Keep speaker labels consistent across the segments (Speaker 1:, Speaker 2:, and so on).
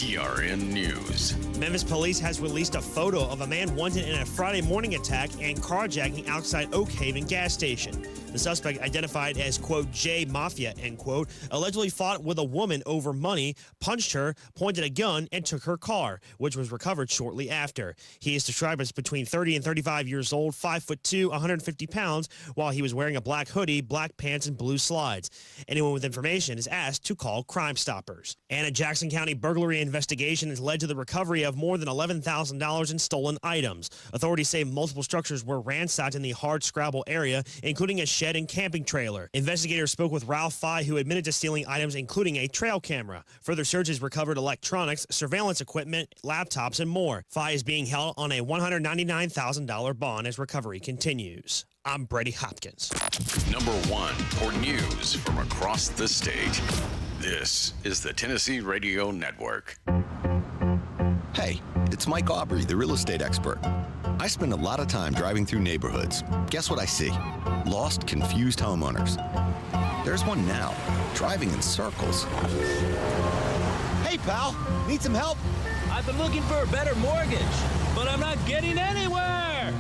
Speaker 1: TRN News.
Speaker 2: Memphis police has released a photo of a man wanted in a Friday morning attack and carjacking outside Oak Haven gas station. The suspect, identified as, quote, J Mafia, end quote, allegedly fought with a woman over money, punched her, pointed a gun, and took her car, which was recovered shortly after. He is described as between 30 and 35 years old, 5'2", 150 pounds, while he was wearing a black hoodie, black pants, and blue slides. Anyone with information is asked to call Crime Stoppers. And a Jackson County burglary investigation has led to the recovery of more than $11,000 in stolen items. Authorities say multiple structures were ransacked in the Hardscrabble area, including a shed and camping trailer. Investigators spoke with Ralph Fye, who admitted to stealing items including a trail camera. Further searches recovered electronics, surveillance equipment, laptops, and more. Fye is being held on a $199,000 bond as recovery continues. I'm Brady Hopkins.
Speaker 1: Number 1 for news from across the state. This is the Tennessee Radio Network.
Speaker 3: Hey, it's Mike Aubrey, the real estate expert. I spend a lot of time driving through neighborhoods. Guess what I see? Lost, confused homeowners. There's one now, driving in circles.
Speaker 4: Hey, pal, need some help?
Speaker 5: I've been looking for a better mortgage, but I'm not getting anywhere.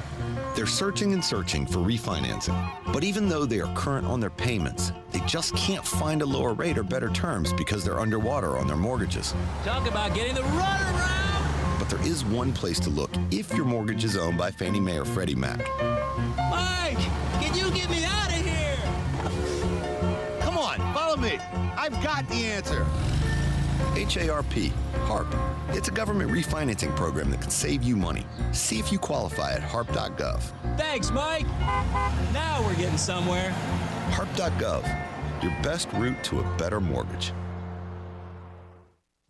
Speaker 3: They're searching and searching for refinancing. But even though they are current on their payments, they just can't find a lower rate or better terms because they're underwater on their mortgages.
Speaker 5: Talk about getting the runaround.
Speaker 3: But there is one place to look if your mortgage is owned by Fannie Mae or Freddie Mac.
Speaker 5: Mike, can you get me out of here?
Speaker 4: Come on, follow me. I've got the answer.
Speaker 3: HARP. It's a government refinancing program that can save you money. See if you qualify at harp.gov.
Speaker 5: Thanks, Mike. Now we're getting somewhere.
Speaker 3: Harp.gov, your best route to a better mortgage.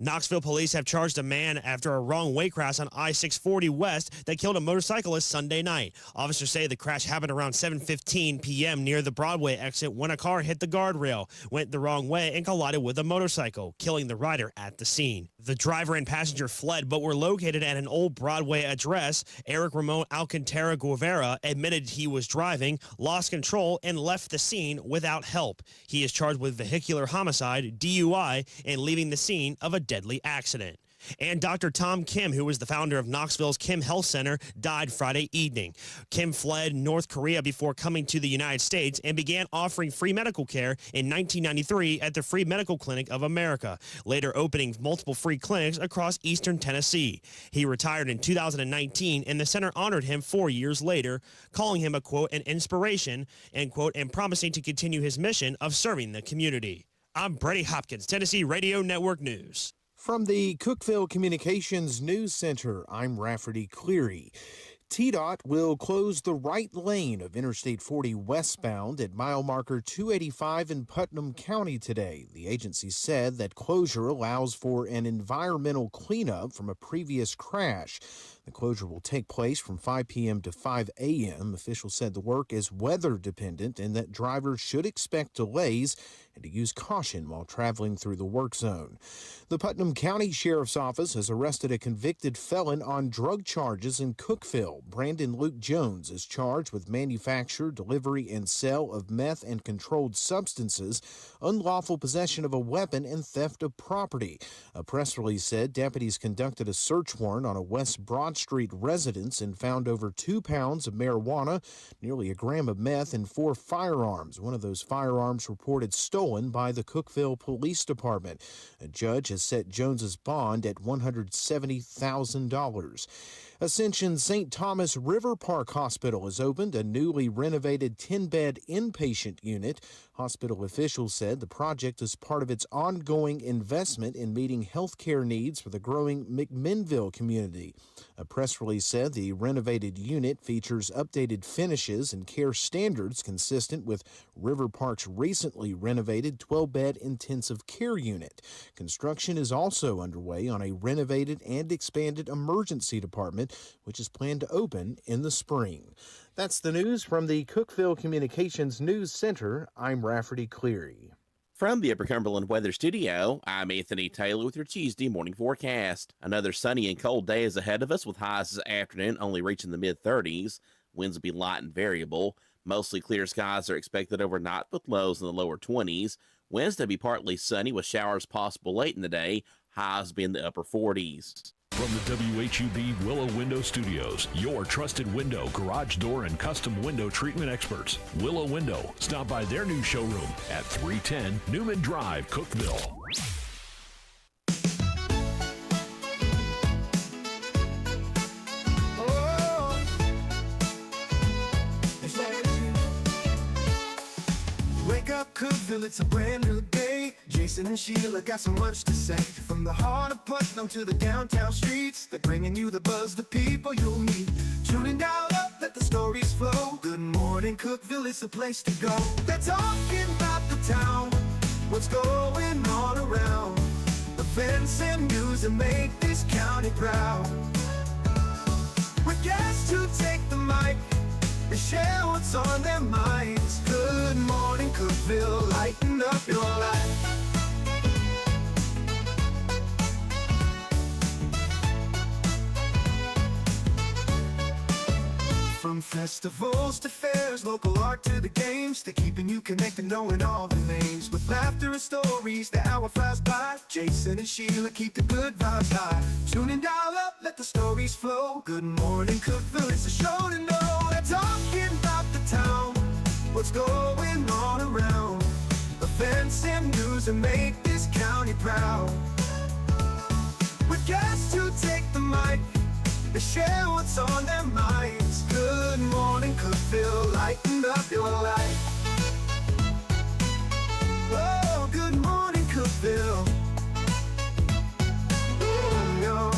Speaker 2: Knoxville police have charged a man after a wrong-way crash on I-640 West that killed a motorcyclist Sunday night. Officers say the crash happened around 7:15 p.m. near the Broadway exit when a car hit the guardrail, went the wrong way, and collided with a motorcycle, killing the rider at the scene. The driver and passenger fled but were located at an old Broadway address. Eric Ramon Alcantara Guevara admitted he was driving, lost control, and left the scene without help. He is charged with vehicular homicide, DUI, and leaving the scene of a deadly accident. And Dr. Tom Kim, who was the founder of Knoxville's Kim Health Center, died Friday evening. Kim fled North Korea before coming to the United States and began offering free medical care in 1993 at the Free Medical Clinic of America, later opening multiple free clinics across eastern Tennessee. He retired in 2019, and the center honored him 4 years later, calling him a, quote, an inspiration, end quote, and promising to continue his mission of serving the community. I'm Brady Hopkins, Tennessee Radio Network News.
Speaker 6: From the Cookeville Communications News Center, I'm Rafferty Cleary. TDOT will close the right lane of Interstate 40 westbound at mile marker 285 in Putnam County today. The agency said that closure allows for an environmental cleanup from a previous crash. The closure will take place from 5 p.m. to 5 a.m. Officials said the work is weather dependent and that drivers should expect delays and to use caution while traveling through the work zone. The Putnam County Sheriff's Office has arrested a convicted felon on drug charges in Cookeville. Brandon Luke Jones is charged with manufacture, delivery, and sale of meth and controlled substances, unlawful possession of a weapon, and theft of property. A press release said deputies conducted a search warrant on a West Broad Street residence and found over 2 pounds of marijuana, nearly a gram of meth, and 4 firearms. One of those firearms reported stolen by the Cookeville Police Department. A judge has set Jones's bond at $170,000. Ascension St. Thomas River Park Hospital has opened a newly renovated 10-bed inpatient unit. Hospital officials said the project is part of its ongoing investment in meeting health care needs for the growing McMinnville community. A press release said the renovated unit features updated finishes and care standards consistent with River Park's recently renovated 12-bed intensive care unit. Construction is also underway on a renovated and expanded emergency department, which is planned to open in the spring. That's the news from the Cookeville Communications News Center. I'm Rafferty Cleary.
Speaker 7: From the Upper Cumberland Weather Studio, I'm Anthony Taylor with your Tuesday morning forecast. Another sunny and cold day is ahead of us with highs this afternoon only reaching the mid-30s. Winds will be light and variable. Mostly clear skies are expected overnight with lows in the lower 20s. Wednesday will be partly sunny with showers possible late in the day. highs be in the upper 40s.
Speaker 8: From the WHUB Willow Window Studios, your trusted window, garage door, and custom window treatment experts. Willow Window. Stop by their new showroom at 310 Newman Drive, Cookeville.
Speaker 9: Wake up, Cookeville, it's a brand new day. Jason and Sheila got so much to say. From the heart of Putnam to the downtown streets, they're bringing you the buzz, the people you'll meet. Tuning dial up, let the stories flow. Good morning, Cookeville, it's the place to go. They're talking about the town, what's going on around. Events and news that make this county proud. With guests who take the mic, they share what's on their minds. Good morning, Cookeville, lighten up your life. From festivals to fairs, local art to the games, they're keeping you connected, knowing all the names. With laughter and stories, the hour flies by. Jason and Sheila keep the good vibes high. Tune in, dial up, let the stories flow. Good morning, Cookeville, it's a show to know. They're talking about the town, what's going on around. Events and news that make this county proud. With guests who take the mic, they share what's on their minds. Good morning, Cookeville, lighten up your life. Oh, good morning, Cookeville. Oh, yo.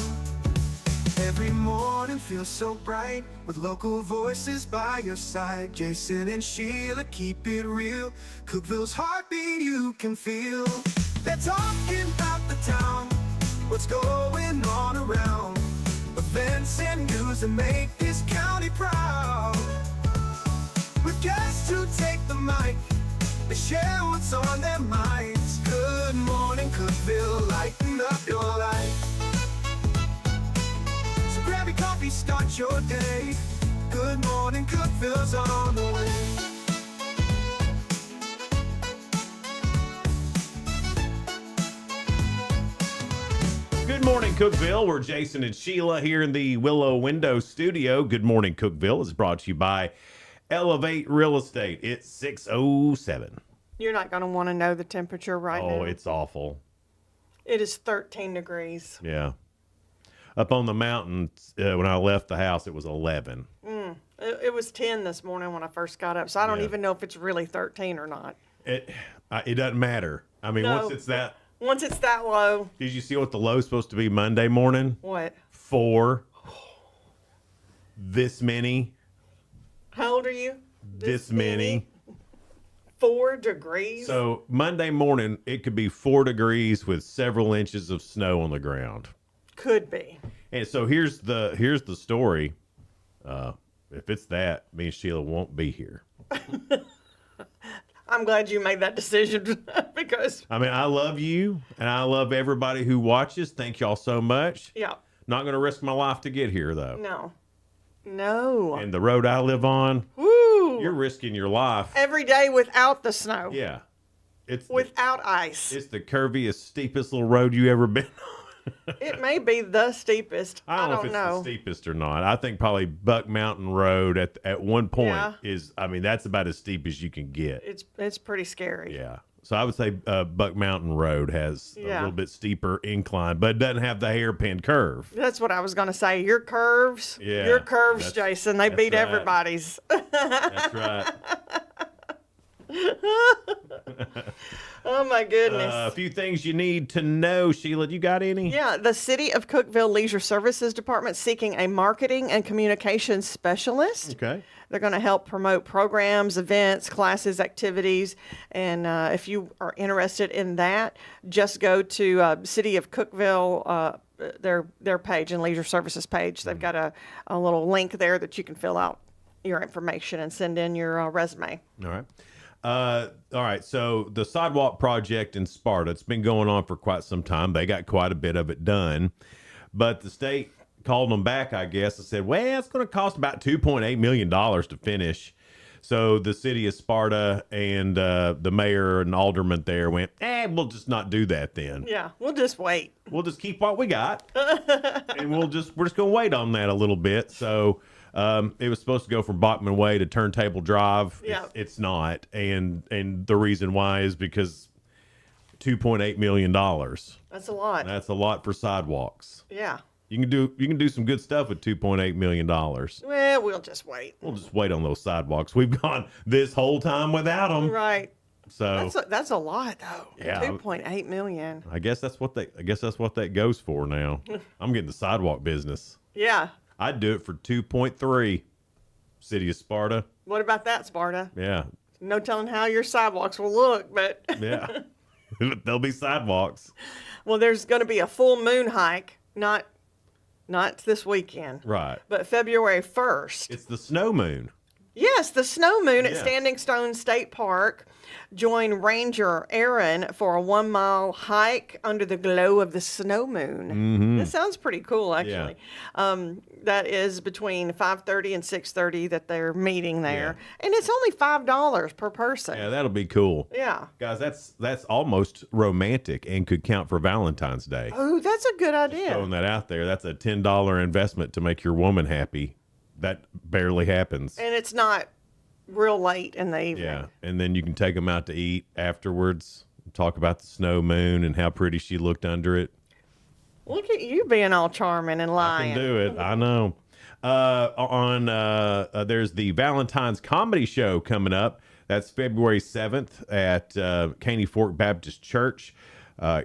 Speaker 9: Every morning feels so bright, with local voices by your side. Jason and Sheila keep it real. Cookeville's heartbeat you can feel. They're talking about the town, what's going on around. Events and news that make this county proud. With guests who take the mic, they share what's on their minds. Good morning, Cookeville, lighten up your life. So grab your coffee, start your day. Good morning, Cookeville's on the way.
Speaker 10: Good morning, Cookeville. We're Jason and Sheila here in the Willow Window Studio. Good morning, Cookeville is brought to you by Elevate Real Estate. It's 6:07.
Speaker 11: You're not going to want to know the temperature right now.
Speaker 10: Oh, it's awful.
Speaker 11: It is 13 degrees.
Speaker 10: Yeah. Up on the mountain, when I left the house, it was 11.
Speaker 11: It was 10 this morning when I first got up, so I don't
Speaker 10: Yeah.
Speaker 11: even know if it's really 13 or not.
Speaker 10: It doesn't matter. I mean,
Speaker 11: No.
Speaker 10: once it's that,
Speaker 11: Once it's that low,
Speaker 10: did you see what the low's supposed to be Monday morning?
Speaker 11: what?
Speaker 10: 4. This many.
Speaker 11: How old are you?
Speaker 10: This many.
Speaker 11: 4 degrees?
Speaker 10: So Monday morning, it could be 4 degrees with several inches of snow on the ground.
Speaker 11: Could be.
Speaker 10: And so here's the story. If it's that, me and Sheila won't be here.
Speaker 11: I'm glad you made that decision because,
Speaker 10: I mean, I love you and I love everybody who watches. Thank y'all so much.
Speaker 11: yeah,
Speaker 10: Not going to risk my life to get here though.
Speaker 11: no.
Speaker 10: And the road I live on,
Speaker 11: Woo!
Speaker 10: you're risking your life.
Speaker 11: Every day without the snow.
Speaker 10: Yeah. It's
Speaker 11: Without ice.
Speaker 10: it's the curviest, steepest little road you ever been on.
Speaker 11: It may be the steepest.
Speaker 10: I don't know if it's the steepest or not. I think probably Buck Mountain Road at one point
Speaker 11: Yeah.
Speaker 10: is, I mean, that's about as steep as you can get.
Speaker 11: It's pretty scary.
Speaker 10: Yeah. So I would say Buck Mountain Road has a
Speaker 11: Yeah.
Speaker 10: little bit steeper incline, but it doesn't have the hairpin curve.
Speaker 11: That's what I was going to say. Your curves,
Speaker 10: Yeah,
Speaker 11: Jason, they
Speaker 10: that's
Speaker 11: beat
Speaker 10: right.
Speaker 11: everybody's.
Speaker 10: That's right.
Speaker 11: Oh, my goodness.
Speaker 10: A few things you need to know, Sheila. You got any?
Speaker 11: Yeah, the City of Cookeville Leisure Services Department seeking a marketing and communications specialist.
Speaker 10: Okay.
Speaker 11: They're going to help promote programs, events, classes, activities. And if you are interested in that, just go to City of Cookeville, their page and Leisure Services page. They've got a little link there that you can fill out your information and send in your resume.
Speaker 10: All right. All right. So the sidewalk project in Sparta, it's been going on for quite some time. They got quite a bit of it done, but the state called them back, I guess, and said, well, it's going to cost about $2.8 million to finish. So the city of Sparta and the mayor and alderman there went, we'll just not do that then.
Speaker 11: Yeah, we'll just wait.
Speaker 10: We'll just keep what we got, and we're just gonna wait on that a little bit. So it was supposed to go from Bachman Way to Turntable Drive.
Speaker 11: Yeah.
Speaker 10: It's not, and the reason why is because $2.8 million.
Speaker 11: That's a lot.
Speaker 10: That's a lot for sidewalks.
Speaker 11: Yeah.
Speaker 10: You can do some good stuff with $2.8 million.
Speaker 11: Well, we'll just wait.
Speaker 10: We'll just wait on those sidewalks. We've gone this whole time without them.
Speaker 11: Right.
Speaker 10: So
Speaker 11: that's a lot though.
Speaker 10: Yeah.
Speaker 11: 2.8 million.
Speaker 10: I guess that's what that goes for now. I'm getting the sidewalk business.
Speaker 11: Yeah.
Speaker 10: I'd do it for 2.3. City of Sparta.
Speaker 11: What about that, Sparta?
Speaker 10: Yeah.
Speaker 11: No telling how your sidewalks will look, but
Speaker 10: Yeah. There'll be sidewalks.
Speaker 11: well, there's going to be a full moon hike, not this weekend,
Speaker 10: Right.
Speaker 11: but February 1st.
Speaker 10: It's the snow moon.
Speaker 11: Yes, the snow moon at
Speaker 10: Yeah.
Speaker 11: Standing Stone State Park. Join Ranger Aaron for a 1 mile hike under the glow of the snow moon.
Speaker 10: Mm-hmm.
Speaker 11: That sounds pretty cool, actually. That is between 5:30 and 6:30 that they're meeting there, and it's only $5 per person.
Speaker 10: Yeah, that'll be cool.
Speaker 11: Yeah.
Speaker 10: Guys, that's almost romantic and could count for Valentine's Day.
Speaker 11: Oh, that's a good idea.
Speaker 10: Throwing that out there. That's a $10 investment to make your woman happy. That barely happens.
Speaker 11: And it's not real late in the evening.
Speaker 10: Yeah, and then you can take them out to eat afterwards. Talk about the snow moon and how pretty she looked under it.
Speaker 11: Look at you being all charming and lying.
Speaker 10: I can do it. I know. There's the Valentine's Comedy Show coming up. That's February 7th at Caney Fork Baptist Church.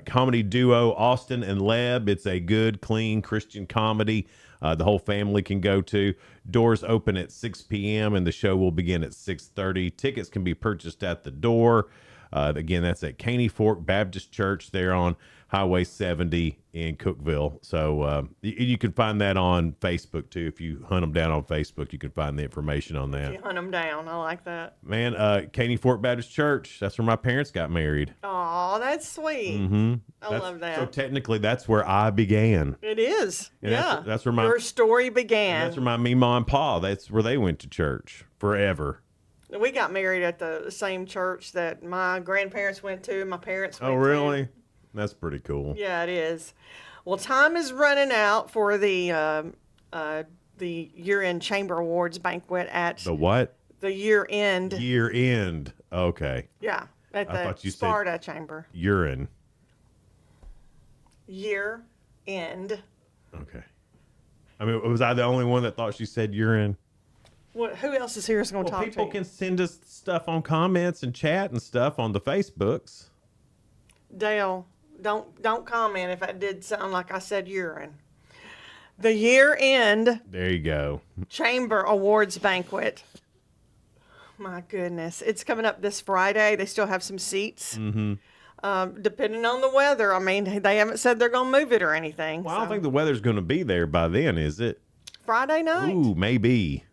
Speaker 10: Comedy duo Austin and Leb. It's a good, clean Christian comedy. The whole family can go to. Doors open at 6 p.m. and the show will begin at 6:30. Tickets can be purchased at the door. Again, that's at Caney Fork Baptist Church there on Highway 70 in Cookeville. So you can find that on Facebook too. If you hunt them down on Facebook, you can find the information on that.
Speaker 11: You hunt them down. I like that.
Speaker 10: Man, Caney Fork Baptist Church, that's where my parents got married.
Speaker 11: Oh, that's sweet.
Speaker 10: Mm-hmm.
Speaker 11: I love that.
Speaker 10: So technically, that's where I began.
Speaker 11: It is.
Speaker 10: And
Speaker 11: yeah.
Speaker 10: that's where
Speaker 11: your story began.
Speaker 10: That's where my Meemaw and Pa, that's where they went to church forever.
Speaker 11: We got married at the same church that my grandparents went to, my parents went to.
Speaker 10: Oh, really? That's pretty cool.
Speaker 11: Yeah, it is. Well, time is running out for the year-end Chamber Awards banquet at
Speaker 10: The what?
Speaker 11: the year-end.
Speaker 10: Year end. Okay.
Speaker 11: Yeah, at
Speaker 10: I
Speaker 11: the
Speaker 10: thought you said
Speaker 11: Sparta Chamber.
Speaker 10: Urine.
Speaker 11: Year-end.
Speaker 10: Okay. I mean, was I the only one that thought she said urine?
Speaker 11: Who else is here is going to talk to
Speaker 10: People
Speaker 11: you?
Speaker 10: can send us stuff on comments and chat and stuff on the Facebooks.
Speaker 11: Dale, don't comment if I did sound like I said urine. The year-end
Speaker 10: There you go.
Speaker 11: Chamber Awards banquet. My goodness, it's coming up this Friday. They still have some seats.
Speaker 10: Mm-hmm.
Speaker 11: Depending on the weather. I mean, they haven't said they're going to move it or anything.
Speaker 10: Well, I don't think the weather's going to be there by then, is it?
Speaker 11: Friday night.
Speaker 10: Ooh, maybe.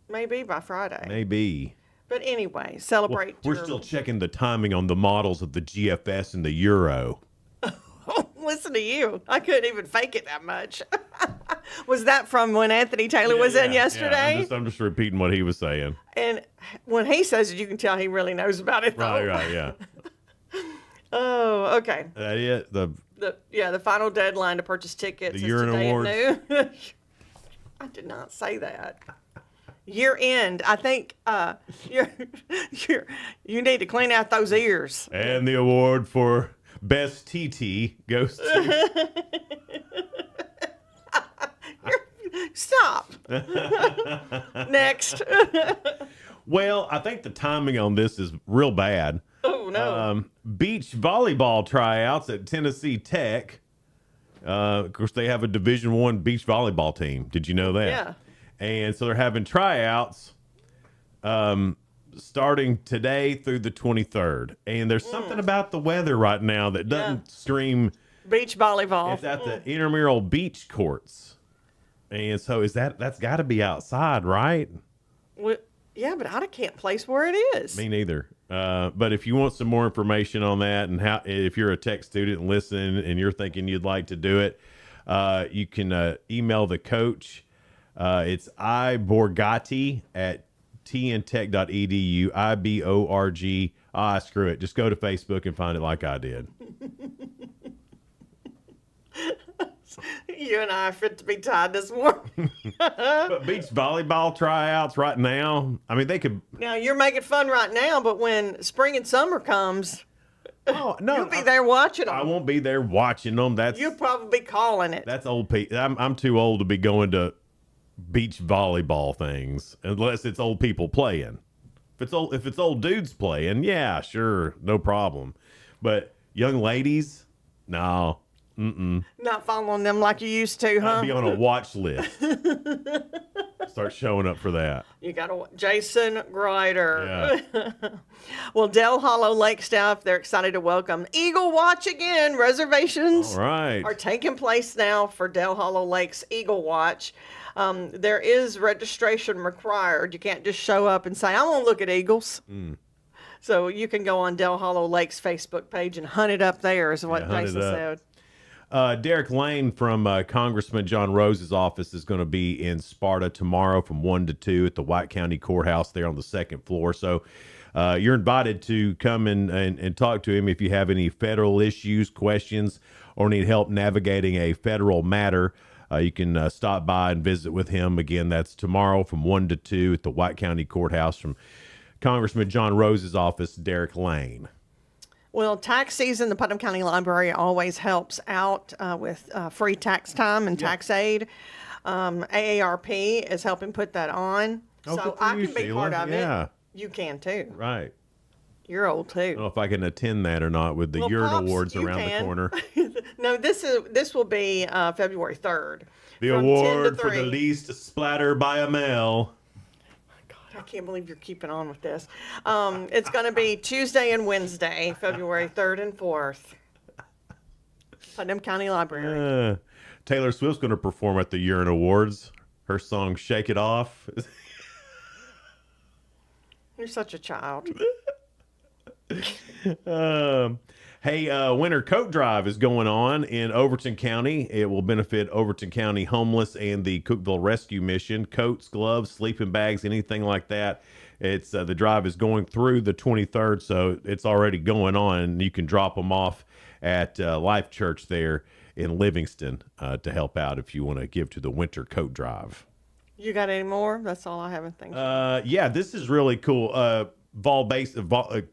Speaker 11: Maybe by Friday.
Speaker 10: Maybe.
Speaker 11: But anyway, celebrate.
Speaker 10: We're still checking the timing on the models of the GFS and the Euro.
Speaker 11: Listen to you. I couldn't even fake it that much. Was that from when Anthony Taylor was in yesterday?
Speaker 10: Yeah, I'm just repeating what he was saying.
Speaker 11: And when he says it, you can tell he really knows about it, though.
Speaker 10: Right, yeah.
Speaker 11: Oh, okay.
Speaker 10: That it?
Speaker 11: The final deadline to purchase tickets
Speaker 10: The
Speaker 11: is
Speaker 10: urine
Speaker 11: today
Speaker 10: awards?
Speaker 11: at noon. I did not say that. Year end. I think you need to clean out those ears.
Speaker 10: And the award for best TT goes to
Speaker 11: Stop. Next.
Speaker 10: Well, I think the timing on this is real bad.
Speaker 11: Oh no.
Speaker 10: Beach volleyball tryouts at Tennessee Tech. Of course, they have a Division I beach volleyball team. Did you know that?
Speaker 11: Yeah.
Speaker 10: And so they're having tryouts starting today through the 23rd. And there's something about the weather right now that doesn't scream
Speaker 11: beach volleyball.
Speaker 10: It's at the intramural beach courts. And so that's got to be outside, right?
Speaker 11: Well, yeah, but I can't place where it is.
Speaker 10: Me neither. But if you want some more information on that and if you're a tech student and listening and you're thinking you'd like to do it, you can email the coach. It's iborgatti at tntech.edu, IBORG. Screw it. Just go to Facebook and find it like I did.
Speaker 11: You and I are fit to be tied this morning.
Speaker 10: But beach volleyball tryouts right now, I mean, they could.
Speaker 11: Now, you're making fun right now, but when spring and summer comes,
Speaker 10: Oh, no.
Speaker 11: you'll be there watching them.
Speaker 10: I won't be there watching them.
Speaker 11: You'll probably be calling it.
Speaker 10: That's old people. I'm too old to be going to beach volleyball things unless it's old people playing. If it's old dudes playing, yeah, sure, no problem. But young ladies, no.
Speaker 11: Not following them like you used to, huh?
Speaker 10: I'd be on a watch list. Start showing up for that.
Speaker 11: You got to Jason Grider.
Speaker 10: Yeah.
Speaker 11: Well, Del Hollow Lake staff, they're excited to welcome Eagle Watch again. Reservations
Speaker 10: All right.
Speaker 11: are taking place now for Del Hollow Lake's Eagle Watch. There is registration required. You can't just show up and say, I want to look at eagles. So you can go on Del Hollow Lake's Facebook page and hunt it up there, is what
Speaker 10: hunt it
Speaker 11: Jason
Speaker 10: up.
Speaker 11: said.
Speaker 10: Derek Lane from Congressman John Rose's office is going to be in Sparta tomorrow from 1 to 2 at the White County Courthouse there on the second floor. So you're invited to come and talk to him if you have any federal issues, questions, or need help navigating a federal matter. You can stop by and visit with him. Again, that's tomorrow from 1 to 2 at the White County Courthouse from Congressman John Rose's office, Derek Lane.
Speaker 11: Well, tax season, the Putnam County Library always helps out with free tax time and tax aid. AARP is helping put that on.
Speaker 10: Oh,
Speaker 11: so
Speaker 10: good for
Speaker 11: I
Speaker 10: you,
Speaker 11: can be
Speaker 10: Sheila.
Speaker 11: part of
Speaker 10: Yeah.
Speaker 11: it. You can too.
Speaker 10: Right.
Speaker 11: You're old too.
Speaker 10: I don't know if I can attend that or not with the
Speaker 11: Well,
Speaker 10: urine
Speaker 11: Pops,
Speaker 10: awards
Speaker 11: you
Speaker 10: around
Speaker 11: can.
Speaker 10: the corner.
Speaker 11: No, this will be February 3rd.
Speaker 10: The
Speaker 11: from 10 to
Speaker 10: award for the
Speaker 11: 3.
Speaker 10: least splatter by a male.
Speaker 11: I can't believe you're keeping on with this. It's going to be Tuesday and Wednesday, February 3rd and 4th. Putnam County Library.
Speaker 10: Taylor Swift's going to perform at the Urine Awards. Her song "Shake It Off."
Speaker 11: You're such a child.
Speaker 10: Winter Coat Drive is going on in Overton County. It will benefit Overton County homeless and the Cookeville Rescue Mission. Coats, gloves, sleeping bags, anything like that. It's the drive is going through the 23rd, so it's already going on. And you can drop them off at Life Church there in Livingston to help out if you want to give to the Winter Coat Drive.
Speaker 11: You got any more? That's all I have in things.
Speaker 10: Yeah, this is really cool.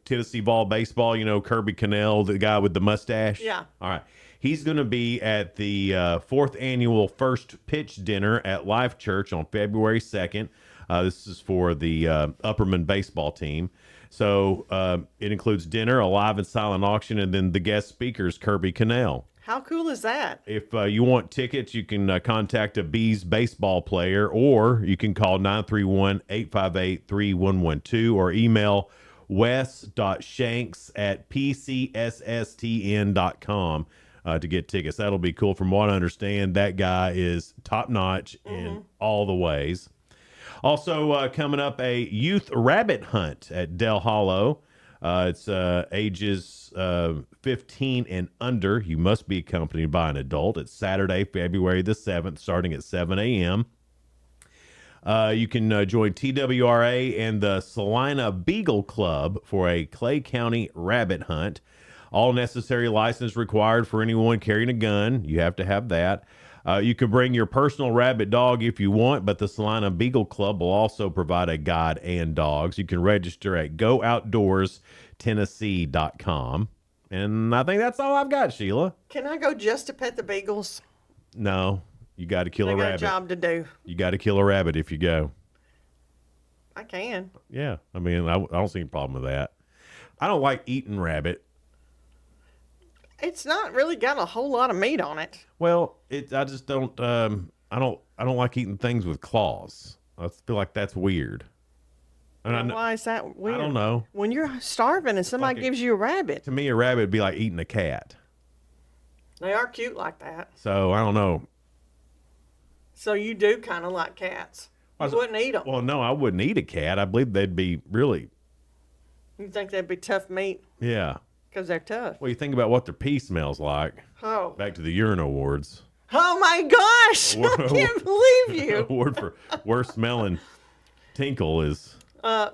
Speaker 10: Tennessee Vol baseball, you know, Kirby Cannell, the guy with the mustache.
Speaker 11: Yeah.
Speaker 10: All right. He's going to be at the 4th annual First Pitch Dinner at Life Church on February 2nd. This is for the Upperman baseball team. So it includes dinner, a live and silent auction, and then the guest speakers, Kirby Cannell.
Speaker 11: How cool is that?
Speaker 10: If you want tickets, you can contact a Bees baseball player, or you can call 931-858-3112 or email wes.shanks@pcsstn.com to get tickets. That'll be cool. From what I understand, that guy is top-notch in all the ways. Also coming up, a youth rabbit hunt at Del Hollow. It's ages 15 and under. You must be accompanied by an adult. It's Saturday, February the 7th, starting at 7 a.m. You can join TWRA and the Salina Beagle Club for a Clay County rabbit hunt. All necessary license required for anyone carrying a gun. You have to have that. You can bring your personal rabbit dog if you want, but the Salina Beagle Club will also provide a guide and dogs. You can register at gooutdoorstennessee.com. And I think that's all I've got, Sheila.
Speaker 11: Can I go just to pet the beagles?
Speaker 10: No, you got to kill
Speaker 11: They
Speaker 10: a
Speaker 11: got
Speaker 10: rabbit.
Speaker 11: a job to do.
Speaker 10: You got to kill a rabbit if you go.
Speaker 11: I can.
Speaker 10: Yeah, I mean, I don't see any problem with that. I don't like eating rabbit.
Speaker 11: It's not really got a whole lot of meat on it.
Speaker 10: Well, I just don't. I don't like eating things with claws. I feel like that's weird. And
Speaker 11: Why is that weird?
Speaker 10: I don't know.
Speaker 11: When you're starving and somebody gives you a rabbit,
Speaker 10: To me, a rabbit would be like eating a cat.
Speaker 11: they are cute like that.
Speaker 10: So I don't know.
Speaker 11: So you do kind of like cats. You wouldn't eat them.
Speaker 10: Well, no, I wouldn't eat a cat. I believe they'd be really,
Speaker 11: You think they'd be tough meat
Speaker 10: yeah.
Speaker 11: because they're tough.
Speaker 10: Well, you think about what their pee smells like.
Speaker 11: Oh.
Speaker 10: Back to the urine awards.
Speaker 11: Oh my gosh! I can't believe you.
Speaker 10: Award for worst smelling tinkle is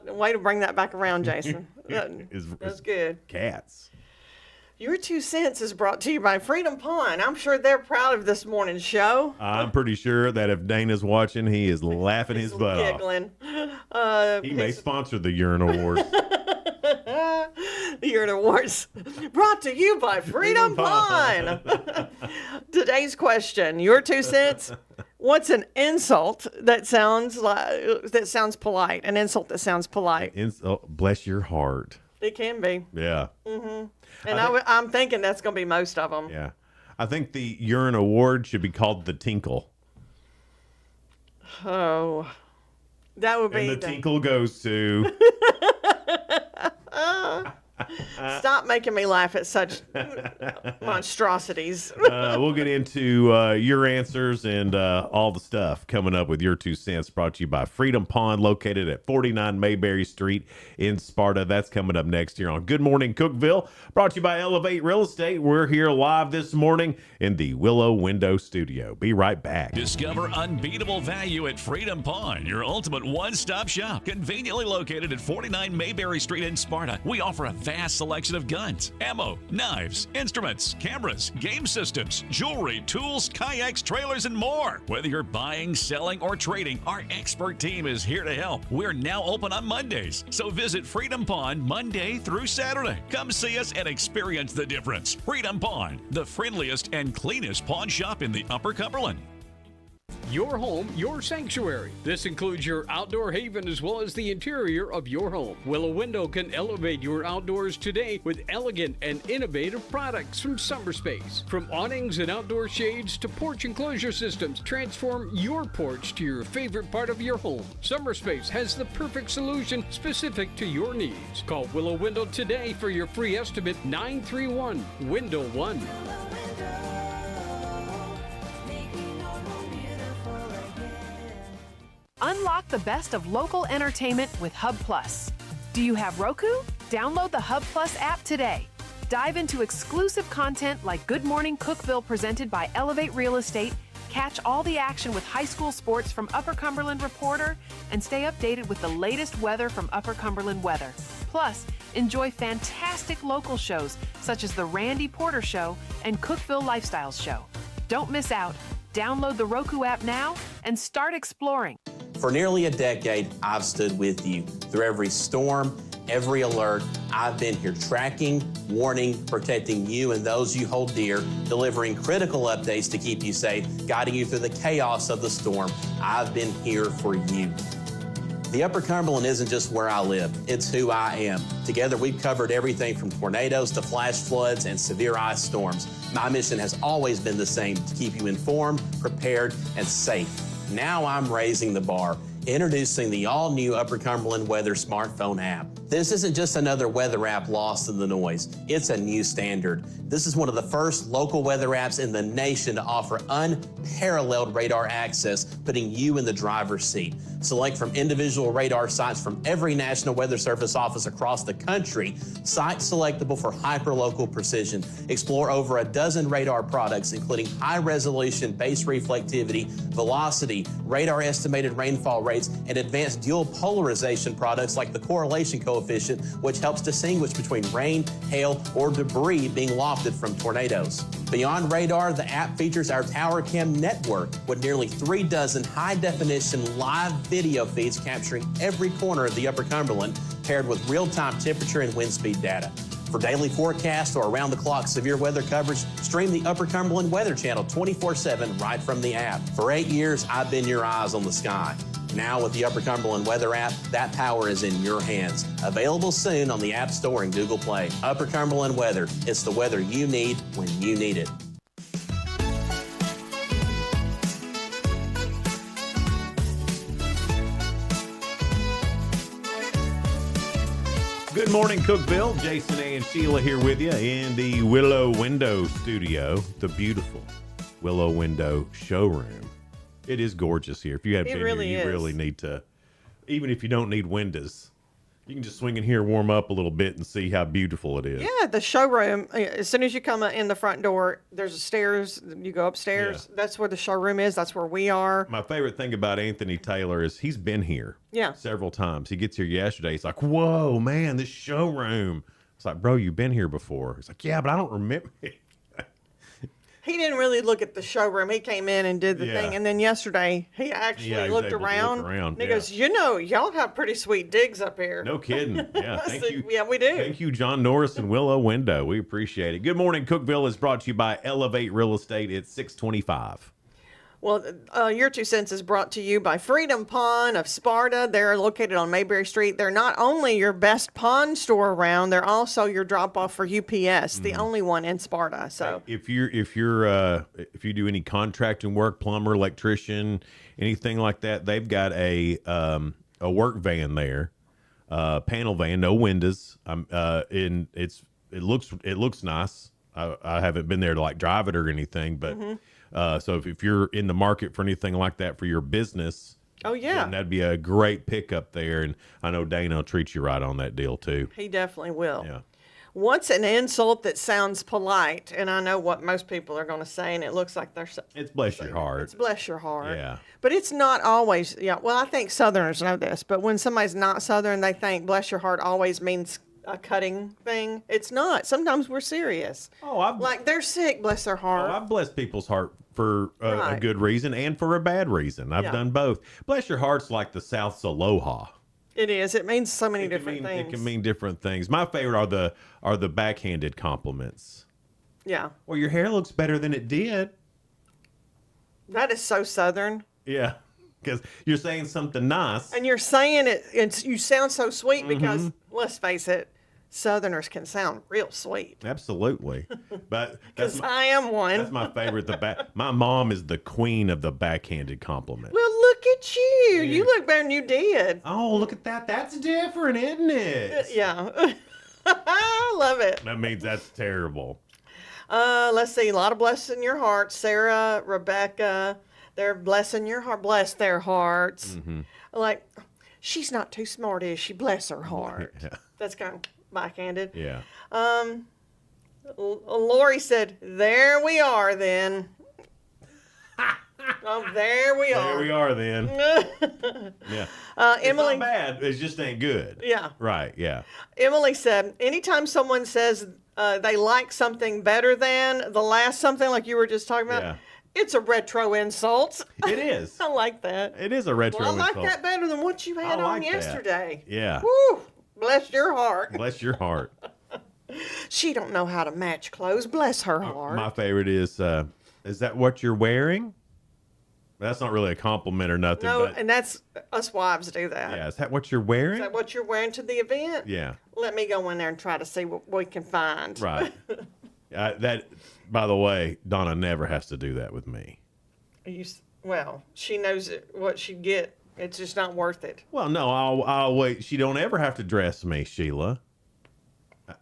Speaker 11: Way to bring that back around, Jason.
Speaker 10: Is
Speaker 11: That's good.
Speaker 10: cats.
Speaker 11: Your 2 cents is brought to you by Freedom Pond. I'm sure they're proud of this morning's show.
Speaker 10: I'm pretty sure that if Dana's watching, he is laughing his butt off.
Speaker 11: Giggling.
Speaker 10: He may sponsor the Urine Awards.
Speaker 11: The Urine Awards brought to you by Freedom Pond. Today's question, your 2 cents. What's an insult that sounds polite? An insult that sounds polite.
Speaker 10: Bless your heart.
Speaker 11: It can be.
Speaker 10: Yeah.
Speaker 11: Mm-hmm. And I'm thinking that's going to be most of them.
Speaker 10: Yeah. I think the Urine Award should be called the Tinkle.
Speaker 11: Oh, that would be.
Speaker 10: And the Tinkle goes to.
Speaker 11: Stop making me laugh at such monstrosities.
Speaker 10: We'll get into your answers and all the stuff coming up with your 2 cents, brought to you by Freedom Pond, located at 49 Mayberry Street in Sparta. That's coming up next here on Good Morning Cookeville, brought to you by Elevate Real Estate. We're here live this morning in the Willow Window Studio. Be right back.
Speaker 8: Discover unbeatable value at Freedom Pond, your ultimate one-stop shop. Conveniently located at 49 Mayberry Street in Sparta, we offer a vast selection of guns, ammo, knives, instruments, cameras, game systems, jewelry, tools, kayaks, trailers, and more. Whether you're buying, selling, or trading, our expert team is here to help. We're now open on Mondays, so visit Freedom Pond Monday through Saturday. Come see us and experience the difference. Freedom Pond, the friendliest and cleanest pawn shop in the Upper Cumberland.
Speaker 12: Your home, your sanctuary. This includes your outdoor haven as well as the interior of your home. Willow Window can elevate your outdoors today with elegant and innovative products from SummerSpace. From awnings and outdoor shades to porch enclosure systems, transform your porch to your favorite part of your home. SummerSpace has the perfect solution specific to your needs. Call Willow Window today for your free estimate, 931-WINDOW-1.
Speaker 13: Unlock the best of local entertainment with Hub Plus. Do you have Roku? Download the Hub Plus app today. Dive into exclusive content like Good Morning Cookeville presented by Elevate Real Estate, catch all the action with high school sports from Upper Cumberland Reporter, and stay updated with the latest weather from Upper Cumberland Weather. Plus, enjoy fantastic local shows such as The Randy Porter Show and Cookeville Lifestyles Show. Don't miss out. Download the Roku app now and start exploring.
Speaker 7: For nearly a decade, I've stood with you. Through every storm, every alert, I've been here tracking, warning, protecting you and those you hold dear, delivering critical updates to keep you safe, guiding you through the chaos of the storm. I've been here for you. The Upper Cumberland isn't just where I live, it's who I am. Together, we've covered everything from tornadoes to flash floods and severe ice storms. My mission has always been the same, to keep you informed, prepared, and safe. Now I'm raising the bar, introducing the all-new Upper Cumberland Weather smartphone app. This isn't just another weather app lost in the noise. It's a new standard. This is one of the first local weather apps in the nation to offer unparalleled radar access, putting you in the driver's seat. Select from individual radar sites from every National Weather Service office across the country, sites selectable for hyperlocal precision. Explore over a dozen radar products, including high-resolution base reflectivity, velocity, radar estimated rainfall rates, and advanced dual polarization products like the correlation coefficient, which helps distinguish between rain, hail, or debris being lofted from tornadoes. Beyond radar, the app features our Tower Cam network with nearly 36 high-definition live video feeds capturing every corner of the Upper Cumberland, paired with real-time temperature and wind speed data. For daily forecasts or around-the-clock severe weather coverage, stream the Upper Cumberland Weather Channel 24/7 right from the app. For 8 years, I've been your eyes on the sky. Now with the Upper Cumberland Weather app, that power is in your hands. Available soon on the App Store and Google Play. Upper Cumberland Weather. It's the weather you need when you need it.
Speaker 10: Good morning, Cookeville. Jason and Sheila here with you in the Willow Window Studio, the beautiful Willow Window showroom. It is gorgeous here. If you have been
Speaker 11: really
Speaker 10: here, you
Speaker 11: is.
Speaker 10: really need to, even if you don't need windows, You can just swing in here, warm up a little bit, and see how beautiful it is.
Speaker 11: Yeah, the showroom, as soon as you come in the front door, there's a stairs. You go upstairs.
Speaker 10: Yeah.
Speaker 11: That's where the showroom is. That's where we are.
Speaker 10: My favorite thing about Anthony Taylor is he's been here several times. He gets here yesterday. He's like, whoa, man, this showroom. It's like, bro, you've been here before. He's like, yeah, but I don't remember.
Speaker 11: He didn't really look at the showroom. He came in and did the thing. And then yesterday, he actually looked around. And he goes, y'all have pretty sweet digs up here.
Speaker 10: No kidding. Yeah, thank you.
Speaker 11: Yeah, we do.
Speaker 10: Thank you, John Norris and Willow Window. We appreciate it. Good morning, Cookeville is brought to you by Elevate Real Estate. It's 625.
Speaker 11: Well, Your 2 Cents is brought to you by Freedom Pawn of Sparta. They're located on Mayberry Street. They're not only your best pawn store around, they're also your drop-off for UPS, the only one in Sparta. So
Speaker 10: if you do any contracting work, plumber, electrician, anything like that, they've got a work van there, panel van, no windows. It looks nice. I haven't been there to like drive it or anything, but. So if you're in the market for anything like that for your business, then that'd be a great pickup there. And I know Dana will treat you right on that deal too.
Speaker 11: He definitely will.
Speaker 10: Yeah.
Speaker 11: What's an insult that sounds polite? And I know what most people are going to say, and it looks like they're
Speaker 10: It's bless your heart.
Speaker 11: It's bless your heart.
Speaker 10: Yeah.
Speaker 11: But it's not always. Yeah. Well, I think Southerners know this, but when somebody's not Southern, they think bless your heart always means a cutting thing. It's not. Sometimes we're serious. Like they're sick, bless their heart.
Speaker 10: I've blessed people's heart for a good reason and for a bad reason. I've done both. Bless your heart's like the South's aloha.
Speaker 11: It is. It means so many different things.
Speaker 10: It can mean different things. My favorite are the backhanded compliments.
Speaker 11: Yeah.
Speaker 10: Well, your hair looks better than it did.
Speaker 11: That is so Southern.
Speaker 10: Yeah. Because you're saying something nice.
Speaker 11: And you're saying it, and you sound so sweet because, let's face it, Southerners can sound real sweet.
Speaker 10: Absolutely. But
Speaker 11: because I am one.
Speaker 10: That's my favorite. My mom is the queen of the backhanded compliment.
Speaker 11: Well, look at you. You look better than you did.
Speaker 10: Oh, look at that. That's different, isn't it?
Speaker 11: Yeah. I love it.
Speaker 10: That means that's terrible.
Speaker 11: Let's see. A lot of blessing your heart. Sarah, Rebecca, they're blessing your heart. Bless their hearts. Like, she's not too smart, is she? Bless her heart.
Speaker 10: Yeah.
Speaker 11: That's kind of backhanded.
Speaker 10: Yeah.
Speaker 11: Lori said, there we are then. Oh, there we are.
Speaker 10: There we are then. Yeah.
Speaker 11: Emily.
Speaker 10: It's not bad. It just ain't good.
Speaker 11: Yeah.
Speaker 10: Right. Yeah.
Speaker 11: Emily said, anytime someone says they like something better than the last something like you were just talking about, it's a retro insult.
Speaker 10: It is.
Speaker 11: I like that.
Speaker 10: It is a retro insult.
Speaker 11: I like that better than what you had on
Speaker 10: that.
Speaker 11: yesterday.
Speaker 10: Yeah.
Speaker 11: Woo! Bless your heart.
Speaker 10: Bless your heart.
Speaker 11: She don't know how to match clothes. Bless her heart.
Speaker 10: My favorite is that what you're wearing? That's not really a compliment or nothing.
Speaker 11: No,
Speaker 10: but,
Speaker 11: and that's us wives do that.
Speaker 10: Yeah, is that what you're wearing?
Speaker 11: Is that what you're wearing to the event?
Speaker 10: Yeah.
Speaker 11: Let me go in there and try to see what we can find.
Speaker 10: Right. That, by the way, Donna never has to do that with me.
Speaker 11: Well, she knows what she'd get. It's just not worth it.
Speaker 10: Well, no, I'll wait. She don't ever have to dress me, Sheila.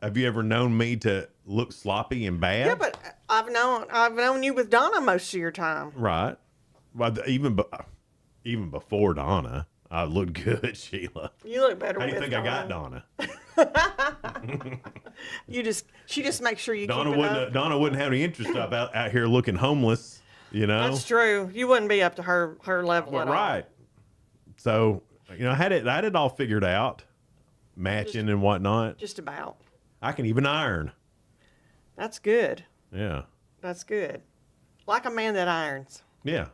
Speaker 10: Have you ever known me to look sloppy and bad?
Speaker 11: Yeah, but I've known you with Donna most of your time.
Speaker 10: Right. Well, even before Donna, I looked good, Sheila.
Speaker 11: You look better.
Speaker 10: How do you think I got Donna?
Speaker 11: She just makes sure you
Speaker 10: Donna
Speaker 11: keep it up.
Speaker 10: Donna wouldn't have any interest out here looking homeless. You know.
Speaker 11: That's true. You wouldn't be up to her level at all.
Speaker 10: Right. So I had it all figured out, matching and whatnot.
Speaker 11: Just about.
Speaker 10: I can even iron.
Speaker 11: That's good.
Speaker 10: Yeah.
Speaker 11: That's good. Like a man that irons.
Speaker 10: Yeah.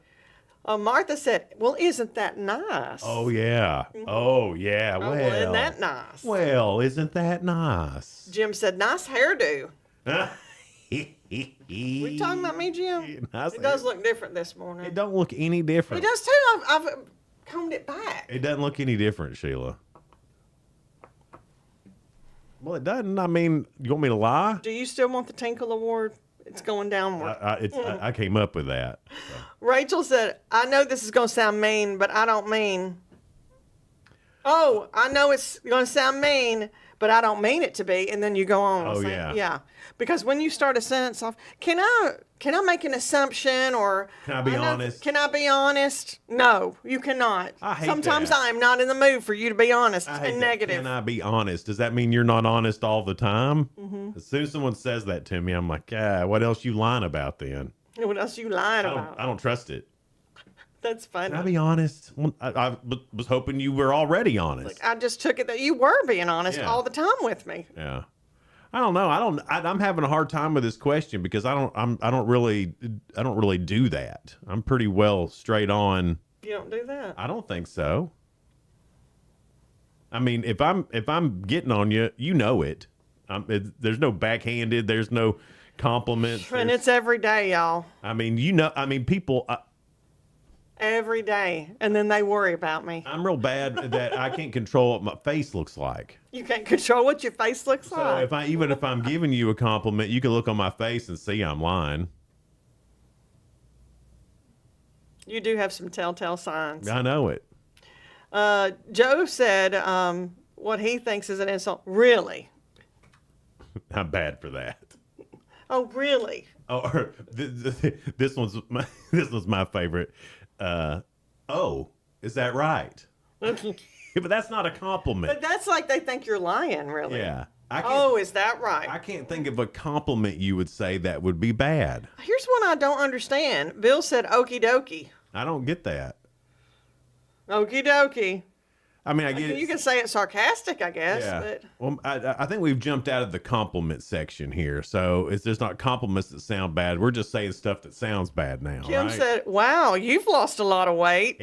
Speaker 11: Martha said, well, isn't that nice?
Speaker 10: Oh, yeah. Oh, yeah. Well,
Speaker 11: isn't that nice?
Speaker 10: Well, isn't that nice?
Speaker 11: Jim said, nice hairdo. We talking about me, Jim?
Speaker 10: Nice
Speaker 11: it does look different this morning.
Speaker 10: It don't look any different.
Speaker 11: It does too. I've combed it back.
Speaker 10: It doesn't look any different, Sheila. Well, it doesn't. I mean, you want me to lie?
Speaker 11: Do you still want the Tinkle Award? It's going downward.
Speaker 10: I came up with that. So.
Speaker 11: Rachel said, I know this is going to sound mean, but I don't mean. Oh, I know it's going to sound mean, but I don't mean it to be. And then you go on.
Speaker 10: Oh,
Speaker 11: saying,
Speaker 10: yeah.
Speaker 11: Yeah. Because when you start a sentence off, can I make an assumption or
Speaker 10: Can I be honest?
Speaker 11: Can I be honest? No, you cannot.
Speaker 10: I hate
Speaker 11: Sometimes
Speaker 10: that.
Speaker 11: I'm not in the mood for you to be honest
Speaker 10: I hate
Speaker 11: and
Speaker 10: that.
Speaker 11: negative.
Speaker 10: Can I be honest? Does that mean you're not honest all the time?
Speaker 11: Mhm.
Speaker 10: As soon as someone says that to me, I'm like, what else you lying about then?
Speaker 11: What else you lying about?
Speaker 10: I don't trust it.
Speaker 11: That's funny.
Speaker 10: Can I be honest? Well, I was hoping you were already honest.
Speaker 11: I just took it that you were being honest
Speaker 10: Yeah.
Speaker 11: all the time with me.
Speaker 10: Yeah. I don't know. I'm having a hard time with this question because I don't really do that. I'm pretty well straight on.
Speaker 11: You don't do that.
Speaker 10: I don't think so. I mean, if I'm getting on you, you know it. There's no backhanded. There's no compliments.
Speaker 11: And it's every day, y'all.
Speaker 10: I mean, people.
Speaker 11: Every day. And then they worry about me.
Speaker 10: I'm real bad that I can't control what my face looks like.
Speaker 11: You can't control what your face looks
Speaker 10: So
Speaker 11: like.
Speaker 10: if I'm giving you a compliment, you can look on my face and see I'm lying.
Speaker 11: You do have some telltale signs.
Speaker 10: I know it.
Speaker 11: Joe said what he thinks is an insult. Really?
Speaker 10: I'm bad for that.
Speaker 11: Oh, really?
Speaker 10: Or this one's my favorite. Oh, is that right? But that's not a compliment.
Speaker 11: But that's like they think you're lying, really.
Speaker 10: Yeah.
Speaker 11: Oh, is that right?
Speaker 10: I can't think of a compliment you would say that would be bad.
Speaker 11: Here's one I don't understand. Bill said okie dokie.
Speaker 10: I don't get that.
Speaker 11: Okie dokie.
Speaker 10: I mean, I get
Speaker 11: You can say it sarcastic, I guess.
Speaker 10: Yeah.
Speaker 11: But
Speaker 10: Well, I think we've jumped out of the compliment section here. So it's just not compliments that sound bad. We're just saying stuff that sounds bad now.
Speaker 11: Kim
Speaker 10: right?
Speaker 11: said, wow, you've lost a lot of weight.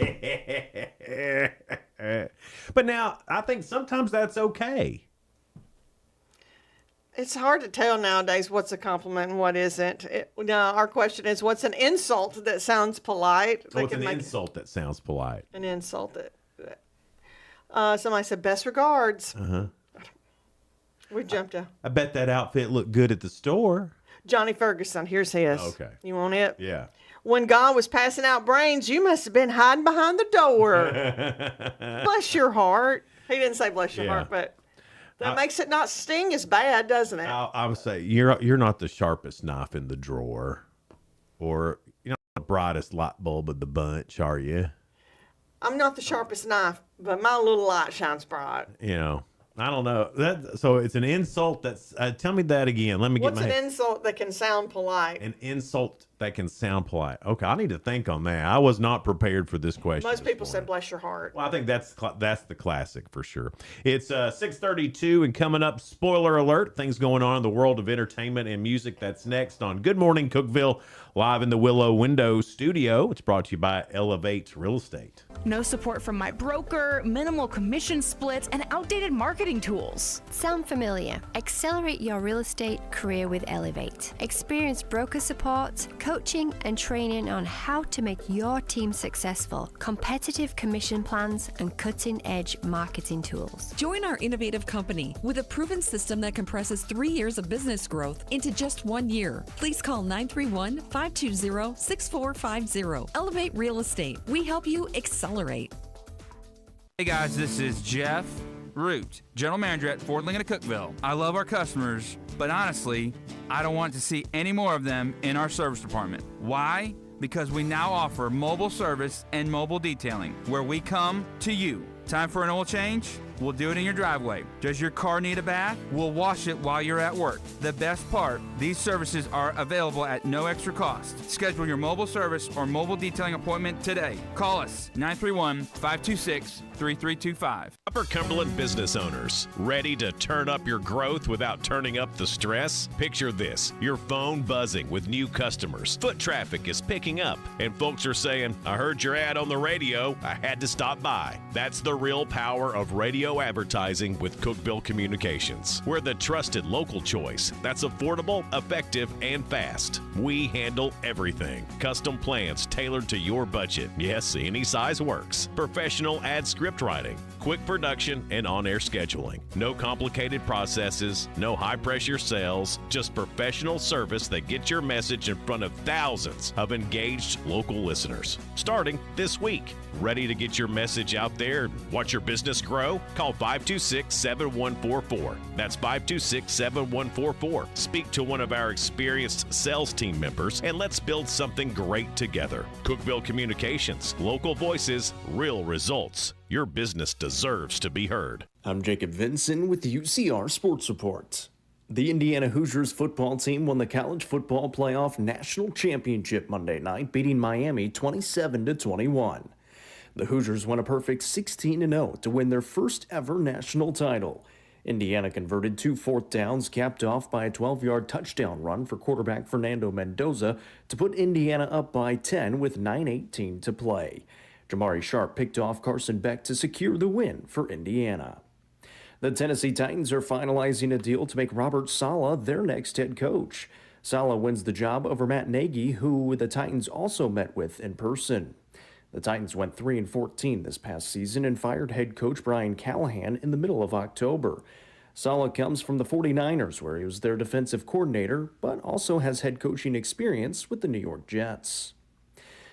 Speaker 10: But now I think sometimes that's okay.
Speaker 11: It's hard to tell nowadays what's a compliment and what isn't. Now, our question is, what's an insult that sounds polite?
Speaker 10: So it's an insult that sounds polite.
Speaker 11: An insult that. Somebody said, best regards.
Speaker 10: Uh-huh.
Speaker 11: We jumped out.
Speaker 10: I bet that outfit looked good at the store.
Speaker 11: Johnny Ferguson, here's his.
Speaker 10: Okay.
Speaker 11: You want it?
Speaker 10: Yeah.
Speaker 11: When God was passing out brains, you must have been hiding behind the door. Bless your heart. He didn't say bless your heart, but that makes it not sting as bad, doesn't it?
Speaker 10: I would say you're not the sharpest knife in the drawer, or the brightest light bulb of the bunch, are you?
Speaker 11: I'm not the sharpest knife, but my little light shines bright.
Speaker 10: I don't know. So it's an insult that's. Tell me that again. Let me
Speaker 11: What's
Speaker 10: get my.
Speaker 11: an insult that can sound polite?
Speaker 10: An insult that can sound polite. Okay, I need to think on that. I was not prepared for this question.
Speaker 11: Most people said bless your heart.
Speaker 10: Well, I think that's the classic for sure. It's 6:32, and coming up, spoiler alert, things going on in the world of entertainment and music. That's next on Good Morning Cookeville, live in the Willow Window studio. It's brought to you by Elevate Real Estate.
Speaker 14: No support from my broker, minimal commission splits, and outdated marketing tools.
Speaker 15: Sound familiar? Accelerate your real estate career with Elevate. Experience broker support, coaching, and training on how to make your team successful, competitive commission plans, and cutting-edge marketing tools.
Speaker 16: Join our innovative company with a proven system that compresses 3 years of business growth into just 1 year. Please call 931-520-6450. Elevate Real Estate. We help you accelerate.
Speaker 17: Hey guys, this is Jeff Root, General Manager at Ford Lincoln of Cookeville. I love our customers, but honestly, I don't want to see any more of them in our service department. Why? Because we now offer mobile service and mobile detailing, where we come to you. Time for an oil change? We'll do it in your driveway. Does your car need a bath? We'll wash it while you're at work. The best part, these services are available at no extra cost. Schedule your mobile service or mobile detailing appointment today. Call us 931-526-3325.
Speaker 8: Upper Cumberland business owners, ready to turn up your growth without turning up the stress? Picture this, your phone buzzing with new customers. Foot traffic is picking up, and folks are saying, I heard your ad on the radio, I had to stop by. That's the real power of radio radio advertising with Cookeville Communications. We're the trusted local choice that's affordable, effective, and fast. We handle everything. Custom plans tailored to your budget. Yes, any size works. Professional ad script writing, quick production, and on-air scheduling. No complicated processes, no high-pressure sales, just professional service that gets your message in front of thousands of engaged local listeners. Starting this week. Ready to get your message out there and watch your business grow? Call 526-7144. That's 526-7144. Speak to one of our experienced sales team members and let's build something great together. Cookeville Communications, local voices, real results. Your business deserves to be heard.
Speaker 18: I'm Jacob Vinson with UCR Sports Report. The Indiana Hoosiers football team won the College Football Playoff National Championship Monday night, beating Miami 27-21. The Hoosiers won a perfect 16-0 to win their first ever national title. Indiana converted 2 fourth downs, capped off by a 12-yard touchdown run for quarterback Fernando Mendoza to put Indiana up by 10 with 9:18 to play. Jamari Sharp picked off Carson Beck to secure the win for Indiana. The Tennessee Titans are finalizing a deal to make Robert Saleh their next head coach. Saleh wins the job over Matt Nagy, who the Titans also met with in person. The Titans went 3-14 this past season and fired head coach Brian Callahan in the middle of October. Saleh comes from the 49ers, where he was their defensive coordinator, but also has head coaching experience with the New York Jets.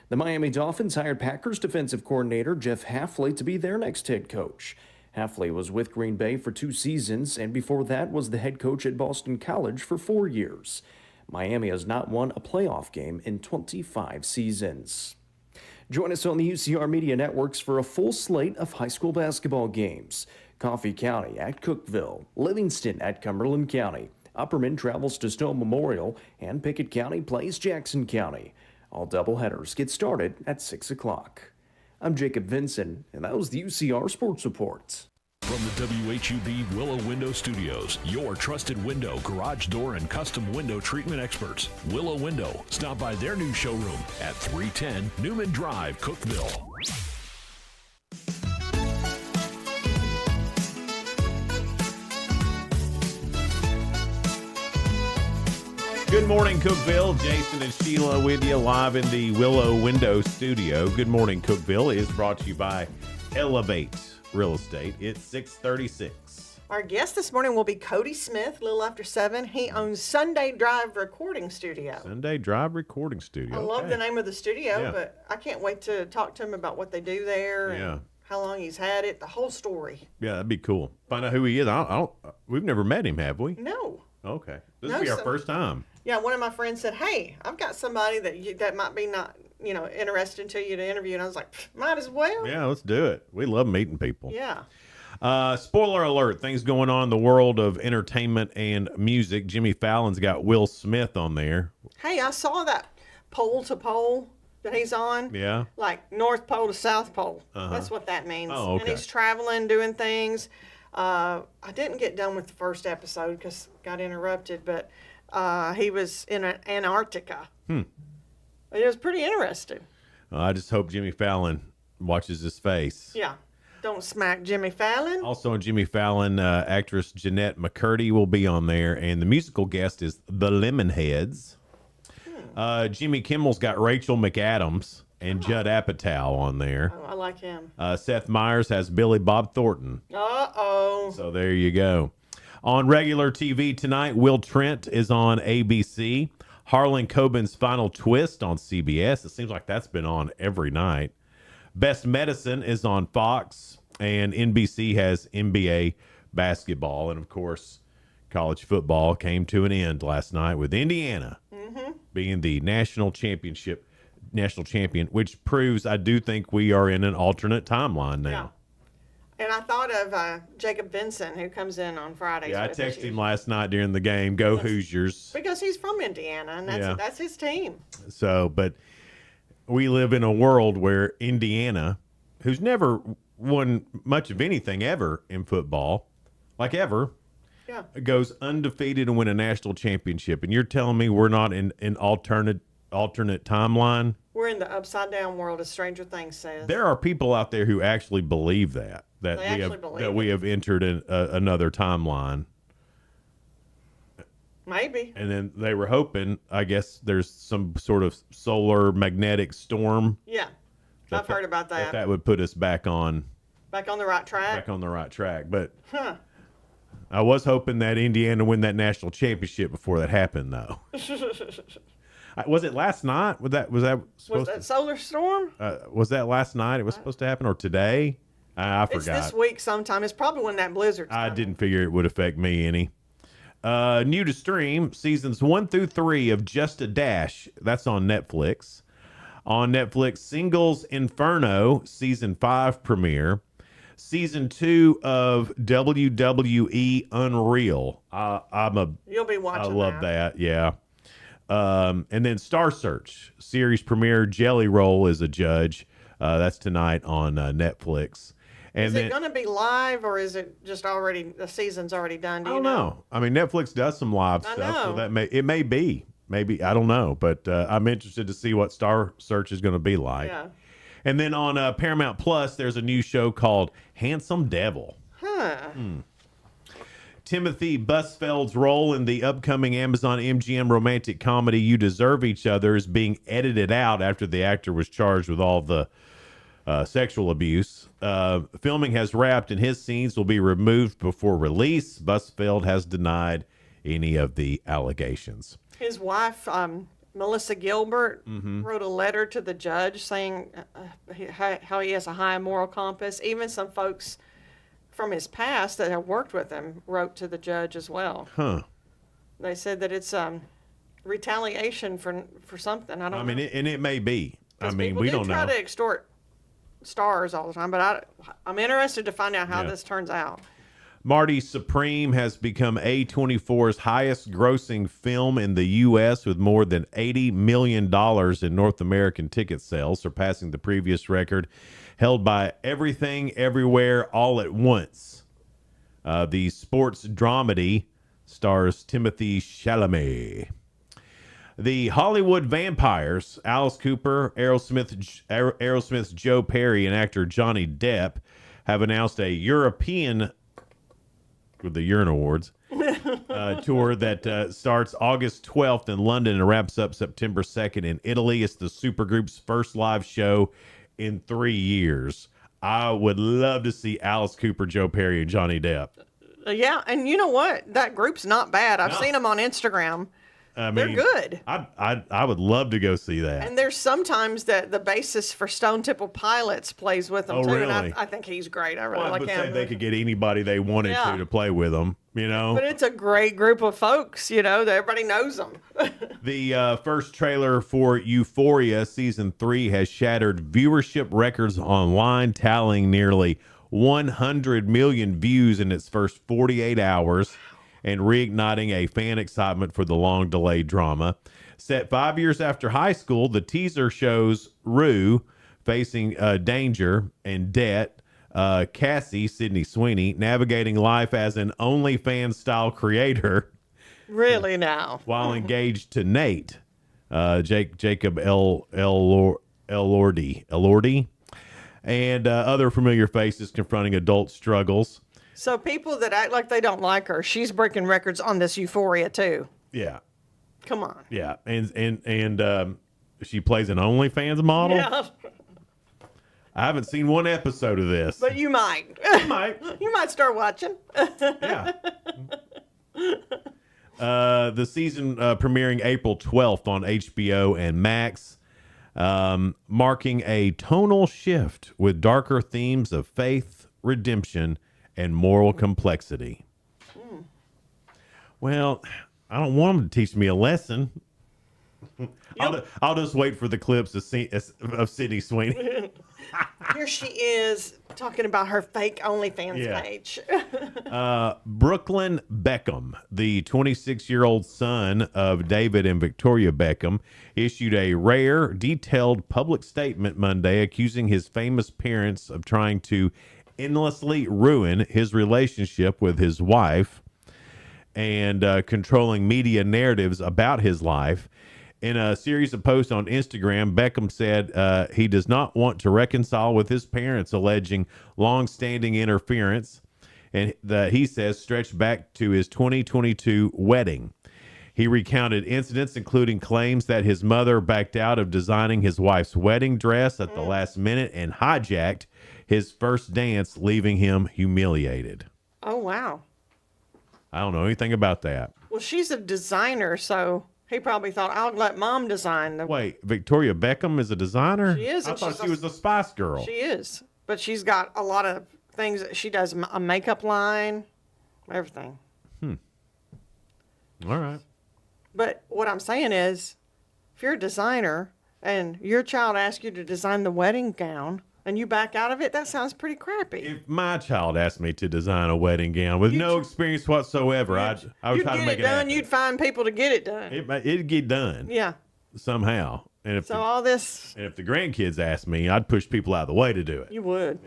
Speaker 18: The Miami Dolphins hired Packers defensive coordinator Jeff Hafley to be their next head coach. Hafley was with Green Bay for 2 seasons, and before that was the head coach at Boston College for 4 years. Miami has not won a playoff game in 25 seasons. Join us on the UCR Media Networks for a full slate of high school basketball games. Coffee County at Cookeville, Livingston at Cumberland County, Upperman travels to Stone Memorial, and Pickett County plays Jackson County. All doubleheaders get started at 6 o'clock. I'm Jacob Vinson, and that was the UCR Sports Report.
Speaker 8: From the WHUB Willow Window Studios, your trusted window, garage door, and custom window treatment experts. Willow Window. Stop by their new showroom at 310 Newman Drive, Cookeville.
Speaker 10: Good morning, Cookeville. Jason and Sheila with you live in the Willow Window Studio. Good morning, Cookeville is brought to you by Elevate Real Estate. It's 6:36.
Speaker 11: Our guest this morning will be Cody Smith, a little after 7. He owns Sunday Drive Recording Studio.
Speaker 10: Sunday Drive Recording Studio.
Speaker 11: I love the name of the studio,
Speaker 10: Yeah.
Speaker 11: but I can't wait to talk to him about what they do there and how long he's had it, the whole story.
Speaker 10: Yeah, that'd be cool. Find out who he is. I don't. We've never met him, have we?
Speaker 11: No.
Speaker 10: Okay. This will be our first time.
Speaker 11: Yeah, one of my friends said, "Hey, I've got somebody that might be not, interesting to you to interview," and I was like, "Might as well."
Speaker 10: Yeah, let's do it. We love meeting people.
Speaker 11: Yeah.
Speaker 10: Spoiler alert, things going on in the world of entertainment and music. Jimmy Fallon's got Will Smith on there.
Speaker 11: Hey, I saw that pole to pole that he's on.
Speaker 10: Yeah.
Speaker 11: Like North Pole to South Pole.
Speaker 10: Uh-huh.
Speaker 11: That's what that means.
Speaker 10: Oh, okay.
Speaker 11: And he's traveling, doing things. I didn't get done with the first episode because got interrupted, but he was in Antarctica. It was pretty interesting.
Speaker 10: I just hope Jimmy Fallon watches his face.
Speaker 11: Yeah. Don't smack Jimmy Fallon.
Speaker 10: Also on Jimmy Fallon, actress Jeanette McCurdy will be on there, and the musical guest is the Lemonheads. Jimmy Kimmel's got Rachel McAdams and Judd Apatow on there.
Speaker 11: Oh, I like him.
Speaker 10: Seth Meyers has Billy Bob Thornton.
Speaker 11: Uh-oh.
Speaker 10: So there you go. On regular TV tonight, Will Trent is on ABC. Harlan Coben's Final Twist on CBS. It seems like that's been on every night. Best Medicine is on Fox, and NBC has NBA basketball. And, of course, college football came to an end last night with Indiana being the national champion, which proves I do think we are in an alternate timeline now.
Speaker 11: Yeah. And I thought of Jacob Vinson, who comes in on Fridays.
Speaker 10: Yeah, I texted him last night during the game, go Hoosiers.
Speaker 11: Because he's from Indiana, and that's his team.
Speaker 10: So, but we live in a world where Indiana, who's never won much of anything ever in football, like ever, goes undefeated and win a national championship. And you're telling me we're not in an alternate timeline?
Speaker 11: We're in the upside down world, as Stranger Things says.
Speaker 10: There are people out there who actually believe that. that
Speaker 11: They
Speaker 10: we
Speaker 11: actually believe
Speaker 10: that we have entered in another timeline.
Speaker 11: Maybe.
Speaker 10: And then they were hoping, I guess, there's some sort of solar magnetic storm.
Speaker 11: Yeah, I've heard about that.
Speaker 10: That would put us back on
Speaker 11: the right track.
Speaker 10: Back on the right track. But
Speaker 11: Huh.
Speaker 10: I was hoping that Indiana win that national championship before that happened, though. Was it last night? Was that supposed
Speaker 11: Was that solar storm?
Speaker 10: was that last night? It was supposed to happen, or today? I forgot.
Speaker 11: It's this week sometime. It's probably when that blizzard's
Speaker 10: I
Speaker 11: coming.
Speaker 10: didn't figure it would affect me any. New to stream, seasons 1 through 3 of Just a Dash. That's on Netflix. On Netflix, Singles Inferno season 5 premiere. Season 2 of WWE Unreal.
Speaker 11: You'll be watching.
Speaker 10: I love that. Yeah. And then Star Search series premiere. Jelly Roll is a judge. That's tonight on Netflix. And
Speaker 11: Is
Speaker 10: then,
Speaker 11: it going to be live, or is it just already, the season's already done? Do
Speaker 10: I
Speaker 11: you
Speaker 10: don't know. I mean, Netflix does some live
Speaker 11: I
Speaker 10: stuff, so
Speaker 11: know.
Speaker 10: it may be. Maybe, I don't know, but I'm interested to see what Star Search is going to be like.
Speaker 11: Yeah.
Speaker 10: And then on Paramount Plus, there's a new show called Handsome Devil.
Speaker 11: Huh.
Speaker 10: Timothy Busfeld's role in the upcoming Amazon MGM romantic comedy You Deserve Each Other is being edited out after the actor was charged with all the sexual abuse. Filming has wrapped and his scenes will be removed before release. Busfeld has denied any of the allegations.
Speaker 11: His wife, Melissa Gilbert,
Speaker 10: Mhm.
Speaker 11: wrote a letter to the judge saying how he has a high moral compass. Even some folks from his past that have worked with him wrote to the judge as well.
Speaker 10: Huh.
Speaker 11: They said that it's retaliation for something. I don't
Speaker 10: I mean,
Speaker 11: know.
Speaker 10: and it may be. I mean,
Speaker 11: People
Speaker 10: we
Speaker 11: do
Speaker 10: don't
Speaker 11: try
Speaker 10: know.
Speaker 11: to extort stars all the time, but I'm interested to find out how
Speaker 10: Yeah.
Speaker 11: this turns out.
Speaker 10: Marty Supreme has become A24's highest grossing film in the U.S. with more than $80 million in North American ticket sales, surpassing the previous record held by Everything, Everywhere, All at Once. The sports dramedy stars Timothy Chalamet. The Hollywood Vampires, Alice Cooper, Aerosmith's Joe Perry, and actor Johnny Depp have announced a European, with the Urine Awards, tour that starts August 12th in London and wraps up September 2nd in Italy. It's the supergroup's first live show in 3 years. I would love to see Alice Cooper, Joe Perry, and Johnny Depp.
Speaker 11: Yeah, and you know what? That group's not bad. I've
Speaker 10: No.
Speaker 11: seen them on Instagram.
Speaker 10: I
Speaker 11: They're
Speaker 10: mean,
Speaker 11: good.
Speaker 10: I would love to go see that.
Speaker 11: And there's sometimes that the bassist for Stone Temple Pilots plays with them
Speaker 10: Oh,
Speaker 11: too.
Speaker 10: really?
Speaker 11: And I think he's great. I really
Speaker 10: Well, I
Speaker 11: like
Speaker 10: would
Speaker 11: him.
Speaker 10: say they could get anybody they wanted
Speaker 11: Yeah.
Speaker 10: to play with them, you know?
Speaker 11: But it's a great group of folks, that everybody knows them.
Speaker 10: The first trailer for Euphoria Season 3 has shattered viewership records online, tallying nearly 100 million views in its first 48 hours and reigniting a fan excitement for the long-delayed drama. Set 5 years after high school, the teaser shows Rue facing danger and debt, Cassie, Sydney Sweeney, navigating life as an OnlyFans-style creator
Speaker 11: Really now.
Speaker 10: while engaged to Nate, Jacob Elordi, and other familiar faces confronting adult struggles.
Speaker 11: So people that act like they don't like her, she's breaking records on this Euphoria too.
Speaker 10: Yeah,
Speaker 11: Come on.
Speaker 10: yeah, and she plays an OnlyFans model.
Speaker 11: Yeah.
Speaker 10: I haven't seen one episode of this.
Speaker 11: But you might. You might start watching.
Speaker 10: Yeah. The season premiering April 12th on HBO and Max, marking a tonal shift with darker themes of faith, redemption, and moral complexity. Well, I don't want them to teach me a lesson. I'll just wait for the clips of Sydney Sweeney.
Speaker 11: Here she is talking about her fake OnlyFans
Speaker 10: Yeah.
Speaker 11: page.
Speaker 10: Brooklyn Beckham, the 26-year-old son of David and Victoria Beckham, issued a rare, detailed public statement Monday accusing his famous parents of trying to endlessly ruin his relationship with his wife and controlling media narratives about his life. In a series of posts on Instagram, Beckham said he does not want to reconcile with his parents, alleging long-standing interference, and that he says stretched back to his 2022 wedding. He recounted incidents, including claims that his mother backed out of designing his wife's wedding dress at the last minute and hijacked his first dance, leaving him humiliated.
Speaker 11: Oh, wow.
Speaker 10: I don't know anything about that.
Speaker 11: Well, she's a designer, so he probably thought, I'll let Mom design the...
Speaker 10: Wait, Victoria Beckham is a designer?
Speaker 11: She is.
Speaker 10: I thought she was a Spice Girl.
Speaker 11: She is. But she's got a lot of things. She does a makeup line, everything.
Speaker 10: All right.
Speaker 11: But what I'm saying is, if you're a designer and your child asks you to design the wedding gown and you back out of it, that sounds pretty crappy.
Speaker 10: If my child asked me to design a wedding gown with no experience whatsoever, I would try to make it
Speaker 11: done.
Speaker 10: happen.
Speaker 11: You'd find people to get it done.
Speaker 10: It'd get done.
Speaker 11: Yeah.
Speaker 10: Somehow. And if
Speaker 11: So all this,
Speaker 10: and if the grandkids asked me, I'd push people out of the way to do it.
Speaker 11: you would.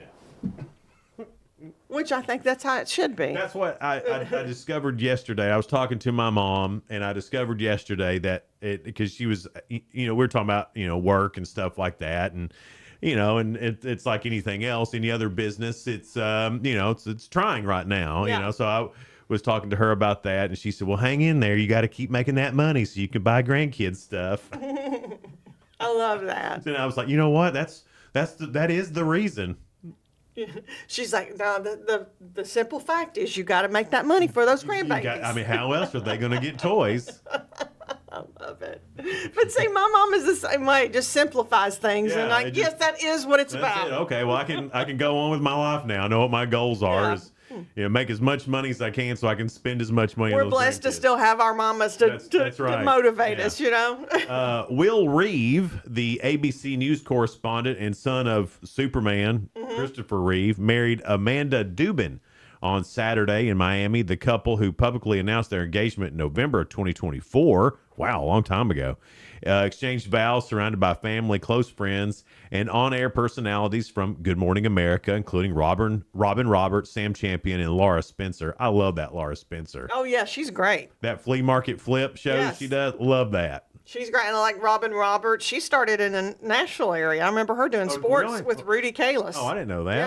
Speaker 11: Which I think that's how it should be.
Speaker 10: That's what I discovered yesterday. I was talking to my mom, and I discovered yesterday that because she was, we were talking about, work and stuff like that. And, and it's like anything else, any other business. It's, it's trying right now, so I was talking to her about that. And she said, well, hang in there. You got to keep making that money so you can buy grandkids stuff.
Speaker 11: I love that.
Speaker 10: And I was like, you know what? That is the reason.
Speaker 11: She's like, no, the simple fact is you got to make that money for those grandbabies.
Speaker 10: How else are they going to get toys?
Speaker 11: I love it. But see, my mom is the same way. It just simplifies things.
Speaker 10: Yeah,
Speaker 11: And I guess that is what it's about.
Speaker 10: Okay, well, I can go on with my life now. I know what my goals are. Is make as much money as I can so I can spend as much money.
Speaker 11: We're
Speaker 10: on those
Speaker 11: blessed to
Speaker 10: grandkids.
Speaker 11: still have our mamas to
Speaker 10: right.
Speaker 11: motivate us,
Speaker 10: Will Reeve, the ABC News correspondent and son of Superman, Christopher Reeve, married Amanda Dubin on Saturday in Miami. The couple, who publicly announced their engagement in November of 2024, wow, a long time ago, exchanged vows surrounded by family, close friends, and on-air personalities from Good Morning America, including Robin Roberts, Sam Champion, and Laura Spencer. I love that Laura Spencer.
Speaker 11: Oh, yeah, she's great.
Speaker 10: That flea market flip show she does, love that.
Speaker 11: She's great. And I like Robin Roberts. She started in the Nashville area. I remember her doing sports
Speaker 10: really?
Speaker 11: with Rudy Kalis.
Speaker 10: Oh, I didn't know that.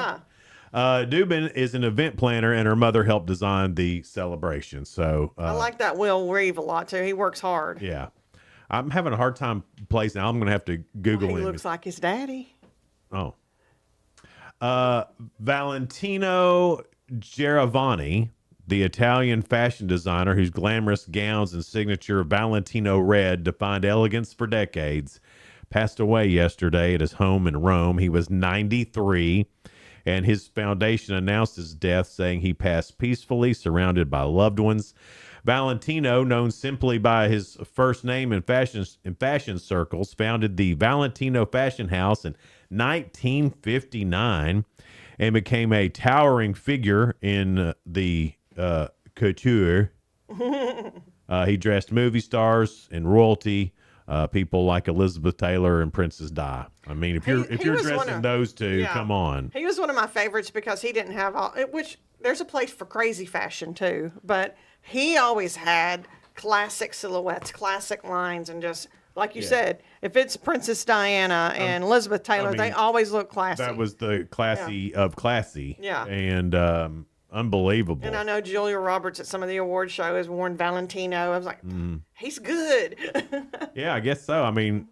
Speaker 11: Yeah.
Speaker 10: Dubin is an event planner, and her mother helped design the celebration. So
Speaker 11: I like that Will Reeve a lot, too. He works hard.
Speaker 10: Yeah. I'm having a hard time placing. I'm going to have to Google him.
Speaker 11: He looks like his daddy.
Speaker 10: Oh. Valentino Giovanni, the Italian fashion designer whose glamorous gowns and signature Valentino red defined elegance for decades, passed away yesterday at his home in Rome. He was 93, and his foundation announced his death, saying he passed peacefully, surrounded by loved ones. Valentino, known simply by his first name in fashion circles, founded the Valentino Fashion House in 1959 and became a towering figure in the couture. He dressed movie stars and royalty, people like Elizabeth Taylor and Princess Di. I mean, if you're dressing those two, come on.
Speaker 11: He was one of my favorites because he didn't have which there's a place for crazy fashion too, but he always had classic silhouettes, classic lines, and just like you said, if it's Princess Diana and Elizabeth Taylor, they always look classy.
Speaker 10: That was the classy of classy.
Speaker 11: Yeah.
Speaker 10: And unbelievable.
Speaker 11: And I know Julia Roberts at some of the award shows has worn Valentino. I was like, he's good.
Speaker 10: Yeah, I guess so. I mean,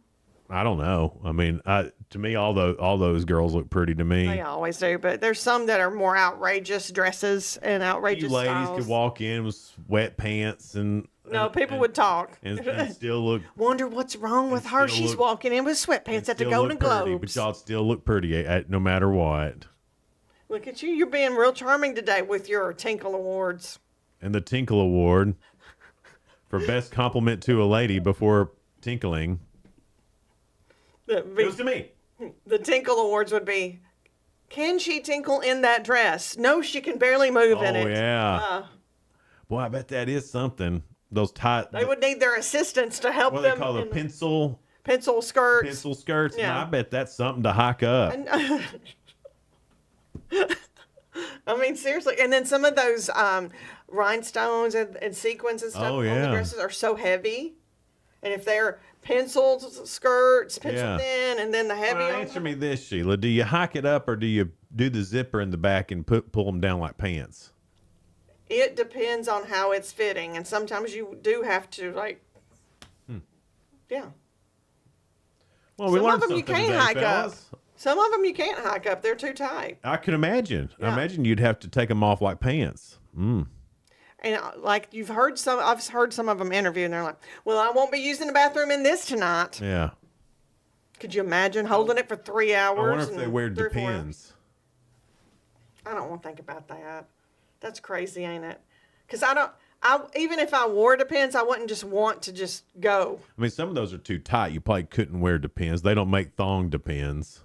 Speaker 10: I don't know. I mean, to me, all those girls look pretty to me.
Speaker 11: They always do, but there's some that are more outrageous dresses and outrageous
Speaker 10: You ladies
Speaker 11: styles.
Speaker 10: could walk in with sweatpants and
Speaker 11: people would talk
Speaker 10: and still look.
Speaker 11: Wonder what's wrong with her. She's walking in with sweatpants at the Golden Globes.
Speaker 10: But y'all still look pretty no matter what.
Speaker 11: Look at you. You're being real charming today with your Tinkle Awards.
Speaker 10: And the Tinkle Award for best compliment to a lady before tinkling goes to me.
Speaker 11: The Tinkle Awards would be, can she tinkle in that dress? No, she can barely move in it.
Speaker 10: Oh, yeah. Boy, I bet that is something. Those tight.
Speaker 11: They would need their assistants to help
Speaker 10: what
Speaker 11: them.
Speaker 10: What they call the pencil
Speaker 11: skirts.
Speaker 10: Pencil skirts.
Speaker 11: Yeah.
Speaker 10: And I bet that's something to hike up.
Speaker 11: I mean, seriously. And then some of those rhinestones and sequins and stuff on the dresses are so heavy. And if they're penciled skirts, pencil
Speaker 10: Yeah.
Speaker 11: thin, and then the heavy
Speaker 10: Well,
Speaker 11: on
Speaker 10: answer me this, Sheila. Do you hike it up or do you do the zipper in the back and pull them down like pants?
Speaker 11: it depends on how it's fitting, and sometimes you do have to yeah.
Speaker 10: Well, we
Speaker 11: Some
Speaker 10: learned
Speaker 11: of them you
Speaker 10: something
Speaker 11: can't
Speaker 10: today,
Speaker 11: hike
Speaker 10: fellas.
Speaker 11: up. Some of them you can't hike up; they're too tight.
Speaker 10: I could imagine. I
Speaker 11: Yeah.
Speaker 10: imagine you'd have to take them off like pants.
Speaker 11: And like I've heard some of them interview, and they're like, "Well, I won't be using the bathroom in this tonight."
Speaker 10: Yeah.
Speaker 11: Could you imagine holding it for 3 hours?
Speaker 10: I wonder if
Speaker 11: and
Speaker 10: they wear
Speaker 11: 3 or 4 hours?
Speaker 10: Depends.
Speaker 11: I don't want to think about that. That's crazy, ain't it? Because even if I wore Depends, I wouldn't just want to just go.
Speaker 10: I mean, some of those are too tight. You probably couldn't wear Depends. They don't make thong Depends.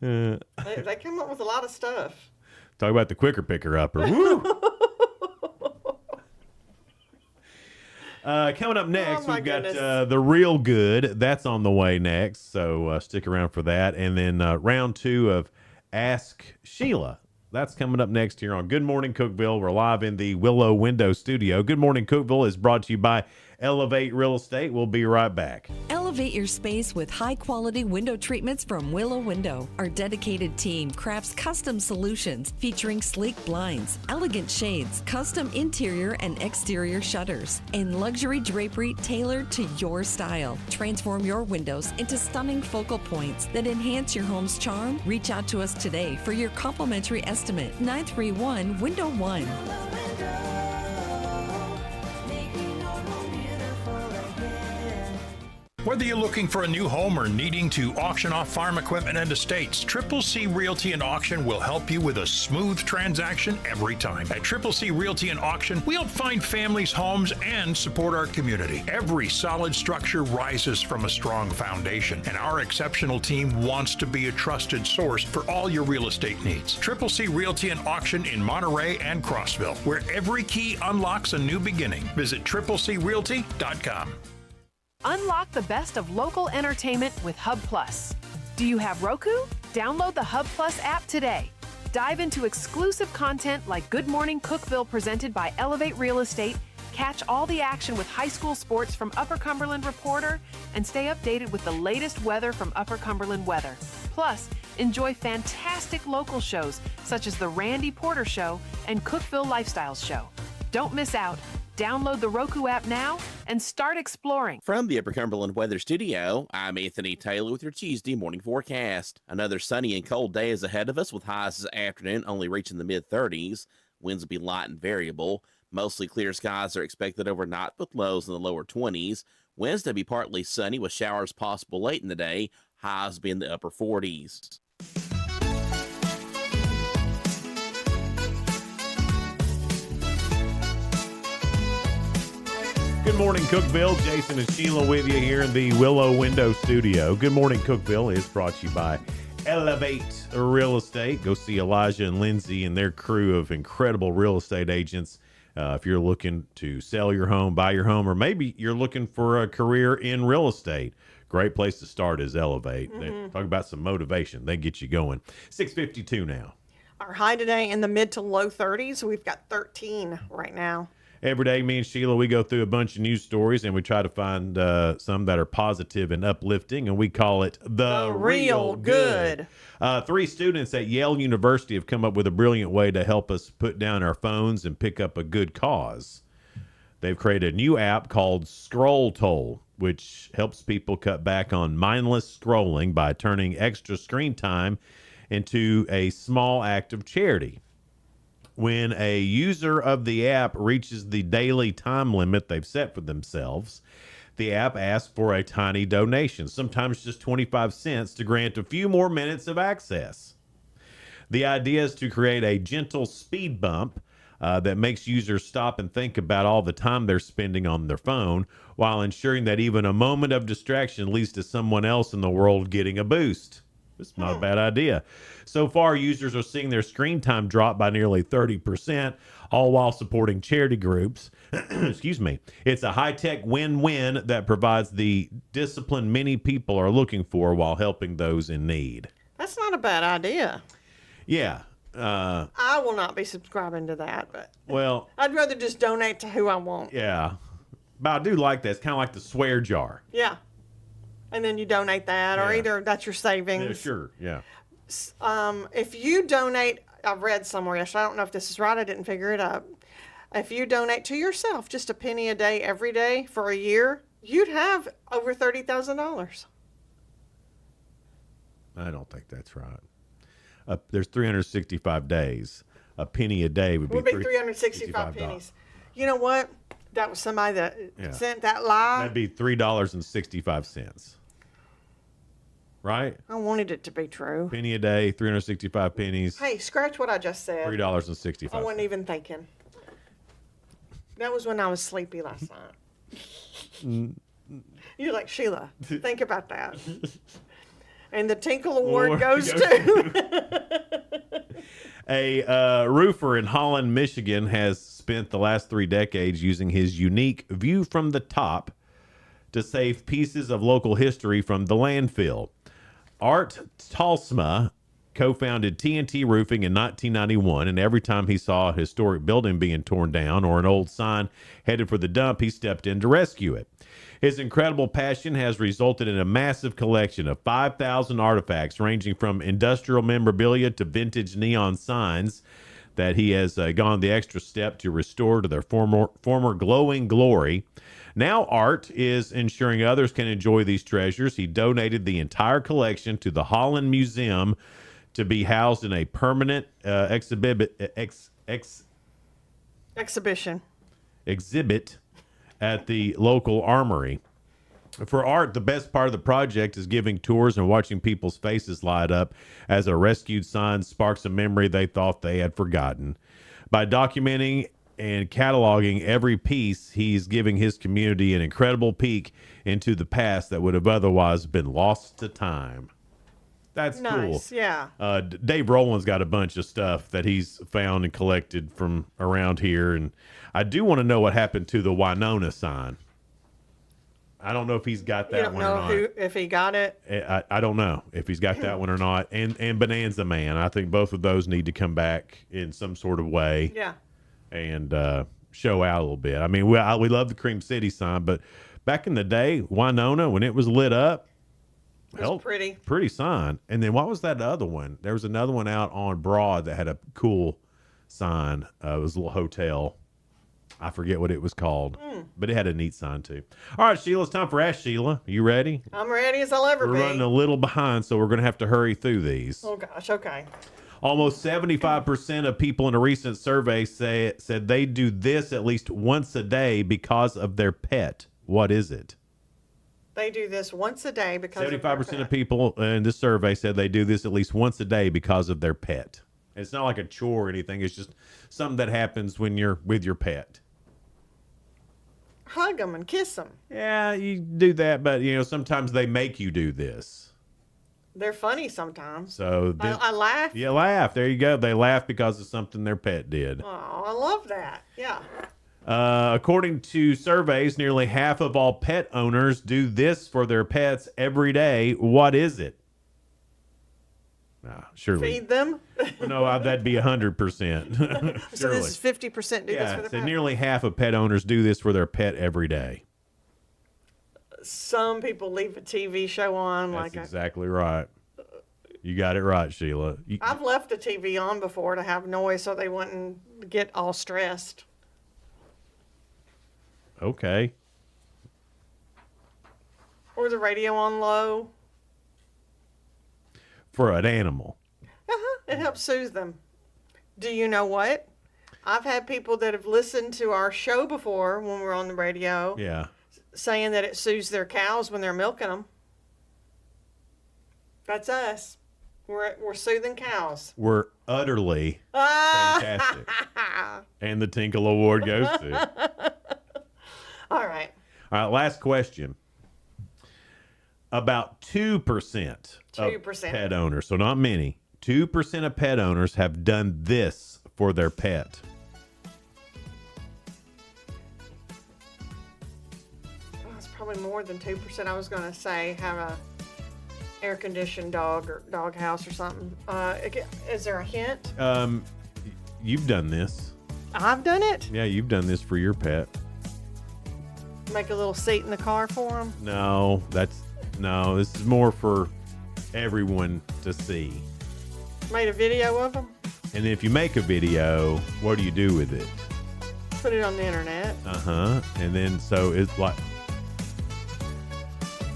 Speaker 11: They come up with a lot of stuff.
Speaker 10: Talk about the quicker picker upper. Woo! Coming up next,
Speaker 11: my
Speaker 10: we've got
Speaker 11: goodness.
Speaker 10: The Real Good. That's on the way next, so stick around for that. And then round 2 of Ask Sheila. That's coming up next here on Good Morning Cookeville. We're live in the Willow Window Studio. Good Morning Cookeville is brought to you by Elevate Real Estate. We'll be right back.
Speaker 16: Elevate your space with high-quality window treatments from Willow Window. Our dedicated team crafts custom solutions featuring sleek blinds, elegant shades, custom interior and exterior shutters, and luxury drapery tailored to your style. Transform your windows into stunning focal points that enhance your home's charm. Reach out to us today for your complimentary estimate. 931 Window 1.
Speaker 19: Whether you're looking for a new home or needing to auction off farm equipment and estates, Triple C Realty and Auction will help you with a smooth transaction every time. At Triple C Realty and Auction, we help find families, homes, and support our community. Every solid structure rises from a strong foundation, and our exceptional team wants to be a trusted source for all your real estate needs. Triple C Realty and Auction in Monterey and Crossville, where every key unlocks a new beginning. Visit triplecrealty.com.
Speaker 13: Unlock the best of local entertainment with Hub Plus. Do you have Roku? Download the Hub Plus app today. Dive into exclusive content like Good Morning Cookeville presented by Elevate Real Estate, catch all the action with high school sports from Upper Cumberland Reporter, and stay updated with the latest weather from Upper Cumberland Weather. Plus, enjoy fantastic local shows such as The Randy Porter Show and Cookeville Lifestyles Show. Don't miss out. Download the Roku app now and start exploring.
Speaker 7: From the Upper Cumberland Weather Studio, I'm Anthony Taylor with your Tuesday morning forecast. Another sunny and cold day is ahead of us with highs this afternoon only reaching the mid-30s. Winds will be light and variable. Mostly clear skies are expected overnight with lows in the lower 20s. Wednesday will be partly sunny with showers possible late in the day. Highs will be in the upper 40s.
Speaker 10: Good morning, Cookeville. Jason and Sheila with you here in the Willow Window Studio. Good Morning Cookeville is brought to you by Elevate Real Estate. Go see Elijah and Lindsay and their crew of incredible real estate agents. If you're looking to sell your home, buy your home, or maybe you're looking for a career in real estate, great place to start is Elevate. They talk about some motivation. They get you going. 6:52 now.
Speaker 11: Our high today in the mid to low 30s. We've got 13 right now.
Speaker 10: Every day, me and Sheila, we go through a bunch of news stories and we try to find some that are positive and uplifting, and we call it The Real Good. 3 students at Yale University have come up with a brilliant way to help us put down our phones and pick up a good cause. They've created a new app called Scroll Toll, which helps people cut back on mindless scrolling by turning extra screen time into a small act of charity. When a user of the app reaches the daily time limit they've set for themselves, the app asks for a tiny donation, sometimes just 25 cents, to grant a few more minutes of access. The idea is to create a gentle speed bump that makes users stop and think about all the time they're spending on their phone, while ensuring that even a moment of distraction leads to someone else in the world getting a boost. It's not a bad idea. So far, users are seeing their screen time drop by nearly 30%, all while supporting charity groups. Excuse me. It's a high-tech win-win that provides the discipline many people are looking for while helping those in need.
Speaker 11: That's not a bad idea.
Speaker 10: Yeah.
Speaker 11: I will not be subscribing to that, but
Speaker 10: well,
Speaker 11: I'd rather just donate to who I want.
Speaker 10: Yeah. But I do like that. It's kind of like the swear jar.
Speaker 11: Yeah. And then you donate that, or
Speaker 10: Yeah.
Speaker 11: either that's your savings.
Speaker 10: Yeah, sure. Yeah.
Speaker 11: If you donate, I've read somewhere yesterday, I don't know if this is right, I didn't figure it out. If you donate to yourself just a penny a day every day for a year, you'd have over $30,000.
Speaker 10: I don't think that's right. There's 365 days. A penny a day would be,
Speaker 11: 365 pennies. You know what? That was somebody that sent that lie.
Speaker 10: That'd be $3.65. Right?
Speaker 11: I wanted it to be true.
Speaker 10: Penny a day, 365 pennies.
Speaker 11: Hey, scratch what I just said.
Speaker 10: $3.65.
Speaker 11: I wasn't even thinking. That was when I was sleepy last night. You're like, Sheila, think about that. And the Tinkle Award goes to...
Speaker 10: A roofer in Holland, Michigan has spent the last 3 decades using his unique view from the top to save pieces of local history from the landfill. Art Talsma co-founded TNT Roofing in 1991, and every time he saw a historic building being torn down or an old sign headed for the dump, he stepped in to rescue it. His incredible passion has resulted in a massive collection of 5,000 artifacts ranging from industrial memorabilia to vintage neon signs that he has gone the extra step to restore to their former glowing glory. Now Art is ensuring others can enjoy these treasures. He donated the entire collection to the Holland Museum to be housed in a permanent exhibit at the local armory. For Art, the best part of the project is giving tours and watching people's faces light up as a rescued sign sparks a memory they thought they had forgotten. By documenting and cataloging every piece, he's giving his community an incredible peek into the past that would have otherwise been lost to time. That's
Speaker 11: nice,
Speaker 10: cool.
Speaker 11: Yeah.
Speaker 10: Dave Rowland's got a bunch of stuff that he's found and collected from around here, and I do want to know what happened to the Winona sign. I don't know if he's got that one or not.
Speaker 11: If he got it?
Speaker 10: I don't know if he's got that one or not. And Bonanza Man, I think both of those need to come back in some sort of way.
Speaker 11: Yeah.
Speaker 10: And show out a little bit. I mean, we love the Cream City sign, but back in the day, Winona, when it was lit up,
Speaker 11: it was
Speaker 10: pretty sign. And then what was that other one? There was another one out on Broad that had a cool sign. It was a little hotel. I forget what it was called, but it had a neat sign too. All right, Sheila, it's time for Ask Sheila. You ready?
Speaker 11: I'm ready as I'll ever be.
Speaker 10: We're running a little behind, so we're going to have to hurry through these.
Speaker 11: Oh, gosh, okay.
Speaker 10: Almost 75% of people in a recent survey said they do this at least once a day because of their pet. What is it?
Speaker 11: They do this once a day because
Speaker 10: 75% of people in this survey said they do this at least once a day because of their pet. It's not like a chore or anything. It's just something that happens when you're with your pet.
Speaker 11: Hug them and kiss them.
Speaker 10: Yeah, you do that, but sometimes they make you do this.
Speaker 11: They're funny sometimes.
Speaker 10: So
Speaker 11: I laugh.
Speaker 10: You laugh. There you go. They laugh because of something their pet did.
Speaker 11: Oh, I love that. Yeah.
Speaker 10: According to surveys, nearly half of all pet owners do this for their pets every day. What is it? Surely.
Speaker 11: Feed them?
Speaker 10: No, that'd be 100%.
Speaker 11: So this is 50% do this for their pet?
Speaker 10: Nearly half of pet owners do this for their pet every day.
Speaker 11: Some people leave a TV show on.
Speaker 10: That's exactly right. You got it right, Sheila.
Speaker 11: I've left a TV on before to have noise so they wouldn't get all stressed.
Speaker 10: Okay.
Speaker 11: Or the radio on low.
Speaker 10: For an animal.
Speaker 11: It helps soothe them. Do you know what? I've had people that have listened to our show before when we're on the radio.
Speaker 10: Yeah.
Speaker 11: Saying that it soothes their cows when they're milking them. That's us. We're soothing cows.
Speaker 10: We're utterly fantastic. And the Tinkle Award goes to.
Speaker 11: All right.
Speaker 10: All right, last question. About 2% of pet owners, so not many, 2% of pet owners have done this for their pet.
Speaker 11: Oh, it's probably more than 2%. I was going to say have a air-conditioned dog or dog house or something. Is there a hint?
Speaker 10: You've done this.
Speaker 11: I've done it?
Speaker 10: Yeah, you've done this for your pet.
Speaker 11: Make a little seat in the car for them?
Speaker 10: No, this is more for everyone to see.
Speaker 11: Made a video of them?
Speaker 10: And if you make a video, what do you do with it?
Speaker 11: Put it on the internet.
Speaker 10: And then so it's like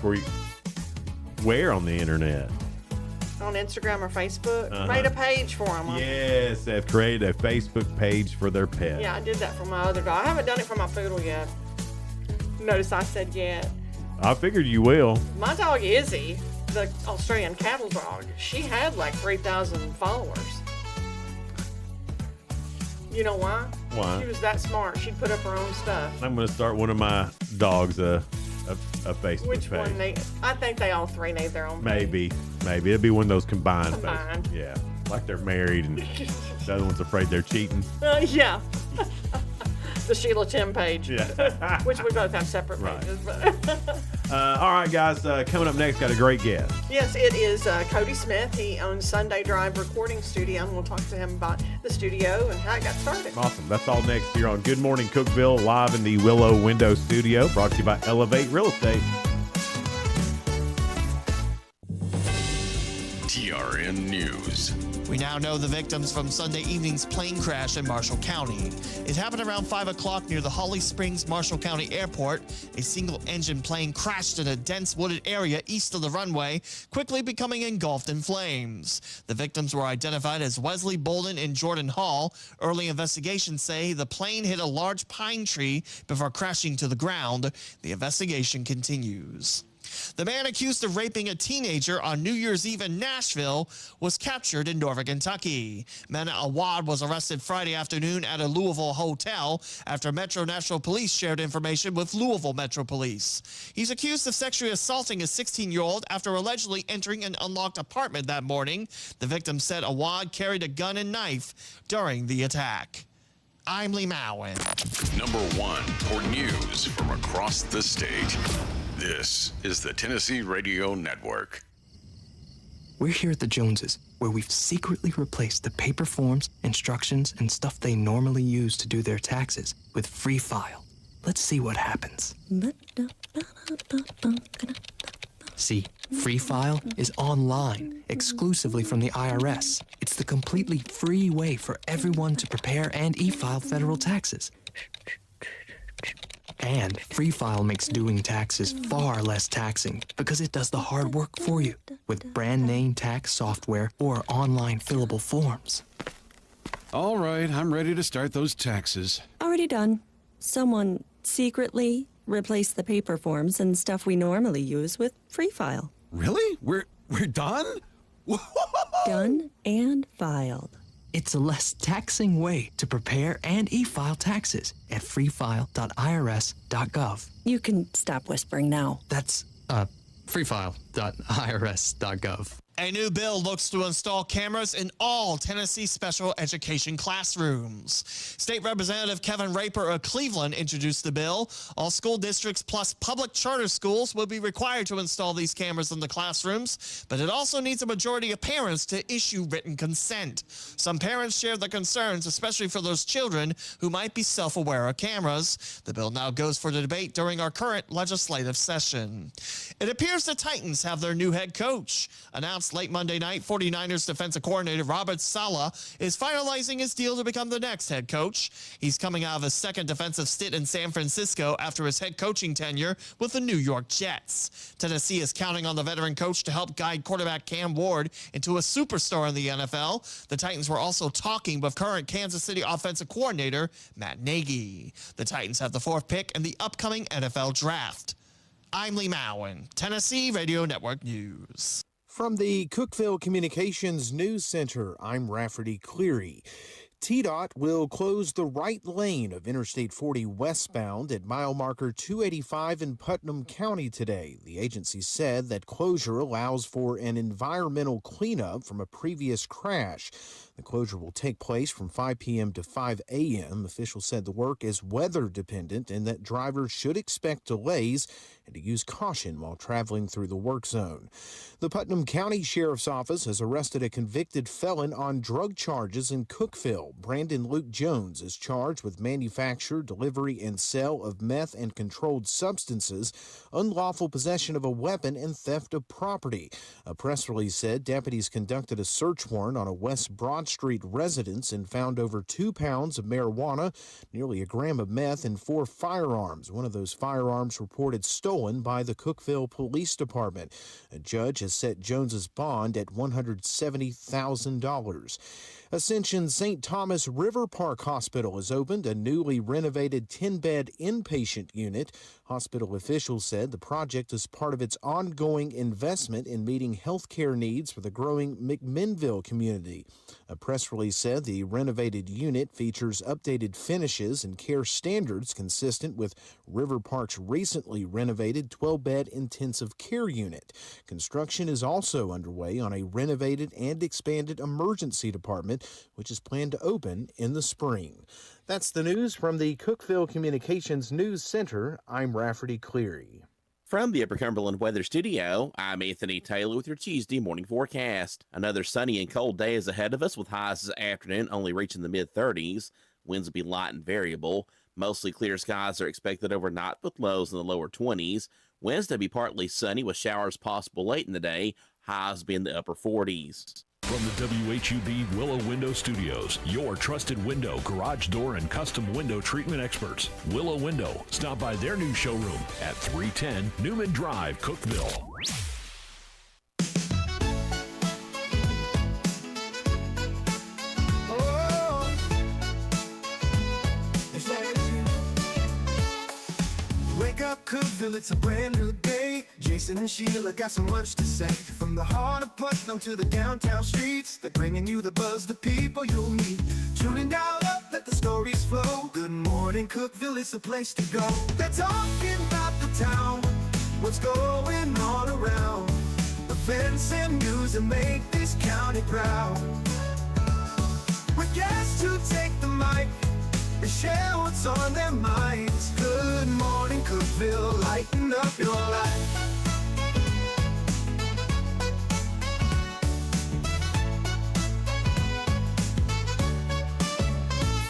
Speaker 10: for you, where on the internet?
Speaker 11: On Instagram or Facebook. Made a page for them.
Speaker 10: Yes, they've created a Facebook page for their pet.
Speaker 11: Yeah, I did that for my other dog. I haven't done it for my poodle yet. Notice I said yet.
Speaker 10: I figured you will.
Speaker 11: My dog Izzy, the Australian cattle dog, she had like 3,000 followers. You know why?
Speaker 10: Why?
Speaker 11: She was that smart. She'd put up her own stuff.
Speaker 10: I'm going to start one of my dogs a Facebook
Speaker 11: Which
Speaker 10: page.
Speaker 11: one? I think they all three need their own page.
Speaker 10: Maybe it'll be one of those combined.
Speaker 11: Combined.
Speaker 10: Yeah, like they're married and the other one's afraid they're cheating.
Speaker 11: Yeah. The Sheila Tim page.
Speaker 10: Yeah.
Speaker 11: Which we both have separate pages. But
Speaker 10: All right, guys. Coming up next, got a great guest.
Speaker 11: yes, it is Cody Smith. He owns Sunday Drive Recording Studio, and we'll talk to him about the studio and how it got started.
Speaker 10: Awesome. That's all next here on Good Morning Cookeville, live in the Willow Window Studio, brought to you by Elevate Real Estate.
Speaker 1: TRN News.
Speaker 20: We now know the victims from Sunday evening's plane crash in Marshall County. It happened around 5 o'clock near the Holly Springs Marshall County Airport. A single-engine plane crashed in a dense wooded area east of the runway, quickly becoming engulfed in flames. The victims were identified as Wesley Bolden and Jordan Hall. Early investigations say the plane hit a large pine tree before crashing to the ground. The investigation continues. The man accused of raping a teenager on New Year's Eve in Nashville was captured in Norfolk, Kentucky. Mena Awad was arrested Friday afternoon at a Louisville hotel after Metro National Police shared information with Louisville Metro Police. He's accused of sexually assaulting a 16-year-old after allegedly entering an unlocked apartment that morning. The victim said Awad carried a gun and knife during the attack. I'm Lee Mowen.
Speaker 1: Number 1 for news from across the state. This is the Tennessee Radio Network.
Speaker 21: We're here at the Joneses, where we've secretly replaced the paper forms, instructions, and stuff they normally use to do their taxes with Free File. Let's see what happens. See, Free File is online, exclusively from the IRS. It's the completely free way for everyone to prepare and e-file federal taxes. And Free File makes doing taxes far less taxing because it does the hard work for you with brand name tax software or online fillable forms.
Speaker 22: All right, I'm ready to start those taxes.
Speaker 23: Already done. Someone secretly replaced the paper forms and stuff we normally use with Free File.
Speaker 22: Really? We're done?
Speaker 23: Done and filed.
Speaker 21: It's a less taxing way to prepare and e-file taxes at freefile.irs.gov.
Speaker 23: You can stop whispering now.
Speaker 21: That's freefile.irs.gov.
Speaker 20: A new bill looks to install cameras in all Tennessee special education classrooms. State Representative Kevin Raper of Cleveland introduced the bill. All school districts plus public charter schools will be required to install these cameras in the classrooms, but it also needs a majority of parents to issue written consent. Some parents share the concerns, especially for those children who might be self-aware of cameras. The bill now goes for the debate during our current legislative session. It appears the Titans have their new head coach. Announced late Monday night, 49ers defensive coordinator Robert Saleh is finalizing his deal to become the next head coach. He's coming out of his second defensive stint in San Francisco after his head coaching tenure with the New York Jets. Tennessee is counting on the veteran coach to help guide quarterback Cam Ward into a superstar in the NFL. The Titans were also talking with current Kansas City offensive coordinator Matt Nagy. The Titans have the 4th pick in the upcoming NFL draft. I'm Lee Mowen, Tennessee Radio Network News.
Speaker 6: From the Cookeville Communications News Center, I'm Rafferty Cleary. TDOT will close the right lane of Interstate 40 westbound at mile marker 285 in Putnam County today. The agency said that closure allows for an environmental cleanup from a previous crash. The closure will take place from 5 p.m. to 5 a.m. Officials said the work is weather dependent and that drivers should expect delays and to use caution while traveling through the work zone. The Putnam County Sheriff's Office has arrested a convicted felon on drug charges in Cookeville. Brandon Luke Jones is charged with manufacture, delivery, and sale of meth and controlled substances, unlawful possession of a weapon, and theft of property. A press release said deputies conducted a search warrant on a West Broad Street residence and found over 2 pounds of marijuana, nearly a gram of meth, and 4 firearms. One of those firearms reported stolen by the Cookeville Police Department. A judge has set Jones's bond at $170,000. Ascension St. Thomas River Park Hospital has opened a newly renovated 10-bed inpatient unit. Hospital officials said the project is part of its ongoing investment in meeting health care needs for the growing McMinnville community. A press release said the renovated unit features updated finishes and care standards consistent with River Park's recently renovated 12-bed intensive care unit. Construction is also underway on a renovated and expanded emergency department, which is planned to open in the spring. That's the news from the Cookeville Communications News Center. I'm Rafferty Cleary.
Speaker 7: From the Upper Cumberland Weather Studio, I'm Anthony Taylor with your Tuesday morning forecast. Another sunny and cold day is ahead of us with highs this afternoon only reaching the mid-30s. Winds will be light and variable. Mostly clear skies are expected overnight with lows in the lower 20s. Wednesday will be partly sunny with showers possible late in the day. Highs will be in the upper 40s.
Speaker 8: From the WHUB Willow Window Studios, your trusted window, garage door, and custom window treatment experts. Willow Window. Stop by their new showroom at 310 Newman Drive, Cookeville.
Speaker 9: Wake up, Cookeville, it's a brand new day. Jason and Sheila got so much to say. From the heart of Putnam to the downtown streets, they're bringing you the buzz, the people you'll meet. Tuning dial up, let the stories flow. Good morning, Cookeville, it's a place to go. They're talking about the town, what's going on around. Events and news that make this county proud. With guests who take the mic, they share what's on their minds. Good morning, Cookeville, lighten up your life.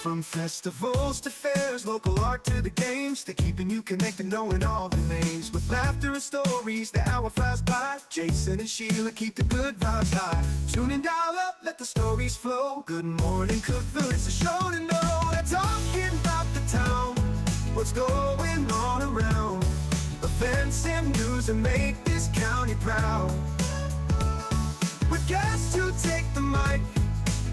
Speaker 9: From festivals to fairs, local art to the games, they're keeping you connected, knowing all the names. With laughter and stories, the hour flies by. Jason and Sheila keep the good vibes high. Tune in, dial up, let the stories flow. Good morning, Cookeville, it's a show to know. They're talking about the town, what's going on around. Events and news that make this county proud. With guests who take the mic,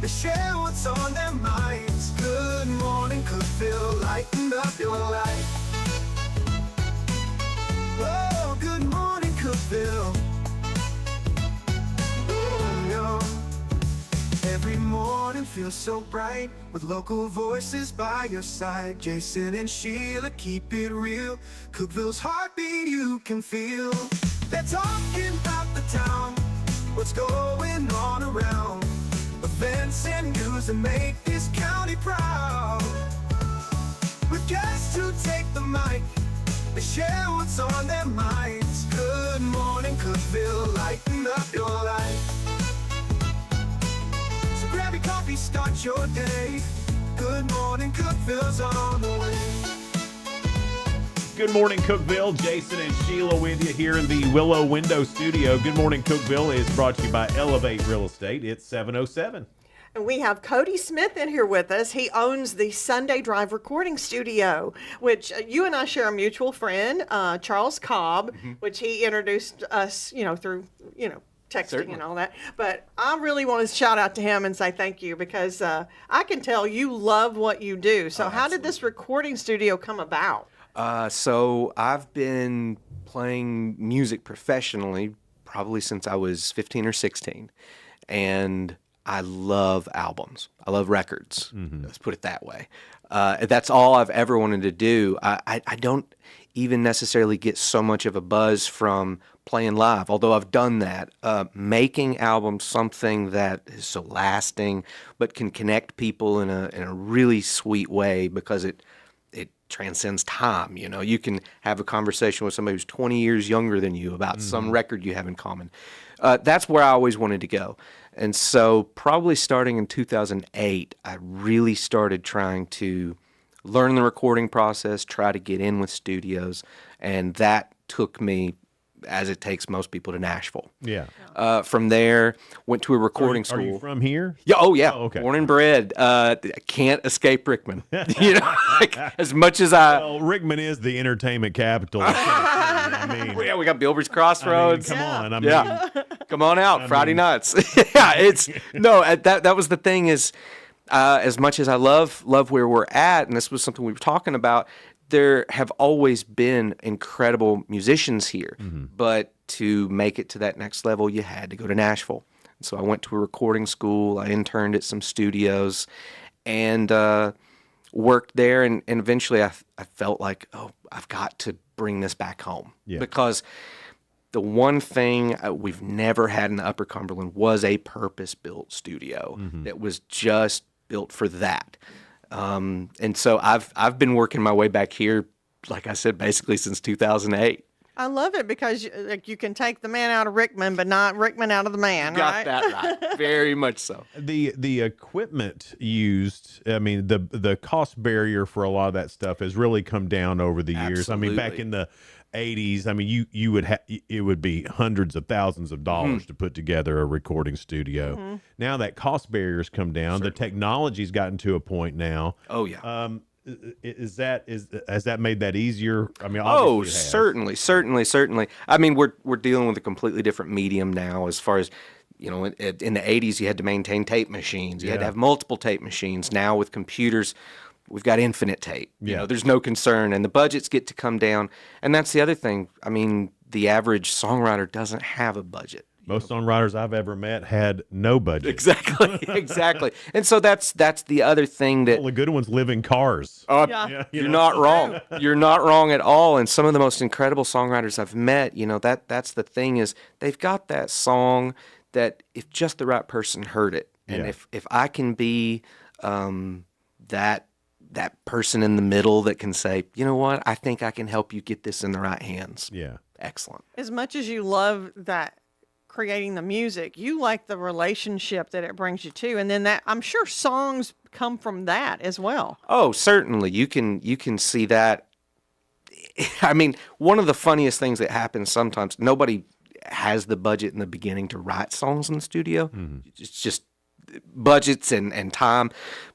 Speaker 9: they share what's on their minds. Good morning, Cookeville, lighten up your life. Oh, good morning, Cookeville. Oh, yo. Every morning feels so bright with local voices by your side. Jason and Sheila keep it real. Cookeville's heartbeat you can feel. They're talking about the town, what's going on around. Events and news that make this county proud. With guests who take the mic, they share what's on their minds. Good morning, Cookeville, lighten up your life. So grab your coffee, start your day. Good morning, Cookeville's on the way.
Speaker 10: Good morning, Cookeville. Jason and Sheila with you here in the Willow Window Studio. Good morning, Cookeville is brought to you by Elevate Real Estate. It's 7:07.
Speaker 11: And we have Cody Smith in here with us. He owns the Sunday Drive Recording Studio, which you and I share a mutual friend, Charles Cobb, which he introduced us, through, texting
Speaker 3: Certainly.
Speaker 11: and all that. But I really want to shout out to him and say thank you because I can tell you love what you do. So how did this recording studio come about?
Speaker 3: So I've been playing music professionally probably since I was 15 or 16. And I love albums. I love records. Let's put it that way. That's all I've ever wanted to do. I don't even necessarily get so much of a buzz from playing live, although I've done that. Making albums something that is so lasting, but can connect people in a really sweet way because it transcends time. You know, you can have a conversation with somebody who's 20 years younger than you about some record you have in common. That's where I always wanted to go. And so probably starting in 2008, I really started trying to learn the recording process, try to get in with studios, and that took me, as it takes most people, to Nashville.
Speaker 10: Yeah.
Speaker 3: From there, went to a recording school.
Speaker 10: Are you from here?
Speaker 3: Yeah. Oh, yeah.
Speaker 10: Oh, okay.
Speaker 3: Born and bred. I can't escape Rickman. You know, like, as much as
Speaker 10: Well, Rickman is the entertainment capital. I mean,
Speaker 3: yeah, we got Bilber's Crossroads.
Speaker 10: come on. I mean,
Speaker 3: Yeah. Come on out Friday nights. Yeah, it's no. That was the thing is, as much as I love where we're at, and this was something we were talking about. There have always been incredible musicians here, but to make it to that next level, you had to go to Nashville. And so I went to a recording school. I interned at some studios, and worked there. And eventually, I felt like, oh, I've got to bring this back home because the one thing we've never had in the Upper Cumberland was a purpose-built studio that was just built for that. And so I've been working my way back here, like I said, basically since 2008.
Speaker 11: I love it because you can take the man out of Rickman, but not Rickman out of the man.
Speaker 3: Got
Speaker 11: right?
Speaker 3: that right. Very much so.
Speaker 10: The equipment used, I mean, the cost barrier for a lot of that stuff has really come down over the years. I mean, back in the 80s, I mean, you would it would be hundreds of thousands of dollars to put together a recording studio. Now that cost barrier's come down, the technology's gotten to a point now.
Speaker 3: Oh yeah.
Speaker 10: Has that made that easier? I mean,
Speaker 3: oh,
Speaker 10: obviously it has.
Speaker 3: certainly. I mean, we're dealing with a completely different medium now. As far as you know, in the 80s, you had to maintain tape machines. You had to have multiple tape machines. Now with computers, we've got infinite tape. You know, there's no concern, and the budgets get to come down. And that's the other thing. I mean, the average songwriter doesn't have a budget.
Speaker 10: Most songwriters I've ever met had no budget.
Speaker 3: Exactly. And so that's the other thing that
Speaker 10: all the good ones live in cars.
Speaker 3: You're not wrong. You're not wrong at all. And some of the most incredible songwriters I've met, you know, that's the thing is they've got that song that if just the right person heard it, and if I can be that person in the middle that can say, you know what, I think I can help you get this in the right hands.
Speaker 10: Yeah.
Speaker 3: Excellent.
Speaker 11: As much as you love that creating the music, you like the relationship that it brings you to, and then that I'm sure songs come from that as well.
Speaker 3: Oh, certainly. You can see that. I mean, one of the funniest things that happens sometimes, nobody has the budget in the beginning to write songs in the studio. It's just budgets and time.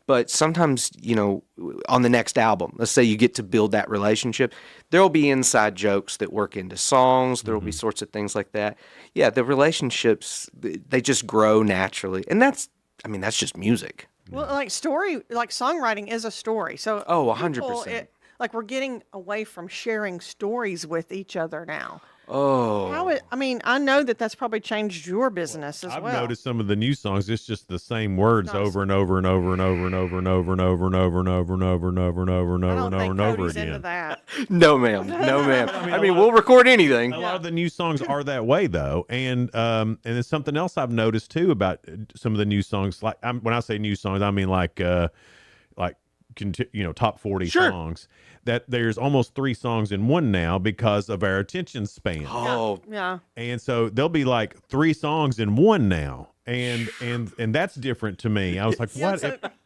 Speaker 3: But sometimes, you know, on the next album, let's say you get to build that relationship, there will be inside jokes that work into songs. There will be sorts of things like that. Yeah, the relationships, they just grow naturally. And that's just music.
Speaker 11: Well, like songwriting is a story. So
Speaker 3: 100%.
Speaker 11: Like we're getting away from sharing stories with each other now.
Speaker 3: Oh.
Speaker 11: I know that's probably changed your business as
Speaker 10: I've
Speaker 11: well.
Speaker 10: noticed some of the new songs, it's just the same words over and over and over and over and over and over and over and over and over and over and over and over and over and over and over again.
Speaker 11: Into that.
Speaker 3: No, ma'am. No, ma'am. I mean, we'll record anything.
Speaker 10: A lot of the new songs are that way, though, and it's something else I've noticed too about some of the new songs. Like when I say new songs, I mean like top 40 songs. That there's almost 3 songs in one now because of our attention span.
Speaker 3: Oh,
Speaker 11: yeah.
Speaker 10: And so there'll be like 3 songs in one now, and that's different to me. I was like, what?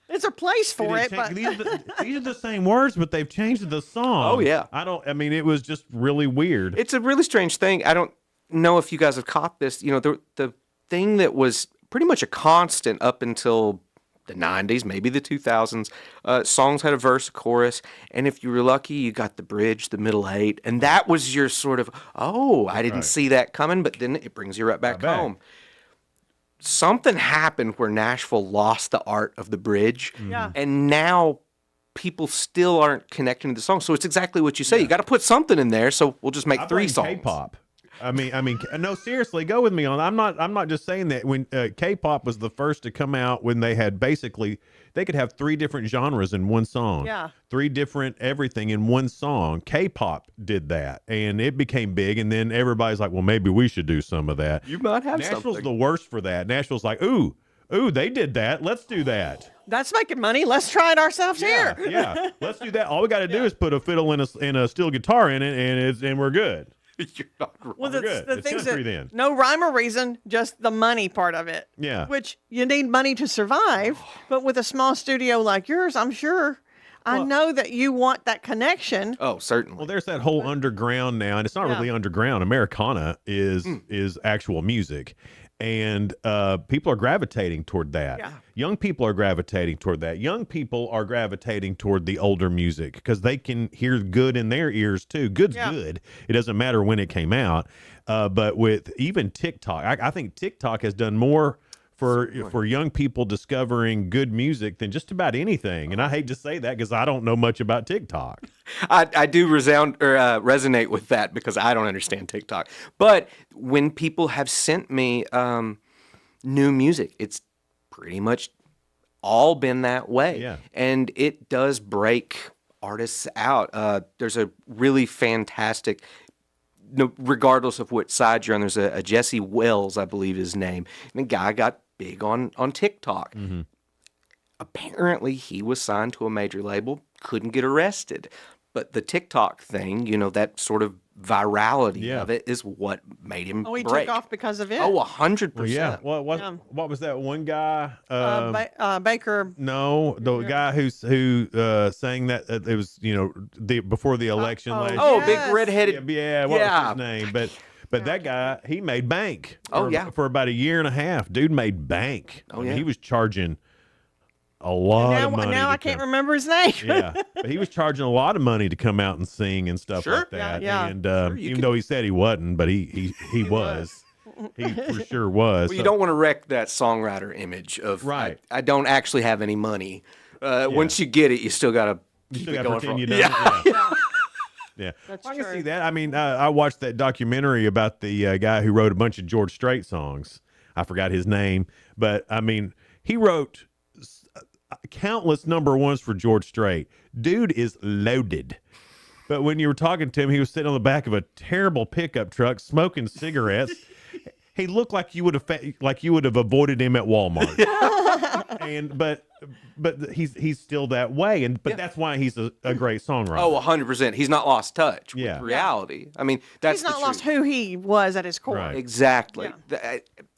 Speaker 11: It's a place for it, but
Speaker 10: these are the same words, but they've changed the song.
Speaker 3: Oh yeah.
Speaker 10: It was just really weird.
Speaker 3: It's a really strange thing. I don't know if you guys have caught this. You know, the thing that was pretty much a constant up until the 90s, maybe the 2000s, songs had a verse, a chorus, and if you were lucky, you got the bridge, the middle 8, and that was your sort of, I didn't see that coming, but then it brings you right back home. Something happened where Nashville lost the art of the bridge, and now people still aren't connecting to the song. So it's exactly what you say. You got to put something in there, so we'll just make 3 songs.
Speaker 10: K-pop. No, seriously, go with me on. I'm not just saying that. When K-pop was the first to come out, when they had basically, they could have 3 different genres in one song.
Speaker 11: Yeah.
Speaker 10: 3 different everything in one song. K-pop did that, and it became big. And then everybody's like, well, maybe we should do some of that.
Speaker 3: You might have
Speaker 10: Nashville's
Speaker 3: something.
Speaker 10: the worst for that. Nashville's like, ooh, they did that. Let's do that.
Speaker 11: That's making money. Let's try it ourselves here.
Speaker 10: Yeah, let's do that. All we got to do is put a fiddle and a steel guitar in it, and we're good.
Speaker 3: You're not wrong.
Speaker 11: Well,
Speaker 10: We're good.
Speaker 11: the
Speaker 10: It's
Speaker 11: things
Speaker 10: country
Speaker 11: that
Speaker 10: then.
Speaker 11: no rhyme or reason, just the money part of it.
Speaker 10: Yeah.
Speaker 11: Which you need money to survive, but with a small studio like yours, I'm sure. I know that you want that connection.
Speaker 3: Oh, certainly.
Speaker 10: Well, there's that whole underground now, and it's not really underground. Americana is actual music, and people are gravitating toward that.
Speaker 11: Yeah.
Speaker 10: Young people are gravitating toward that. Young people are gravitating toward the older music because they can hear good in their ears too. Good's good. It doesn't matter when it came out. But with even TikTok, I think TikTok has done more for young people discovering good music than just about anything. And I hate to say that because I don't know much about TikTok.
Speaker 3: I do resonate with that because I don't understand TikTok. But when people have sent me new music, it's pretty much all been that way.
Speaker 10: Yeah.
Speaker 3: And it does break artists out. There's a really fantastic, regardless of which side you're on, there's a Jesse Wells, I believe his name. And the guy got big on TikTok.
Speaker 10: Mm-hmm.
Speaker 3: Apparently, he was signed to a major label, couldn't get arrested. But the TikTok thing, that sort of virality of it is what made him
Speaker 11: Oh, he
Speaker 3: break.
Speaker 11: took off because of it.
Speaker 3: Oh, 100%.
Speaker 10: Well, yeah. What was that one guy?
Speaker 11: Baker.
Speaker 10: No, the guy who sang that it was before the election last
Speaker 3: Oh,
Speaker 10: year.
Speaker 3: big redheaded.
Speaker 10: Yeah, what was his name? But that guy, he made bank. For about a year and a half, dude made bank.
Speaker 3: Oh, yeah.
Speaker 10: He was charging a lot of money.
Speaker 11: Now I can't remember his name.
Speaker 10: Yeah, but he was charging a lot of money to come out and sing and stuff like that.
Speaker 11: Yeah.
Speaker 10: And even though he said he wasn't, but he was. He for sure was.
Speaker 3: Well, you don't want to wreck that songwriter image of
Speaker 10: right.
Speaker 3: I don't actually have any money. Once you get it, you still got to keep it going.
Speaker 10: Pretend you
Speaker 3: for
Speaker 10: don't.
Speaker 3: Yeah.
Speaker 10: Yeah.
Speaker 11: That's
Speaker 10: I
Speaker 11: true.
Speaker 10: can see that. I mean, I watched that documentary about the guy who wrote a bunch of George Strait songs. I forgot his name, but I mean, he wrote countless number ones for George Strait. Dude is loaded. But when you were talking to him, he was sitting on the back of a terrible pickup truck smoking cigarettes. He looked like you would have avoided him at Walmart. But he's still that way, but that's why he's a great songwriter.
Speaker 3: Oh, 100%. He's not lost touch
Speaker 10: Yeah.
Speaker 3: with reality. I mean, that's
Speaker 11: He's not
Speaker 3: the
Speaker 11: lost
Speaker 3: truth.
Speaker 11: who he was at his core.
Speaker 10: Right.
Speaker 3: Exactly.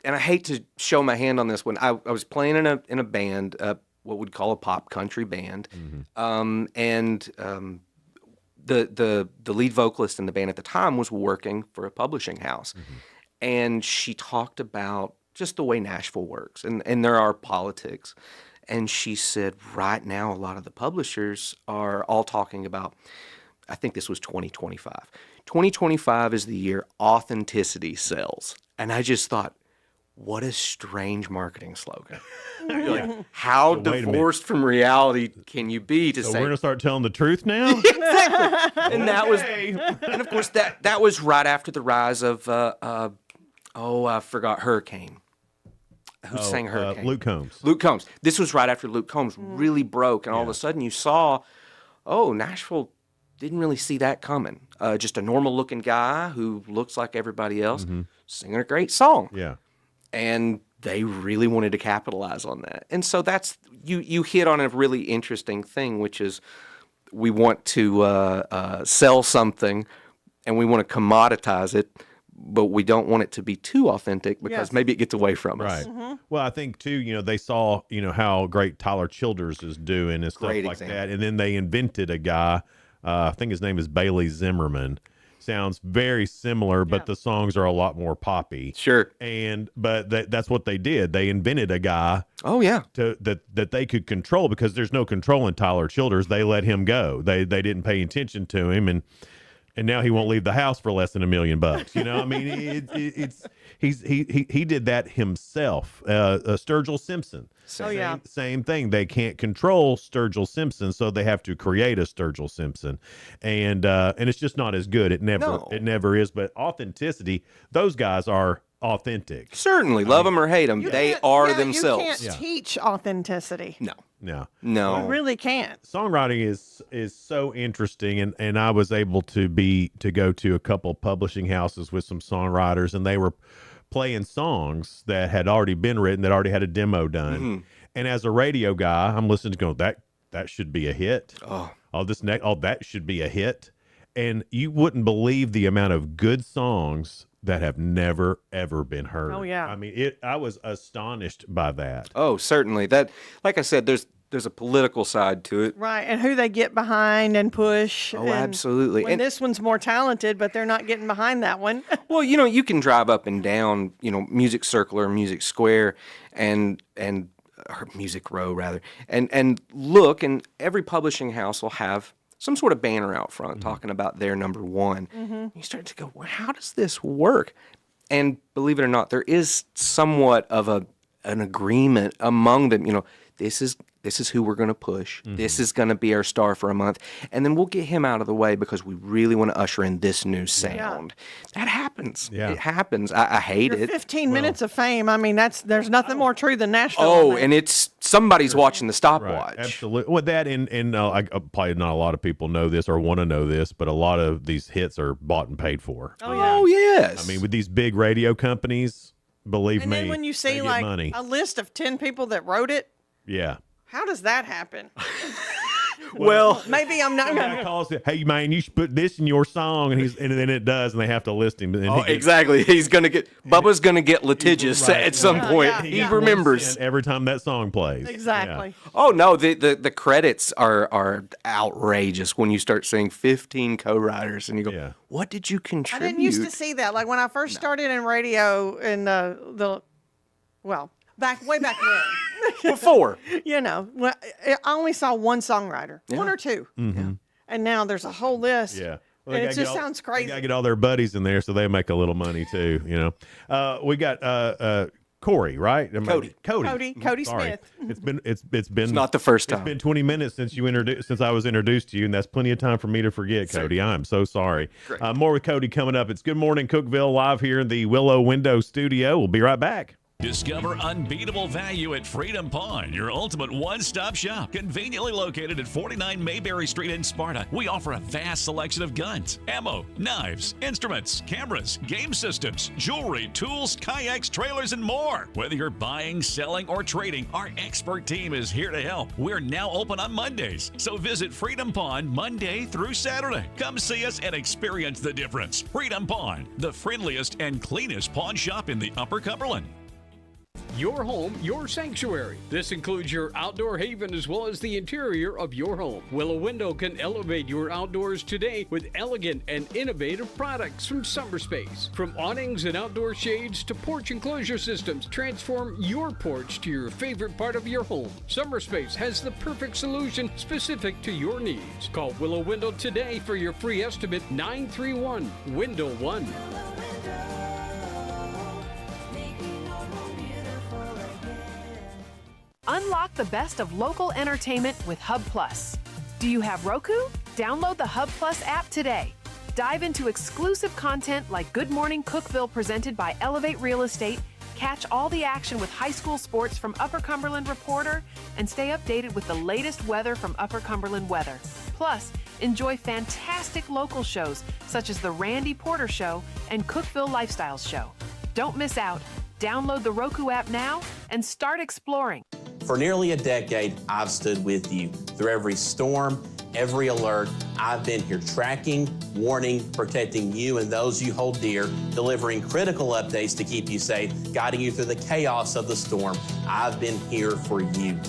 Speaker 3: And I hate to show my hand on this one. I was playing in a band, what we'd call a pop country band, the lead vocalist in the band at the time was working for a publishing house, and she talked about just the way Nashville works, and there are politics. And she said, right now, a lot of the publishers are all talking about, I think this was 2025. 2025 is the year authenticity sells. And I just thought, what a strange marketing slogan. Like, how
Speaker 10: So wait a minute.
Speaker 3: divorced from reality can you be to
Speaker 10: So
Speaker 3: say
Speaker 10: we're gonna start telling the truth now?
Speaker 3: exactly? And that was, and of course that was right after the rise of I forgot Hurricane. Who sang Hurricane?
Speaker 10: Luke Combs.
Speaker 3: Luke Combs. This was right after Luke Combs really broke, and all of a sudden you saw, Nashville didn't really see that coming. Just a normal-looking guy who looks like everybody else, singing a great song.
Speaker 10: Yeah.
Speaker 3: And they really wanted to capitalize on that. And so that's, you hit on a really interesting thing, which is we want to sell something and we want to commoditize it, but we don't want it to be too authentic because maybe it gets away from us.
Speaker 10: Right. Well, I think too, they saw, how great Tyler Childers is doing and stuff
Speaker 3: Great
Speaker 10: like
Speaker 3: example.
Speaker 10: that. And then they invented a guy, I think his name is Bailey Zimmerman. Sounds very similar, but the songs are a lot more poppy.
Speaker 3: Sure.
Speaker 10: But that's what they did. They invented a guy.
Speaker 3: Oh yeah.
Speaker 10: That they could control because there's no control in Tyler Childers. They let him go. They didn't pay attention to him, and and now he won't leave the house for less than $1 million. You know, I mean, he did that himself. Sturgill Simpson. Same thing. They can't control Sturgill Simpson, so they have to create a Sturgill Simpson, and it's just not as good. It never is. But authenticity, those guys are authentic.
Speaker 3: Certainly, love them or hate them, they are themselves.
Speaker 11: You can't teach authenticity.
Speaker 10: No.
Speaker 11: You really can't.
Speaker 10: Songwriting is so interesting, and I was able to go to a couple publishing houses with some songwriters, and they were playing songs that had already been written, that already had a demo done.
Speaker 3: Mm-hmm.
Speaker 10: And as a radio guy, I'm listening to going, that should be a hit. That should be a hit. And you wouldn't believe the amount of good songs that have never ever been heard.
Speaker 11: Oh yeah.
Speaker 10: I mean, I was astonished by that.
Speaker 3: Oh, certainly. That, like I said, there's a political side to it.
Speaker 11: Right, and who they get behind and push.
Speaker 3: Oh,
Speaker 11: and
Speaker 3: absolutely.
Speaker 11: And this one's more talented, but they're not getting behind that one.
Speaker 3: Well, you know, you can drive up and down, Music Circle or Music Square or Music Row rather, and look, and every publishing house will have some sort of banner out front talking about their number one. You start to go, well, how does this work? And believe it or not, there is somewhat of an agreement among them. This is who we're going to push. This is going to be our star for a month. And then we'll get him out of the way because we really want to usher in this new sound. That happens.
Speaker 10: Yeah.
Speaker 3: It happens. I hate
Speaker 11: Your
Speaker 3: it.
Speaker 11: 15 minutes of fame. I mean, there's nothing more true than Nashville.
Speaker 3: Oh, and it's somebody's watching the stopwatch.
Speaker 10: Right, absolutely. Well, that and probably not a lot of people know this or want to know this, but a lot of these hits are bought and paid for.
Speaker 11: Oh, yeah.
Speaker 3: Oh, yes.
Speaker 10: I mean, with these big radio companies, believe
Speaker 11: and
Speaker 10: me,
Speaker 11: then when you see
Speaker 10: they get
Speaker 11: like
Speaker 10: money.
Speaker 11: a list of 10 people that wrote it,
Speaker 10: Yeah.
Speaker 11: how does that happen?
Speaker 3: Well,
Speaker 11: maybe I'm not.
Speaker 10: Guy calls it, hey man, you should put this in your song, and then it does, and they have to list him. And
Speaker 3: exactly. Bubba's gonna get litigious at some point. He remembers
Speaker 10: every time that song plays.
Speaker 11: Exactly.
Speaker 10: Yeah.
Speaker 3: Oh no, the credits are outrageous when you start seeing 15 co-writers, and you go, "What did you
Speaker 11: I
Speaker 3: contribute?"
Speaker 11: didn't used to see that. Like when I first started in radio in way back when.
Speaker 3: Before.
Speaker 11: Well, I only saw one songwriter, one or two.
Speaker 10: Mm-hmm.
Speaker 11: And now there's a whole list.
Speaker 10: Yeah.
Speaker 11: And it just sounds crazy.
Speaker 10: They gotta get all their buddies in there so they make a little money too. We got Corey, right?
Speaker 11: Cody
Speaker 10: Sorry.
Speaker 11: Smith.
Speaker 10: It's been
Speaker 3: not the first time.
Speaker 10: It's been 20 minutes since I was introduced to you, and that's plenty of time for me to forget, Cody. I'm so sorry. More with Cody coming up. It's Good Morning Cookeville live here in the Willow Window Studio. We'll be right back.
Speaker 8: Discover unbeatable value at Freedom Pawn, your ultimate one-stop shop. Conveniently located at 49 Mayberry Street in Sparta, we offer a vast selection of guns, ammo, knives, instruments, cameras, game systems, jewelry, tools, kayaks, trailers, and more. Whether you're buying, selling, or trading, our expert team is here to help. We're now open on Mondays, so visit Freedom Pawn Monday through Saturday. Come see us and experience the difference. Freedom Pawn, the friendliest and cleanest pawn shop in the Upper Cumberland.
Speaker 12: Your home, your sanctuary. This includes your outdoor haven as well as the interior of your home. Willow Window can elevate your outdoors today with elegant and innovative products from SummerSpace. From awnings and outdoor shades to porch enclosure systems, transform your porch to your favorite part of your home. SummerSpace has the perfect solution specific to your needs. Call Willow Window today for your free estimate, 931-WINDOW-1.
Speaker 13: Unlock the best of local entertainment with Hub Plus. Do you have Roku? Download the Hub Plus app today. Dive into exclusive content like Good Morning Cookeville presented by Elevate Real Estate, catch all the action with high school sports from Upper Cumberland Reporter, and stay updated with the latest weather from Upper Cumberland Weather. Plus, enjoy fantastic local shows such as The Randy Porter Show and Cookeville Lifestyles Show. Don't miss out. Download the Roku app now and start exploring.
Speaker 7: For nearly a decade, I've stood with you. Through every storm, every alert, I've been here tracking, warning, protecting you and those you hold dear, delivering critical updates to keep you safe, guiding you through the chaos of the storm. I've been here for you.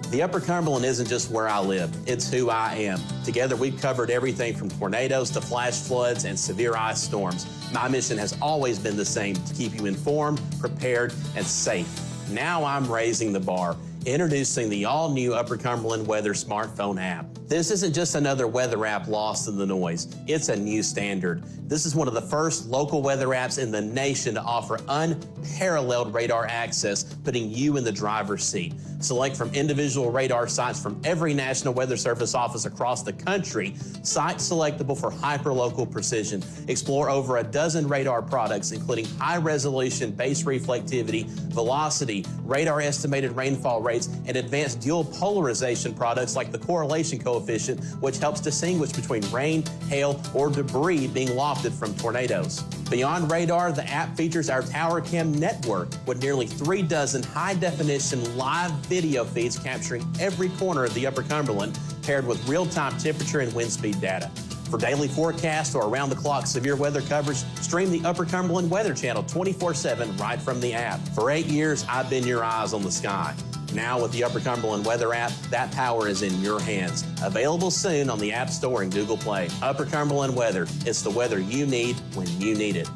Speaker 7: The Upper Cumberland isn't just where I live, it's who I am. Together, we've covered everything from tornadoes to flash floods and severe ice storms. My mission has always been the same, to keep you informed, prepared, and safe. Now I'm raising the bar, introducing the all-new Upper Cumberland Weather smartphone app. This isn't just another weather app lost in the noise. It's a new standard. This is one of the first local weather apps in the nation to offer unparalleled radar access, putting you in the driver's seat. Select from individual radar sites from every National Weather Service office across the country, sites selectable for hyperlocal precision. Explore over a dozen radar products, including high-resolution base reflectivity, velocity, radar estimated rainfall rates, and advanced dual polarization products like the correlation coefficient, which helps distinguish between rain, hail, or debris being lofted from tornadoes. Beyond radar, the app features our Tower Cam network with nearly 3 dozen high-definition live video feeds capturing every corner of the Upper Cumberland, paired with real-time temperature and wind speed data. For daily forecasts or around-the-clock severe weather coverage, stream the Upper Cumberland Weather Channel 24/7 right from the app. For 8 years, I've been your eyes on the sky. Now with the Upper Cumberland Weather app, that power is in your hands. Available soon on the App Store and Google Play. Upper Cumberland Weather. It's the weather you need when you need it.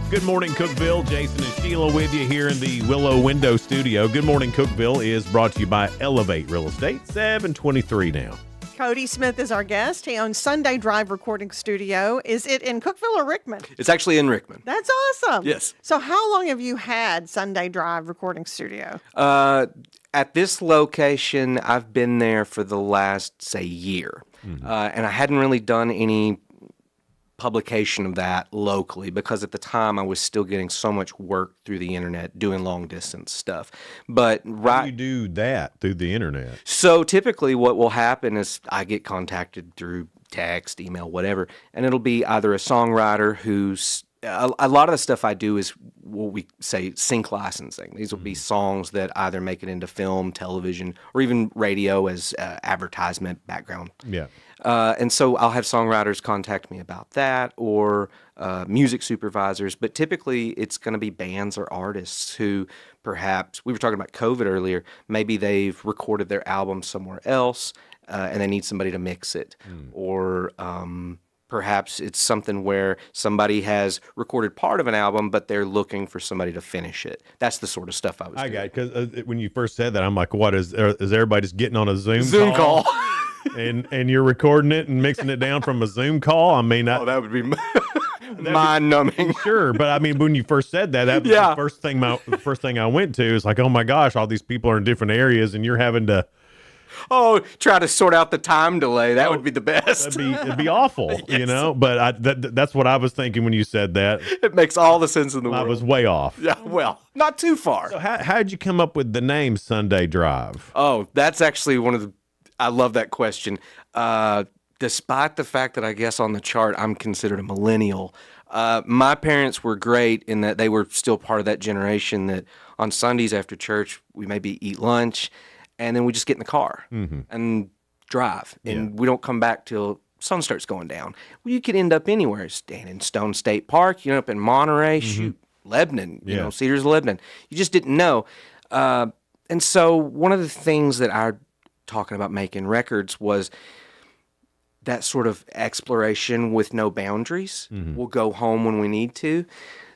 Speaker 10: Good morning, Cookeville. Jason and Sheila with you here in the Willow Window Studio. Good morning, Cookeville is brought to you by Elevate Real Estate, 723 now.
Speaker 11: Cody Smith is our guest. He owns Sunday Drive Recording Studio. Is it in Cookeville or Rickman?
Speaker 3: It's actually in Rickman.
Speaker 11: That's awesome.
Speaker 3: Yes.
Speaker 11: So how long have you had Sunday Drive Recording Studio?
Speaker 3: At this location, I've been there for the last, say, year. And I hadn't really done any publication of that locally because at the time I was still getting so much work through the internet doing long distance stuff. But
Speaker 10: How do you do that through the internet?
Speaker 3: So typically what will happen is I get contacted through text, email, whatever, and it'll be either a songwriter who's a lot of the stuff I do is what we say sync licensing. These will be songs that either make it into film, television, or even radio as advertisement background.
Speaker 10: Yeah.
Speaker 3: And so I'll have songwriters contact me about that or music supervisors. But typically it's going to be bands or artists who perhaps, we were talking about COVID earlier, maybe they've recorded their album somewhere else and they need somebody to mix it. Or perhaps it's something where somebody has recorded part of an album, but they're looking for somebody to finish it. That's the sort of stuff I was doing.
Speaker 10: got it, because when you first said that, I'm like, what is everybody just getting on a
Speaker 3: Zoom call?
Speaker 10: and you're recording it and mixing it down from a Zoom call? I mean,
Speaker 3: that would be mind-numbing.
Speaker 10: Sure, but I mean, when you first said that was the first thing I went to. Is like, oh my gosh, all these people are in different areas, and you're having to
Speaker 3: try to sort out the time delay. That would be the best.
Speaker 10: It'd be awful, you know. But that's what I was thinking when you said that.
Speaker 3: It makes all the sense in the world.
Speaker 10: I was way off.
Speaker 3: Yeah, well, not too far.
Speaker 10: So how'd you come up with the name Sunday Drive?
Speaker 3: Oh, that's actually one of the. I love that question. Despite the fact that I guess on the chart I'm considered a millennial, my parents were great in that they were still part of that generation that on Sundays after church we maybe eat lunch. And then we just get in the car and drive. And we don't come back till sun starts going down. Well, you could end up anywhere. Staying in Stone State Park, you end up in Monterey, shoot, Lebanon, you know, Cedars, Lebanon. You just didn't know. And so one of the things that I talking about making records was that sort of exploration with no boundaries. We'll go home when we need to.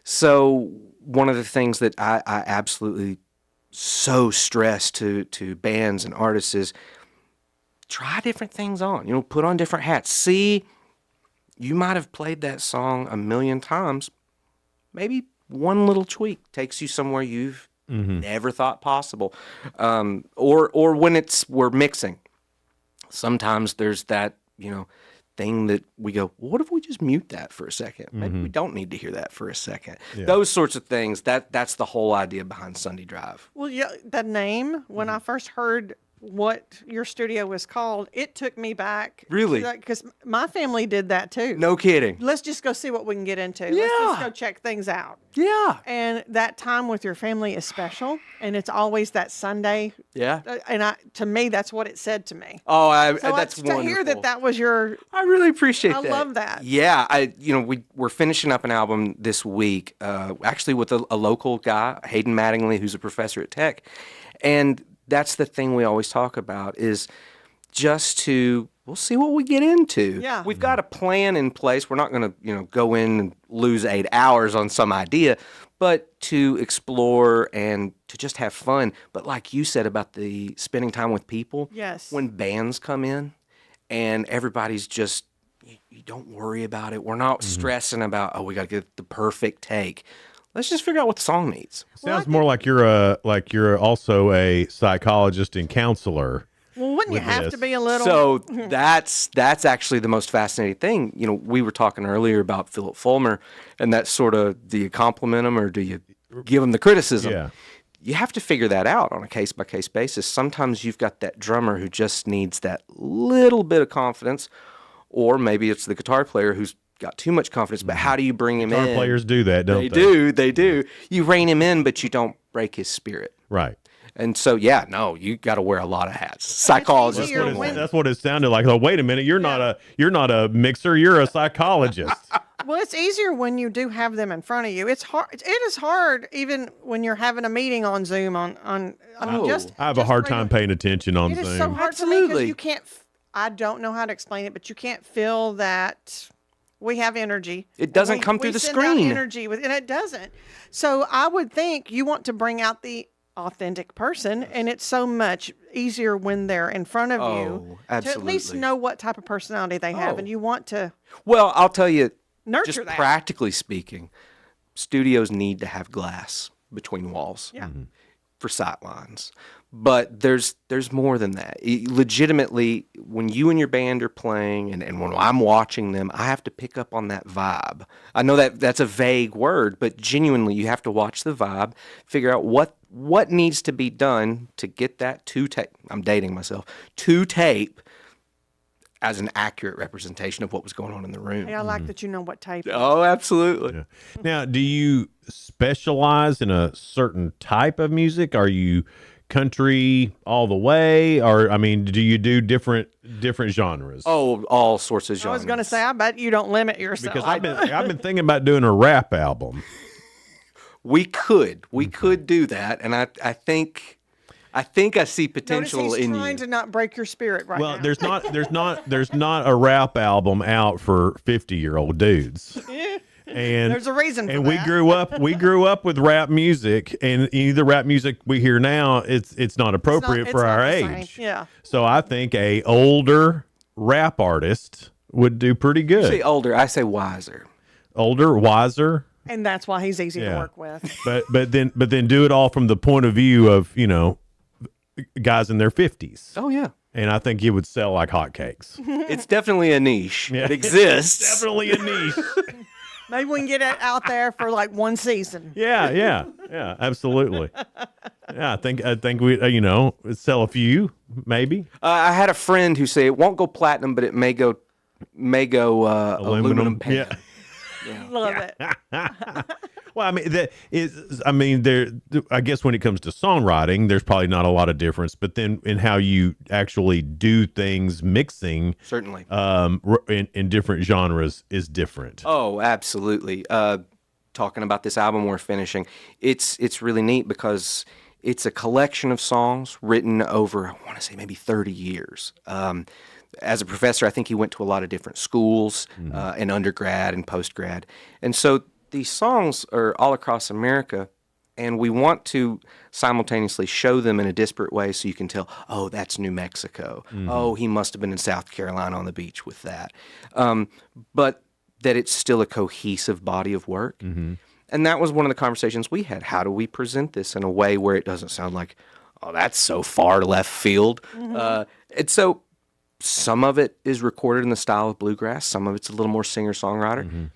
Speaker 3: So one of the things that I absolutely so stressed to bands and artists is try different things on, put on different hats. See, you might have played that song a million times. Maybe one little tweak takes you somewhere you've never thought possible. Or when we're mixing, sometimes there's that, thing that we go, well, what if we just mute that for a second? Maybe we don't need to hear that for a second. Yeah. Those sorts of things, that's the whole idea behind Sunday Drive.
Speaker 11: Well, yeah, the name, when I first heard what your studio was called, it took me back.
Speaker 3: Really?
Speaker 11: Because my family did that too.
Speaker 3: No kidding.
Speaker 11: Let's just go see what we can get into.
Speaker 3: Yeah.
Speaker 11: Let's just go check things out.
Speaker 3: Yeah.
Speaker 11: And that time with your family is special, and it's always that Sunday.
Speaker 3: Yeah.
Speaker 11: And to me, that's what it said to me.
Speaker 3: Oh,
Speaker 11: so
Speaker 3: that's wonderful.
Speaker 11: To hear that was your.
Speaker 3: I really appreciate that.
Speaker 11: I love that.
Speaker 3: Yeah, we're finishing up an album this week, actually with a local guy, Hayden Mattingly, who's a professor at Tech, and that's the thing we always talk about is just we'll see what we get into.
Speaker 11: Yeah.
Speaker 3: We've got a plan in place. We're not going to, go in and lose 8 hours on some idea, but to explore and to just have fun. But like you said about the spending time with people,
Speaker 11: Yes.
Speaker 3: when bands come in and everybody's just, you don't worry about it. We're not stressing about, oh, we got to get the perfect take. Let's just figure out what the song needs.
Speaker 10: Sounds more like you're also a psychologist and counselor.
Speaker 11: Well, wouldn't you
Speaker 10: with
Speaker 11: have
Speaker 10: this.
Speaker 11: to be a little?
Speaker 3: So that's actually the most fascinating thing. You know, we were talking earlier about Philip Fulmer, and that's sort of, do you compliment him or do you give him the criticism?
Speaker 10: Yeah.
Speaker 3: You have to figure that out on a case-by-case basis. Sometimes you've got that drummer who just needs that little bit of confidence, or maybe it's the guitar player who's got too much confidence, but how do you bring him in?
Speaker 10: Guitar players do that, don't
Speaker 3: they? They do. You rein him in, but you don't break his spirit.
Speaker 10: Right.
Speaker 3: And so, yeah, no, you got to wear a lot of hats. Psychologist.
Speaker 10: That's what it sounded like. Oh, wait a minute, you're not a mixer, you're a psychologist.
Speaker 11: Well, it's easier when you do have them in front of you. It's hard. It is hard even when you're having a meeting on Zoom. I
Speaker 10: have a hard time paying attention on
Speaker 11: It
Speaker 10: Zoom.
Speaker 11: is so hard for me because you can't. I don't know how to explain it, but you can't feel that we have energy.
Speaker 3: It doesn't
Speaker 11: And
Speaker 3: come through the
Speaker 11: send out
Speaker 3: screen.
Speaker 11: energy and it doesn't. So I would think you want to bring out the authentic person, and it's so much easier when they're in front of you to at least
Speaker 3: absolutely.
Speaker 11: know what type of personality they have, and you want to.
Speaker 3: Well, I'll tell you,
Speaker 11: Nurture
Speaker 3: just
Speaker 11: that.
Speaker 3: practically speaking, studios need to have glass between walls for sight lines. But there's more than that. Legitimately, when you and your band are playing and when I'm watching them, I have to pick up on that vibe. I know that that's a vague word, but genuinely you have to watch the vibe, figure out what needs to be done to get that to tape. I'm dating myself. To tape as an accurate representation of what was going on in the room.
Speaker 11: Yeah, I like that you know what type.
Speaker 3: Oh, absolutely.
Speaker 10: Now, do you specialize in a certain type of music? Are you country all the way, or I mean, do you do different genres?
Speaker 3: Oh, all sorts of genres.
Speaker 11: I was going to say, I bet you don't limit yourself.
Speaker 10: Because I've been thinking about doing a rap album.
Speaker 3: We could do that, and I think I see potential
Speaker 11: Notice he's
Speaker 3: in
Speaker 11: trying
Speaker 3: you.
Speaker 11: to not break your spirit right
Speaker 10: Well,
Speaker 11: now.
Speaker 10: there's not a rap album out for 50-year-old dudes. And
Speaker 11: there's a reason for
Speaker 10: and
Speaker 11: that.
Speaker 10: we grew up with rap music, and the rap music we hear now, it's not appropriate for our age.
Speaker 11: Yeah.
Speaker 10: So I think a older rap artist would do pretty
Speaker 3: You
Speaker 10: good.
Speaker 3: say older, I say wiser.
Speaker 10: Older, wiser.
Speaker 11: And that's why he's easy to
Speaker 10: Yeah.
Speaker 11: work with.
Speaker 10: But then do it all from the point of view of, guys in their 50s.
Speaker 3: Oh yeah.
Speaker 10: And I think it would sell like hotcakes.
Speaker 3: It's definitely a niche.
Speaker 10: Yeah.
Speaker 3: It exists.
Speaker 10: Definitely a niche.
Speaker 11: Maybe we can get it out there for like one season.
Speaker 10: Yeah, absolutely. Yeah, I think we, sell a few, maybe.
Speaker 3: I had a friend who said it won't go platinum, but it may go aluminum pan.
Speaker 10: Yeah.
Speaker 11: Love it.
Speaker 10: Well, I guess when it comes to songwriting, there's probably not a lot of difference, but then in how you actually do things, mixing,
Speaker 3: Certainly.
Speaker 10: In different genres is different.
Speaker 3: Oh, absolutely. Talking about this album we're finishing, it's really neat because it's a collection of songs written over, I want to say maybe 30 years. As a professor, I think he went to a lot of different schools in undergrad and postgrad. And so these songs are all across America, and we want to simultaneously show them in a disparate way so you can tell, oh, that's New Mexico. Oh, he must have been in South Carolina on the beach with that. But that it's still a cohesive body of work. And that was one of the conversations we had. How do we present this in a way where it doesn't sound like, oh, that's so far left field? And so some of it is recorded in the style of bluegrass. Some of it's a little more singer-songwriter.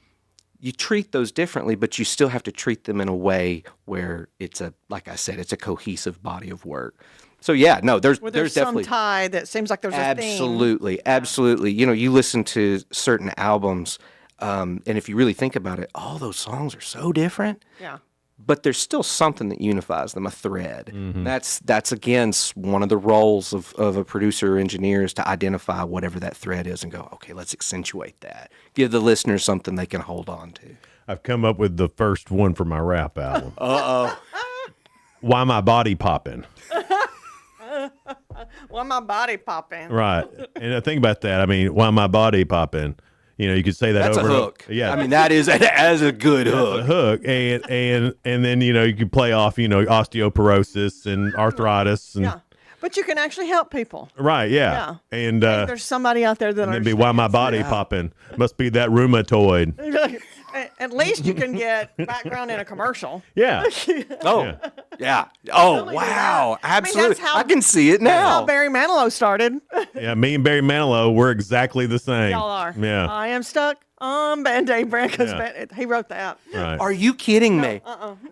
Speaker 3: You treat those differently, but you still have to treat them in a way where it's like I said, it's a cohesive body of work. So yeah, no, there's definitely
Speaker 11: some tie that seems like there's a theme.
Speaker 3: Absolutely. You listen to certain albums, and if you really think about it, all those songs are so different.
Speaker 11: Yeah.
Speaker 3: But there's still something that unifies them, a thread. That's again one of the roles of a producer or engineer is to identify whatever that thread is and go, okay, let's accentuate that. Give the listener something they can hold on to.
Speaker 10: I've come up with the first one for my rap album.
Speaker 3: Uh-oh.
Speaker 10: Why My Body Poppin'.
Speaker 11: Why my body popping?
Speaker 10: Right. And I think about that. I mean, why my body popping? You could say that
Speaker 3: That's
Speaker 10: over
Speaker 3: a
Speaker 10: and over.
Speaker 3: hook.
Speaker 10: Yeah,
Speaker 3: I mean, that is a good hook.
Speaker 10: a hook, and then you could play off osteoporosis and arthritis and
Speaker 11: But you can actually help people.
Speaker 10: right, yeah. And
Speaker 11: There's somebody out there that
Speaker 10: and then be why my body popping must be that rheumatoid.
Speaker 11: At least you can get background in a commercial.
Speaker 10: Yeah.
Speaker 3: Oh, yeah. Oh, wow. Absolutely.
Speaker 11: that's how-
Speaker 3: I can see it
Speaker 11: That's how
Speaker 3: now.
Speaker 11: Barry Manilow started.
Speaker 10: Yeah, me and Barry Manilow, we're exactly the same.
Speaker 11: Y'all are.
Speaker 10: Yeah.
Speaker 11: I am stuck on Band-Aid brand because
Speaker 10: Yeah.
Speaker 11: he wrote that.
Speaker 10: Right.
Speaker 3: Are you kidding me?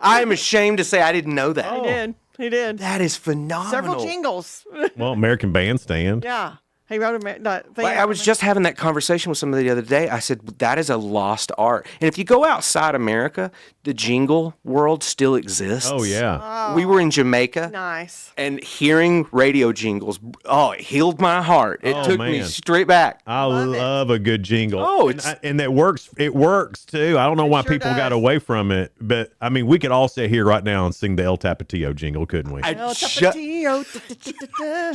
Speaker 3: I am ashamed to say I didn't know that.
Speaker 11: He did. He did.
Speaker 3: That is phenomenal.
Speaker 11: Several jingles.
Speaker 10: Well, American Bandstand.
Speaker 11: Yeah. He wrote that thing.
Speaker 3: Well, I was just having that conversation with somebody the other day. I said, that is a lost art. And if you go outside America, the jingle world still exists.
Speaker 10: Oh, yeah.
Speaker 3: We were in Jamaica.
Speaker 11: Nice.
Speaker 3: And hearing radio jingles, it healed my heart. It took me
Speaker 10: man.
Speaker 3: straight back.
Speaker 10: I love a good jingle.
Speaker 3: Oh,
Speaker 10: and that works. It works too. I don't know why people got away from it, but I mean, we could all sit here right now and sing the El Tapatio jingle, couldn't we?
Speaker 11: El Tapatio.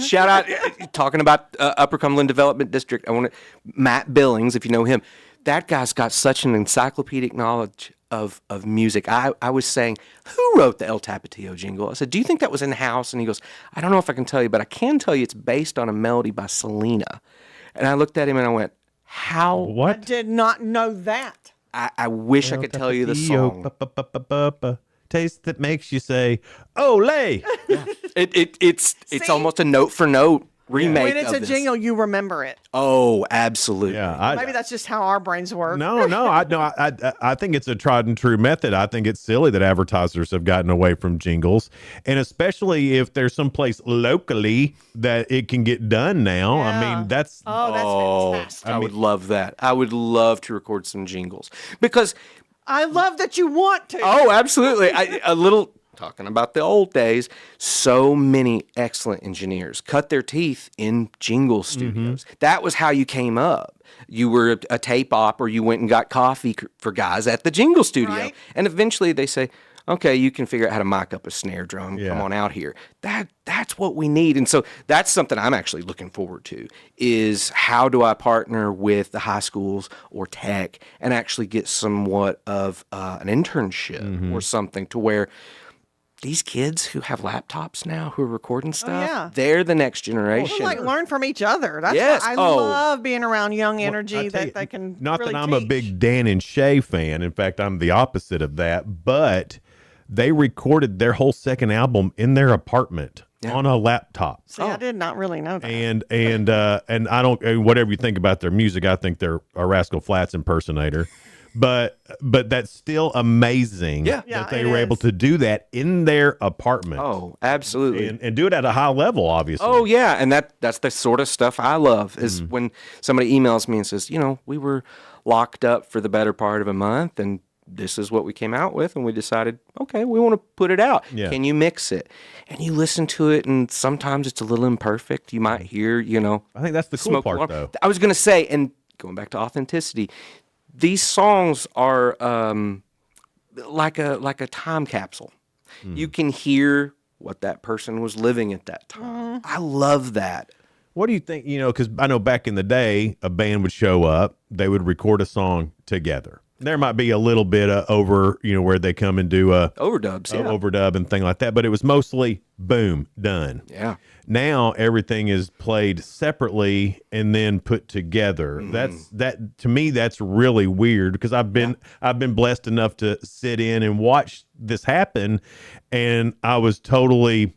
Speaker 3: Shout out, talking about Upper Cumberland Development District. I want Matt Billings, if you know him. That guy's got such an encyclopedic knowledge of music. I was saying, who wrote the El Tapatio jingle? I said, do you think that was in house? And he goes, I don't know if I can tell you, but I can tell you it's based on a melody by Selena. And I looked at him and I went, how?
Speaker 11: I
Speaker 10: What?
Speaker 11: did not know that.
Speaker 3: I wish I could tell you the song.
Speaker 10: Taste that makes you say, "Olay."
Speaker 3: It's almost a note for note remake
Speaker 11: When it's
Speaker 3: of
Speaker 11: a
Speaker 3: this.
Speaker 11: jingle, you remember it.
Speaker 3: Oh, absolutely.
Speaker 10: Yeah,
Speaker 11: Maybe that's just how our brains work.
Speaker 10: No, I think it's a tried and true method. I think it's silly that advertisers have gotten away from jingles, and especially if there's someplace locally that it can get done now. I mean, that's
Speaker 11: fantastic.
Speaker 3: I would love that. I would love to record some jingles because
Speaker 11: I love that you want to.
Speaker 3: oh, absolutely. A little talking about the old days. So many excellent engineers cut their teeth in jingle studios. That was how you came up. You were a tape op, or you went and got coffee for guys at the jingle studio,
Speaker 11: Right.
Speaker 3: and eventually they say, okay, you can figure out how to mic up a snare drum.
Speaker 10: Yeah.
Speaker 3: Come on out here. That's what we need. And so that's something I'm actually looking forward to is how do I partner with the high schools or tech and actually get somewhat of an internship or something to where these kids who have laptops now who are recording stuff,
Speaker 11: yeah.
Speaker 3: they're the next generation.
Speaker 11: We like learn from each other. That's
Speaker 3: Yes.
Speaker 11: why I
Speaker 3: Oh.
Speaker 11: love being around young energy
Speaker 10: tell you,
Speaker 11: that they can
Speaker 10: Not
Speaker 11: really
Speaker 10: that I'm
Speaker 11: teach.
Speaker 10: a big Dan and Shay fan. In fact, I'm the opposite of that. But they recorded their whole second album in their apartment on a laptop.
Speaker 11: See, I did not really know that.
Speaker 10: And I don't, whatever you think about their music, I think they're a Rascal Flatts impersonator. But that's still amazing
Speaker 3: Yeah.
Speaker 11: Yeah,
Speaker 10: that they
Speaker 11: it
Speaker 10: were able
Speaker 11: is.
Speaker 10: to do that in their apartment.
Speaker 3: Oh, absolutely.
Speaker 10: And do it at a high level, obviously.
Speaker 3: Oh yeah, and that's the sort of stuff I love is when somebody emails me and says, we were locked up for the better part of a month and this is what we came out with and we decided, okay, we want to put it out.
Speaker 10: Yeah.
Speaker 3: Can you mix it? And you listen to it and sometimes it's a little imperfect. You might hear,
Speaker 10: I think that's the cool
Speaker 3: smoke
Speaker 10: part,
Speaker 3: alarm.
Speaker 10: though.
Speaker 3: I was going to say, and going back to authenticity, these songs are like a time capsule. You can hear what that person was living at that time. I love that.
Speaker 10: What do you think? Because I know back in the day, a band would show up, they would record a song together. There might be a little bit of over, where they come and do a
Speaker 3: overdubs,
Speaker 10: overdub and thing like that, but it was mostly boom, done.
Speaker 3: Yeah.
Speaker 10: Now everything is played separately and then put together. That to me, that's really weird because I've been blessed enough to sit in and watch this happen, and I was totally.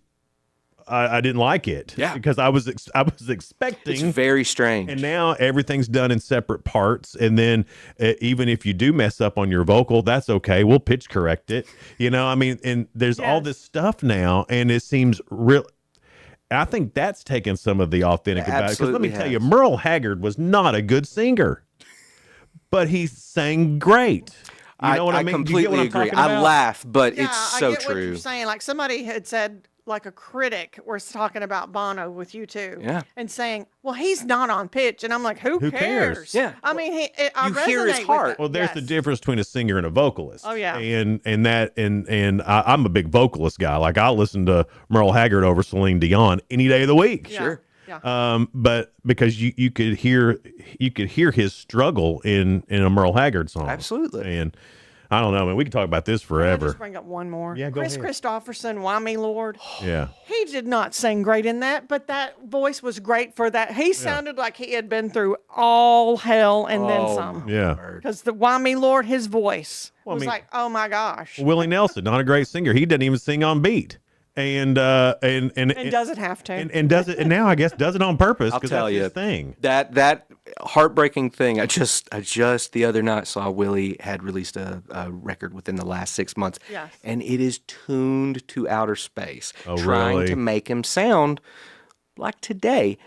Speaker 10: I didn't like it.
Speaker 3: Yeah.
Speaker 10: Because I was expecting.
Speaker 3: It's very strange.
Speaker 10: And now everything's done in separate parts. And then even if you do mess up on your vocal, that's okay. We'll pitch correct it. And there's all this stuff now, and it seems real. I think that's taken some of the authentic about it. Because let me tell you, Merle Haggard was not a good singer, but he sang great. You know what I mean?
Speaker 3: completely
Speaker 10: Do you get what I'm
Speaker 3: agree.
Speaker 10: talking
Speaker 3: I
Speaker 10: about?
Speaker 3: laugh, but
Speaker 11: Yeah,
Speaker 3: it's
Speaker 11: I
Speaker 3: so
Speaker 11: get what
Speaker 3: true.
Speaker 11: you're saying. Like somebody had said, like a critic was talking about Bono with U2.
Speaker 3: Yeah.
Speaker 11: And saying, well, he's not on pitch. And I'm like, who cares?
Speaker 3: Yeah.
Speaker 11: I mean, I
Speaker 3: You hear his
Speaker 11: resonate with
Speaker 3: heart.
Speaker 11: it.
Speaker 10: Well, there's the
Speaker 11: Yes.
Speaker 10: difference between a singer and a vocalist.
Speaker 11: Oh, yeah.
Speaker 10: And I'm a big vocalist guy. Like I'll listen to Merle Haggard over Celine Dion any day of the week.
Speaker 11: Sure.
Speaker 10: But because you could hear his struggle in a Merle Haggard song.
Speaker 3: Absolutely.
Speaker 10: And I don't know, man. We can talk about this
Speaker 11: I'll
Speaker 10: forever.
Speaker 11: just bring up one more.
Speaker 10: Yeah, go
Speaker 11: Chris
Speaker 10: ahead.
Speaker 11: Christopherson, Why Me Lord.
Speaker 10: Yeah.
Speaker 11: He did not sing great in that, but that voice was great for that. He sounded like he had been through all hell and then some.
Speaker 10: Yeah.
Speaker 11: Because the Why Me Lord, his voice
Speaker 10: Well, I
Speaker 11: was
Speaker 10: mean-
Speaker 11: like, oh my gosh.
Speaker 10: Willie Nelson, not a great singer. He doesn't even sing on beat. And
Speaker 11: doesn't have to.
Speaker 10: And does it, and now I guess does it on purpose
Speaker 3: I'll
Speaker 10: because
Speaker 3: tell
Speaker 10: that's
Speaker 3: you
Speaker 10: his thing.
Speaker 3: that heartbreaking thing. I just the other night saw Willie had released a record within the last 6 months,
Speaker 11: Yes.
Speaker 3: and it is tuned to outer space,
Speaker 10: Oh,
Speaker 3: trying
Speaker 10: really?
Speaker 3: to make him sound like today.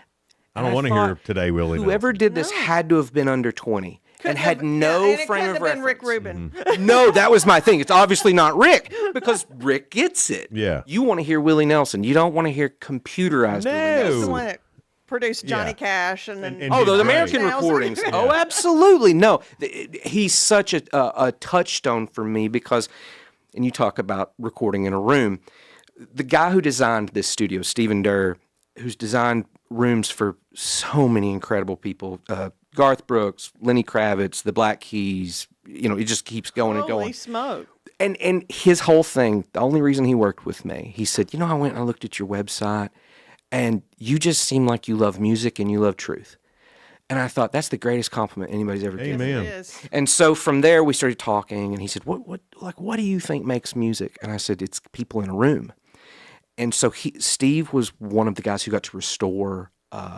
Speaker 10: I don't
Speaker 3: And
Speaker 10: want to
Speaker 3: thought,
Speaker 10: hear today, Willie.
Speaker 3: Whoever did this had to have been under 20 and had no
Speaker 11: and it
Speaker 3: frame
Speaker 11: couldn't
Speaker 3: of
Speaker 11: have been
Speaker 3: reference.
Speaker 11: Rick Rubin.
Speaker 3: No, that was my thing. It's obviously not Rick because Rick gets it.
Speaker 10: Yeah.
Speaker 3: You want to hear Willie Nelson. You don't want to hear computerized Willie
Speaker 11: He's
Speaker 3: Nelson.
Speaker 11: the one that produced Johnny
Speaker 10: Yeah.
Speaker 11: Cash and then
Speaker 3: Oh, those American
Speaker 11: Now-
Speaker 3: recordings. Oh, absolutely. No, he's such a touchstone for me because, and you talk about recording in a room. The guy who designed this studio, Stephen Durr, who's designed rooms for so many incredible people, Garth Brooks, Lenny Kravitz, the Black Keys. You know, it just keeps going and
Speaker 11: Holy
Speaker 3: going.
Speaker 11: smoke.
Speaker 3: And his whole thing, the only reason he worked with me, he said, I went and I looked at your website, and you just seem like you love music and you love truth. And I thought, that's the greatest compliment anybody's ever given.
Speaker 10: Amen.
Speaker 11: It is.
Speaker 3: And so from there, we started talking, and he said, what do you think makes music? And I said, it's people in a room. And so Steve was one of the guys who got to restore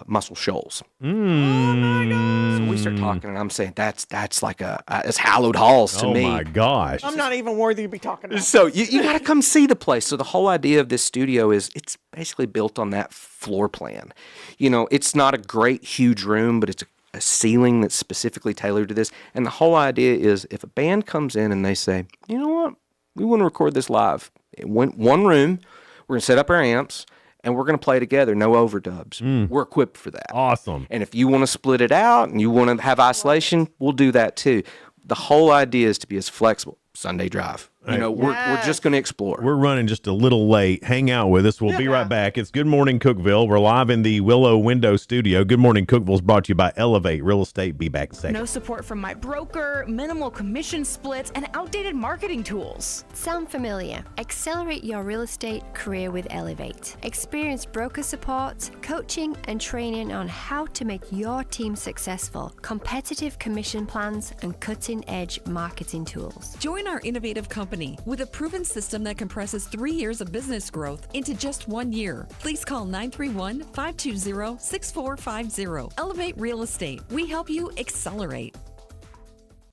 Speaker 3: Muscle Shoals. So we start talking, and I'm saying that's like it's hallowed halls to me.
Speaker 10: Oh my gosh.
Speaker 11: I'm not even worthy to be talking about.
Speaker 3: So you got to come see the place. So the whole idea of this studio is it's basically built on that floor plan. It's not a great huge room, but it's a ceiling that's specifically tailored to this. And the whole idea is if a band comes in and they say, you know what, we want to record this live. One room, we're going to set up our amps, and we're going to play together, no overdubs. We're equipped for that.
Speaker 10: Awesome.
Speaker 3: And if you want to split it out and you want to have isolation, we'll do that too. The whole idea is to be as flexible. Sunday drive. We're just going to explore.
Speaker 10: We're running just a little late. Hang out with us. We'll be right back. It's Good Morning Cookeville. We're live in the Willow Window Studio. Good Morning Cookeville is brought to you by Elevate Real Estate. Be back in a second.
Speaker 14: No support from my broker, minimal commission splits, and outdated marketing tools.
Speaker 15: Sound familiar? Accelerate your real estate career with Elevate. Experience broker support, coaching, and training on how to make your team successful, competitive commission plans, and cutting-edge marketing tools.
Speaker 16: Join our innovative company with a proven system that compresses 3 years of business growth into just 1 year. Please call 931-520-6450. Elevate Real Estate. We help you accelerate.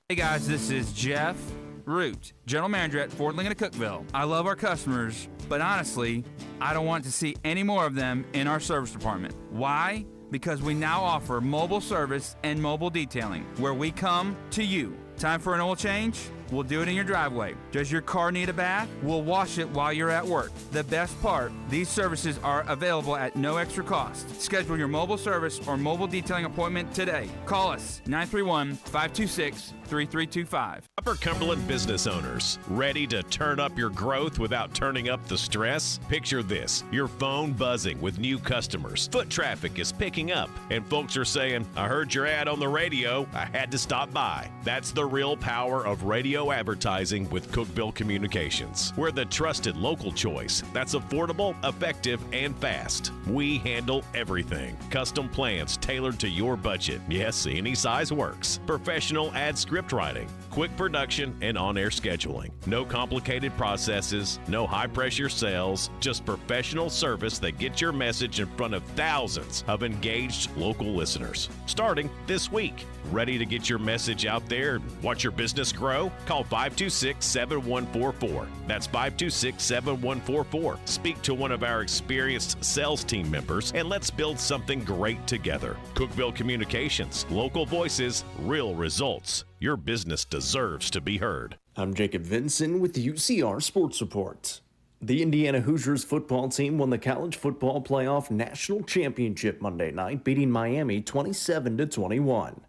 Speaker 17: Hey guys, this is Jeff Root, General Manager at Ford Lincoln of Cookeville. I love our customers, but honestly, I don't want to see any more of them in our service department. Why? Because we now offer mobile service and mobile detailing, where we come to you. Time for an oil change? We'll do it in your driveway. Does your car need a bath? We'll wash it while you're at work. The best part, these services are available at no extra cost. Schedule your mobile service or mobile detailing appointment today. Call us 931-526-3325.
Speaker 8: Upper Cumberland business owners, ready to turn up your growth without turning up the stress? Picture this, your phone buzzing with new customers. Foot traffic is picking up, and folks are saying, I heard your ad on the radio, I had to stop by. That's the real power of radio advertising with Cookeville Communications. We're the trusted local choice that's affordable, effective, and fast. We handle everything. Custom plans tailored to your budget. Yes, any size works. Professional ad script writing, quick production, and on-air scheduling. No complicated processes, no high-pressure sales, just professional service that gets your message in front of thousands of engaged local listeners. Starting this week. Ready to get your message out there and watch your business grow? Call 526-7144. That's 526-7144. Speak to one of our experienced sales team members and let's build something great together. Cookeville Communications, local voices, real results. Your business deserves to be heard.
Speaker 18: I'm Jacob Vinson with UCR Sports Report. The Indiana Hoosiers football team won the College Football Playoff National Championship Monday night, beating Miami 27-21.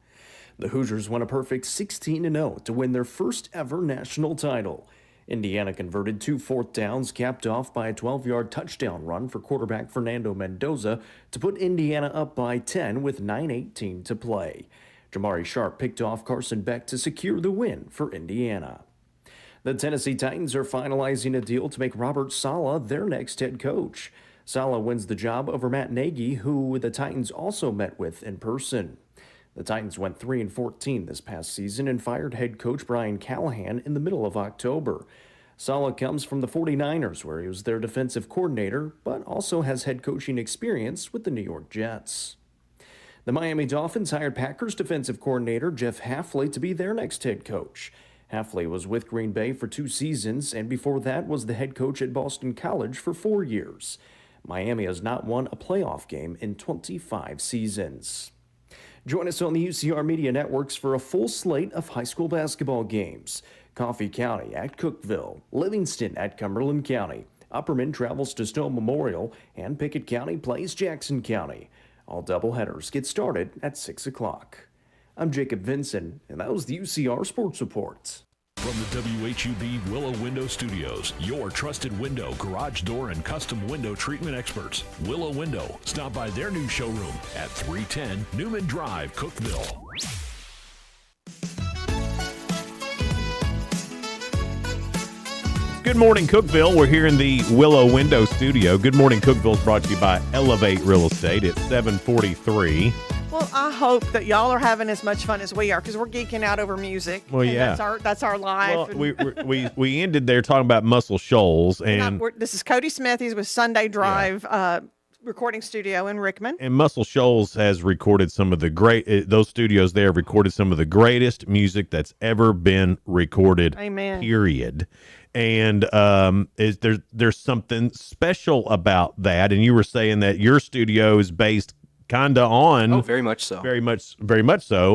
Speaker 18: The Hoosiers won a perfect 16-0 to win their first ever national title. Indiana converted 2 fourth downs, capped off by a 12-yard touchdown run for quarterback Fernando Mendoza to put Indiana up by 10 with 9:18 to play. Jamari Sharp picked off Carson Beck to secure the win for Indiana. The Tennessee Titans are finalizing a deal to make Robert Saleh their next head coach. Saleh wins the job over Matt Nagy, who the Titans also met with in person. The Titans went 3-14 this past season and fired head coach Brian Callahan in the middle of October. Saleh comes from the 49ers, where he was their defensive coordinator, but also has head coaching experience with the New York Jets. The Miami Dolphins hired Packers defensive coordinator Jeff Hafley to be their next head coach. Hafley was with Green Bay for 2 seasons, and before that was the head coach at Boston College for 4 years. Miami has not won a playoff game in 25 seasons. Join us on the UCR Media Networks for a full slate of high school basketball games. Coffee County at Cookeville, Livingston at Cumberland County, Upperman travels to Stone Memorial, and Pickett County plays Jackson County. All doubleheaders get started at 6 o'clock. I'm Jacob Vinson, and that was the UCR Sports Report.
Speaker 8: From the WHUB Willow Window Studios, your trusted window, garage door, and custom window treatment experts. Willow Window. Stop by their new showroom at 310 Newman Drive, Cookeville.
Speaker 10: Good morning, Cookeville. We're here in the Willow Window Studio. Good morning, Cookeville is brought to you by Elevate Real Estate at 743.
Speaker 11: Well, I hope that y'all are having as much fun as we are, because we're geeking out over music.
Speaker 10: Well,
Speaker 11: and
Speaker 10: yeah.
Speaker 11: That's our life.
Speaker 10: Well, we ended there talking about Muscle Shoals, and
Speaker 11: This is Cody Smith. He's with Sunday Drive Recording Studio in Rickman.
Speaker 10: And Muscle Shoals has recorded some of the those studios there have recorded some of the greatest music that's ever been recorded.
Speaker 11: Amen.
Speaker 10: Period. And there's something special about that. And you were saying that your studio is based kind of on
Speaker 3: very much so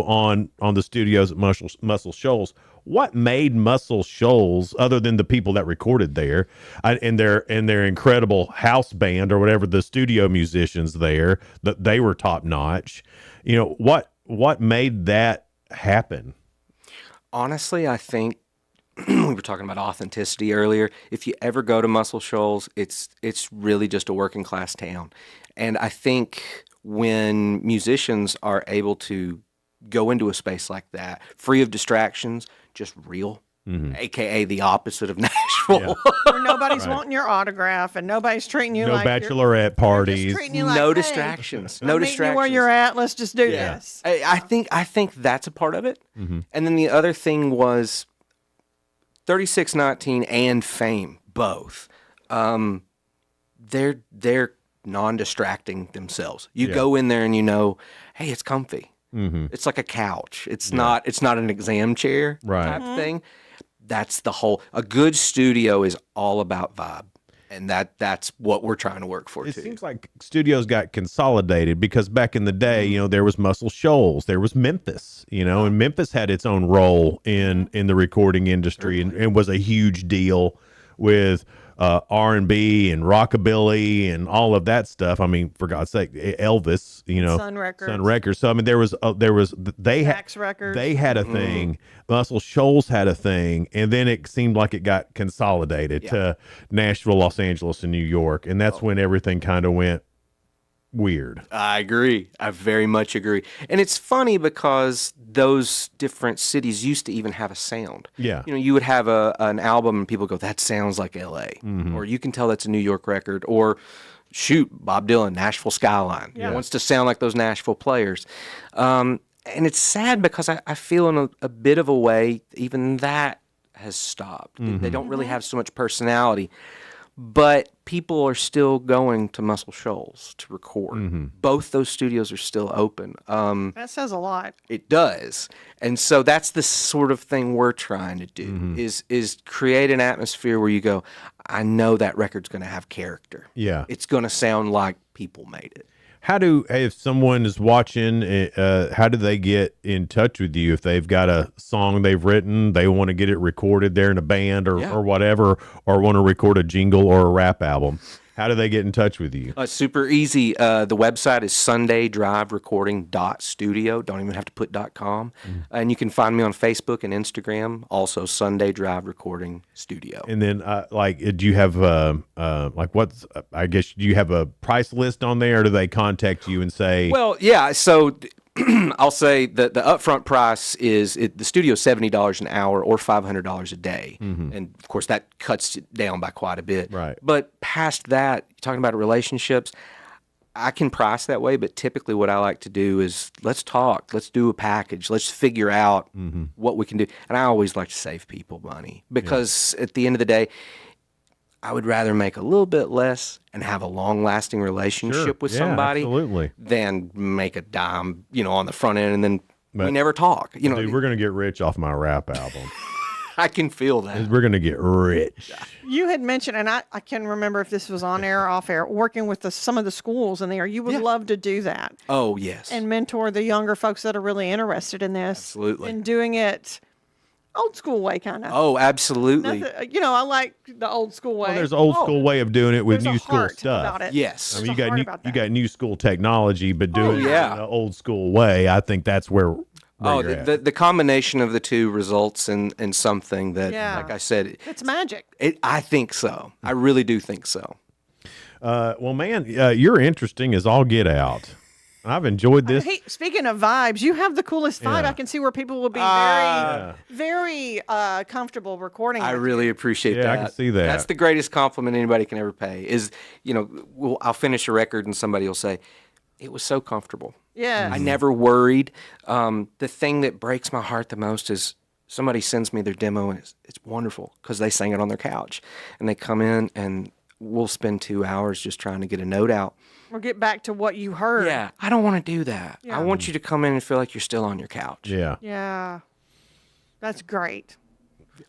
Speaker 10: on the studios at Muscle Shoals. What made Muscle Shoals, other than the people that recorded there and their incredible house band or whatever, the studio musicians there, that they were top notch, what made that happen?
Speaker 3: Honestly, I think we were talking about authenticity earlier. If you ever go to Muscle Shoals, it's really just a working class town. And I think when musicians are able to go into a space like that, free of distractions, just real, aka the opposite of Nashville.
Speaker 11: Where nobody's wanting your autograph and nobody's treating you
Speaker 10: no
Speaker 11: like
Speaker 10: bachelorette parties,
Speaker 3: no distractions, no distractions.
Speaker 11: Where you're at, let's just do this.
Speaker 3: I think that's a part of it. And then the other thing was 3619 and Fame, both. They're non-distracting themselves. You go in there and hey, it's comfy. It's like a couch. It's not an exam chair type thing. That's a good studio is all about vibe. And that's what we're trying to work for, too.
Speaker 10: It seems like studios got consolidated because back in the day, there was Muscle Shoals, there was Memphis, and Memphis had its own role in the recording industry and was a huge deal with R&B and rockabilly and all of that stuff. I mean, for God's sake, Elvis,
Speaker 11: Sun
Speaker 10: Records. So I mean, they had a thing. Muscle Shoals had a thing, and then it seemed like it got consolidated to Nashville, Los Angeles, and New York, and that's when everything kind of went weird.
Speaker 3: I agree. I very much agree. And it's funny because those different cities used to even have a sound.
Speaker 10: Yeah.
Speaker 3: You would have an album and people go, that sounds like LA. Or you can tell that's a New York record. Or shoot, Bob Dylan, Nashville Skyline. He wants to sound like those Nashville players. And it's sad because I feel in a bit of a way, even that has stopped. They don't really have so much personality. But people are still going to Muscle Shoals to record. Both those studios are still open.
Speaker 11: That says a lot.
Speaker 3: It does. And so that's the sort of thing we're trying to do is create an atmosphere where you go, I know that record's going to have character.
Speaker 10: Yeah.
Speaker 3: It's going to sound like people made it.
Speaker 10: If someone is watching, how do they get in touch with you if they've got a song they've written, they want to get it recorded there in a band or whatever, or want to record a jingle or a rap album? How do they get in touch with you?
Speaker 3: Super easy. The website is sundaydriverecording.studio. Don't even have to put .com. And you can find me on Facebook and Instagram, also Sunday Drive Recording Studio.
Speaker 10: And then, do you have I guess, do you have a price list on there, or do they contact you and say?
Speaker 3: Well, yeah. So I'll say that the upfront price is the studio $70 an hour or $500 a day, and of course that cuts it down by quite a bit.
Speaker 10: Right.
Speaker 3: But past that, talking about relationships, I can price that way. But typically, what I like to do is let's talk, let's do a package, let's figure out what we can do. And I always like to save people money because at the end of the day, I would rather make a little bit less and have a long-lasting relationship with somebody than make a dime, on the front end and then we never talk.
Speaker 10: Dude, we're going to get rich off my rap album.
Speaker 3: I can feel that.
Speaker 10: We're going to get rich.
Speaker 11: You had mentioned, and I can't remember if this was on air or off air, working with some of the schools in there. You would love to do that.
Speaker 3: Oh, yes.
Speaker 11: And mentor the younger folks that are really interested in this.
Speaker 3: Absolutely.
Speaker 11: And doing it old school way, kind of.
Speaker 3: Oh, absolutely.
Speaker 11: I like the old school way.
Speaker 10: Well, there's an old school way of doing it with
Speaker 11: there's
Speaker 10: new
Speaker 11: a
Speaker 10: school
Speaker 11: heart
Speaker 10: stuff.
Speaker 11: about it.
Speaker 3: Yes.
Speaker 10: I mean, you got new school technology, but doing it
Speaker 3: yeah.
Speaker 10: in an old school way, I think that's where you're at.
Speaker 3: The combination of the two results in something that, like I said,
Speaker 11: it's magic.
Speaker 3: I think so. I really do think so.
Speaker 10: Well, man, you're interesting as all get out. I've enjoyed this.
Speaker 11: Hey, speaking of vibes, you have the coolest vibe.
Speaker 10: Yeah.
Speaker 11: I can see where people will be very comfortable recording.
Speaker 3: I
Speaker 11: with
Speaker 3: really
Speaker 11: you.
Speaker 3: appreciate that.
Speaker 10: I can see that.
Speaker 3: That's the greatest compliment anybody can ever pay is, I'll finish a record and somebody will say, it was so comfortable.
Speaker 11: Yeah.
Speaker 3: I never worried. The thing that breaks my heart the most is somebody sends me their demo and it's wonderful because they sang it on their couch and they come in and we'll spend 2 hours just trying to get a note out.
Speaker 11: Or get back to what you heard.
Speaker 3: Yeah, I don't want to do that.
Speaker 11: Yeah.
Speaker 3: I want you to come in and feel like you're still on your couch.
Speaker 10: Yeah.
Speaker 11: Yeah. That's great.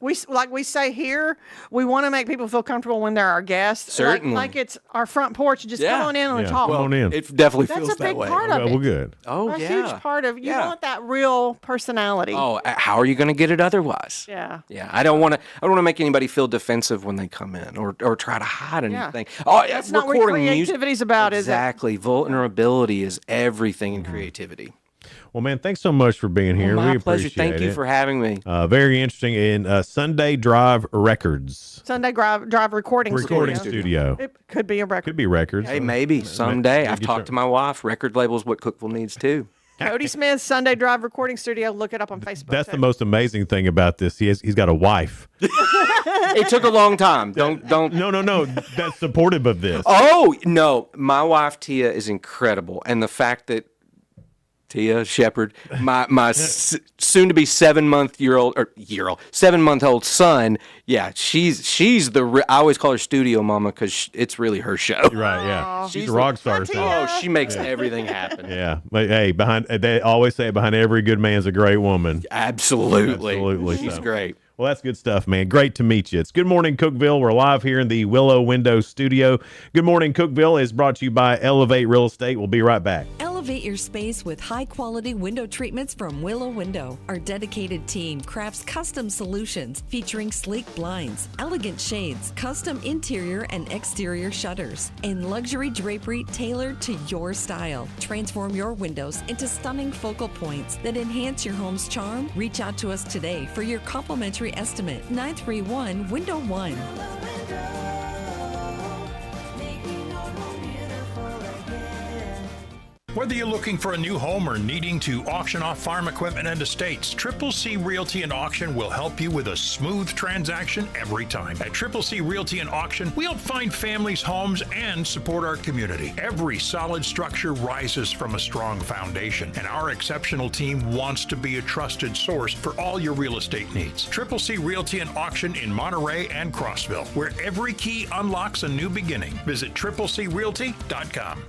Speaker 11: We say here, we want to make people feel comfortable when they're our guests.
Speaker 3: Certainly.
Speaker 11: Like it's our front porch. Just come on in and talk.
Speaker 10: Come on in.
Speaker 3: It definitely
Speaker 11: That's
Speaker 3: feels
Speaker 11: a big
Speaker 3: that way.
Speaker 11: part of it.
Speaker 10: Well, good.
Speaker 3: Oh,
Speaker 11: a
Speaker 3: yeah.
Speaker 11: huge part of you want that real personality.
Speaker 3: Oh, how are you going to get it otherwise?
Speaker 11: Yeah.
Speaker 3: Yeah, I don't want to make anybody feel defensive when they come in or try to hide anything.
Speaker 11: Yeah.
Speaker 3: Oh,
Speaker 11: That's not what
Speaker 3: recording
Speaker 11: creativity's about, is it?
Speaker 3: Exactly. Vulnerability is everything in creativity.
Speaker 10: Well, man, thanks so much for being here.
Speaker 3: My
Speaker 10: We
Speaker 3: pleasure.
Speaker 10: appreciate
Speaker 3: Thank you
Speaker 10: it.
Speaker 3: for having me.
Speaker 10: Very interesting. In Sunday Drive Records.
Speaker 11: Sunday Drive Recording
Speaker 10: Studio.
Speaker 11: It could be a record.
Speaker 10: Could be records.
Speaker 3: Hey, maybe someday. I've
Speaker 10: Get
Speaker 3: talked to my wife. Record label's what Cookeville needs too.
Speaker 11: Cody Smith, Sunday Drive Recording Studio. Look it up on Facebook.
Speaker 10: That's the most amazing thing about this. He's got a wife.
Speaker 3: It took a long time. Don't.
Speaker 10: No. That's supportive of this.
Speaker 3: Oh no, my wife Tia is incredible, and the fact that Tia Shepherd, my soon-to-be 7-month-old son. Yeah, she's the. I always call her studio mama because it's really her show.
Speaker 10: Right? Yeah, she's a rock star.
Speaker 3: Oh, she makes everything happen.
Speaker 10: Yeah, but hey, they always say behind every good man's a great woman.
Speaker 3: Absolutely. She's great.
Speaker 10: Well, that's good stuff, man. Great to meet you. It's Good Morning Cookeville. We're live here in the Willow Window Studio. Good Morning Cookeville is brought to you by Elevate Real Estate. We'll be right back.
Speaker 16: Elevate your space with high-quality window treatments from Willow Window. Our dedicated team crafts custom solutions featuring sleek blinds, elegant shades, custom interior and exterior shutters, and luxury drapery tailored to your style. Transform your windows into stunning focal points that enhance your home's charm. Reach out to us today for your complimentary estimate. 931 Window 1.
Speaker 19: Whether you're looking for a new home or needing to auction off farm equipment and estates, Triple C Realty and Auction will help you with a smooth transaction every time. At Triple C Realty and Auction, we help find families, homes, and support our community. Every solid structure rises from a strong foundation, and our exceptional team wants to be a trusted source for all your real estate needs. Triple C Realty and Auction in Monterey and Crossville, where every key unlocks a new beginning. Visit triplecrealty.com.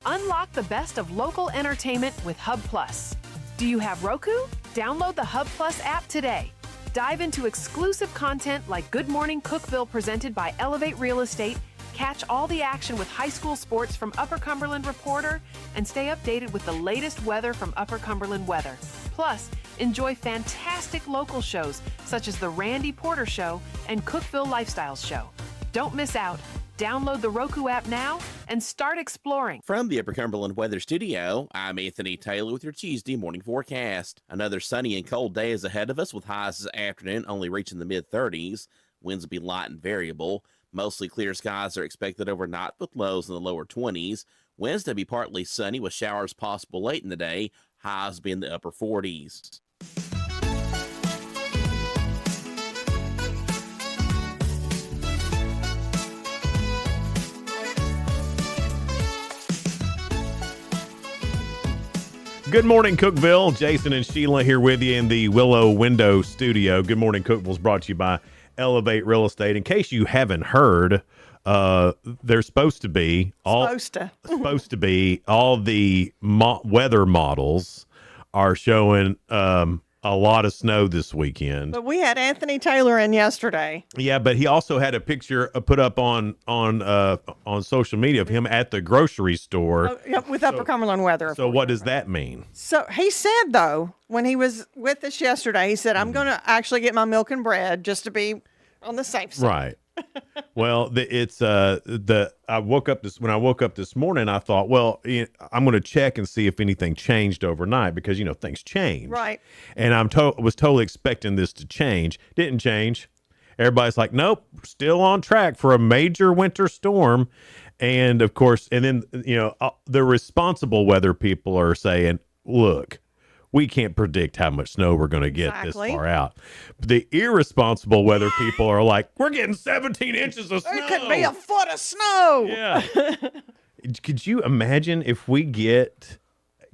Speaker 13: Unlock the best of local entertainment with Hub Plus. Do you have Roku? Download the Hub Plus app today. Dive into exclusive content like Good Morning Cookeville presented by Elevate Real Estate. Catch all the action with high school sports from Upper Cumberland Reporter and stay updated with the latest weather from Upper Cumberland Weather. Plus, enjoy fantastic local shows such as the Randy Porter Show and Cookeville Lifestyles Show. Don't miss out. Download the Roku app now and start exploring.
Speaker 7: From the Upper Cumberland Weather Studio, I'm Anthony Taylor with your Tuesday morning forecast. Another sunny and cold day is ahead of us with highs this afternoon only reaching the mid-30s. Winds will be light and variable. Mostly clear skies are expected overnight with lows in the lower 20s. Wednesday will be partly sunny with showers possible late in the day. Highs will be in the upper 40s.
Speaker 10: Good morning, Cookeville. Jason and Sheila here with you in the Willow Window Studio. Good morning, Cookeville is brought to you by Elevate Real Estate. In case you haven't heard, there's supposed to be all the weather models are showing a lot of snow this weekend.
Speaker 11: But we had Anthony Taylor in yesterday.
Speaker 10: Yeah, but he also had a picture put up on social media of him at the grocery store.
Speaker 11: With Upper Cumberland weather.
Speaker 10: So what does that mean?
Speaker 11: So he said, though, when he was with us yesterday, he said, I'm going to actually get my milk and bread just to be on the safe side.
Speaker 10: Right. Well, I woke up this morning, I thought, well, I'm going to check and see if anything changed overnight because, things change.
Speaker 11: Right.
Speaker 10: And was totally expecting this to change. Didn't change. Everybody's like, nope, still on track for a major winter storm. And of course, and then, the responsible weather people are saying, look, we can't predict how much snow we're going to get this far out. The irresponsible weather people are like, we're getting 17 inches of snow.
Speaker 11: It could be a foot of snow.
Speaker 10: Yeah. Could you imagine if we get,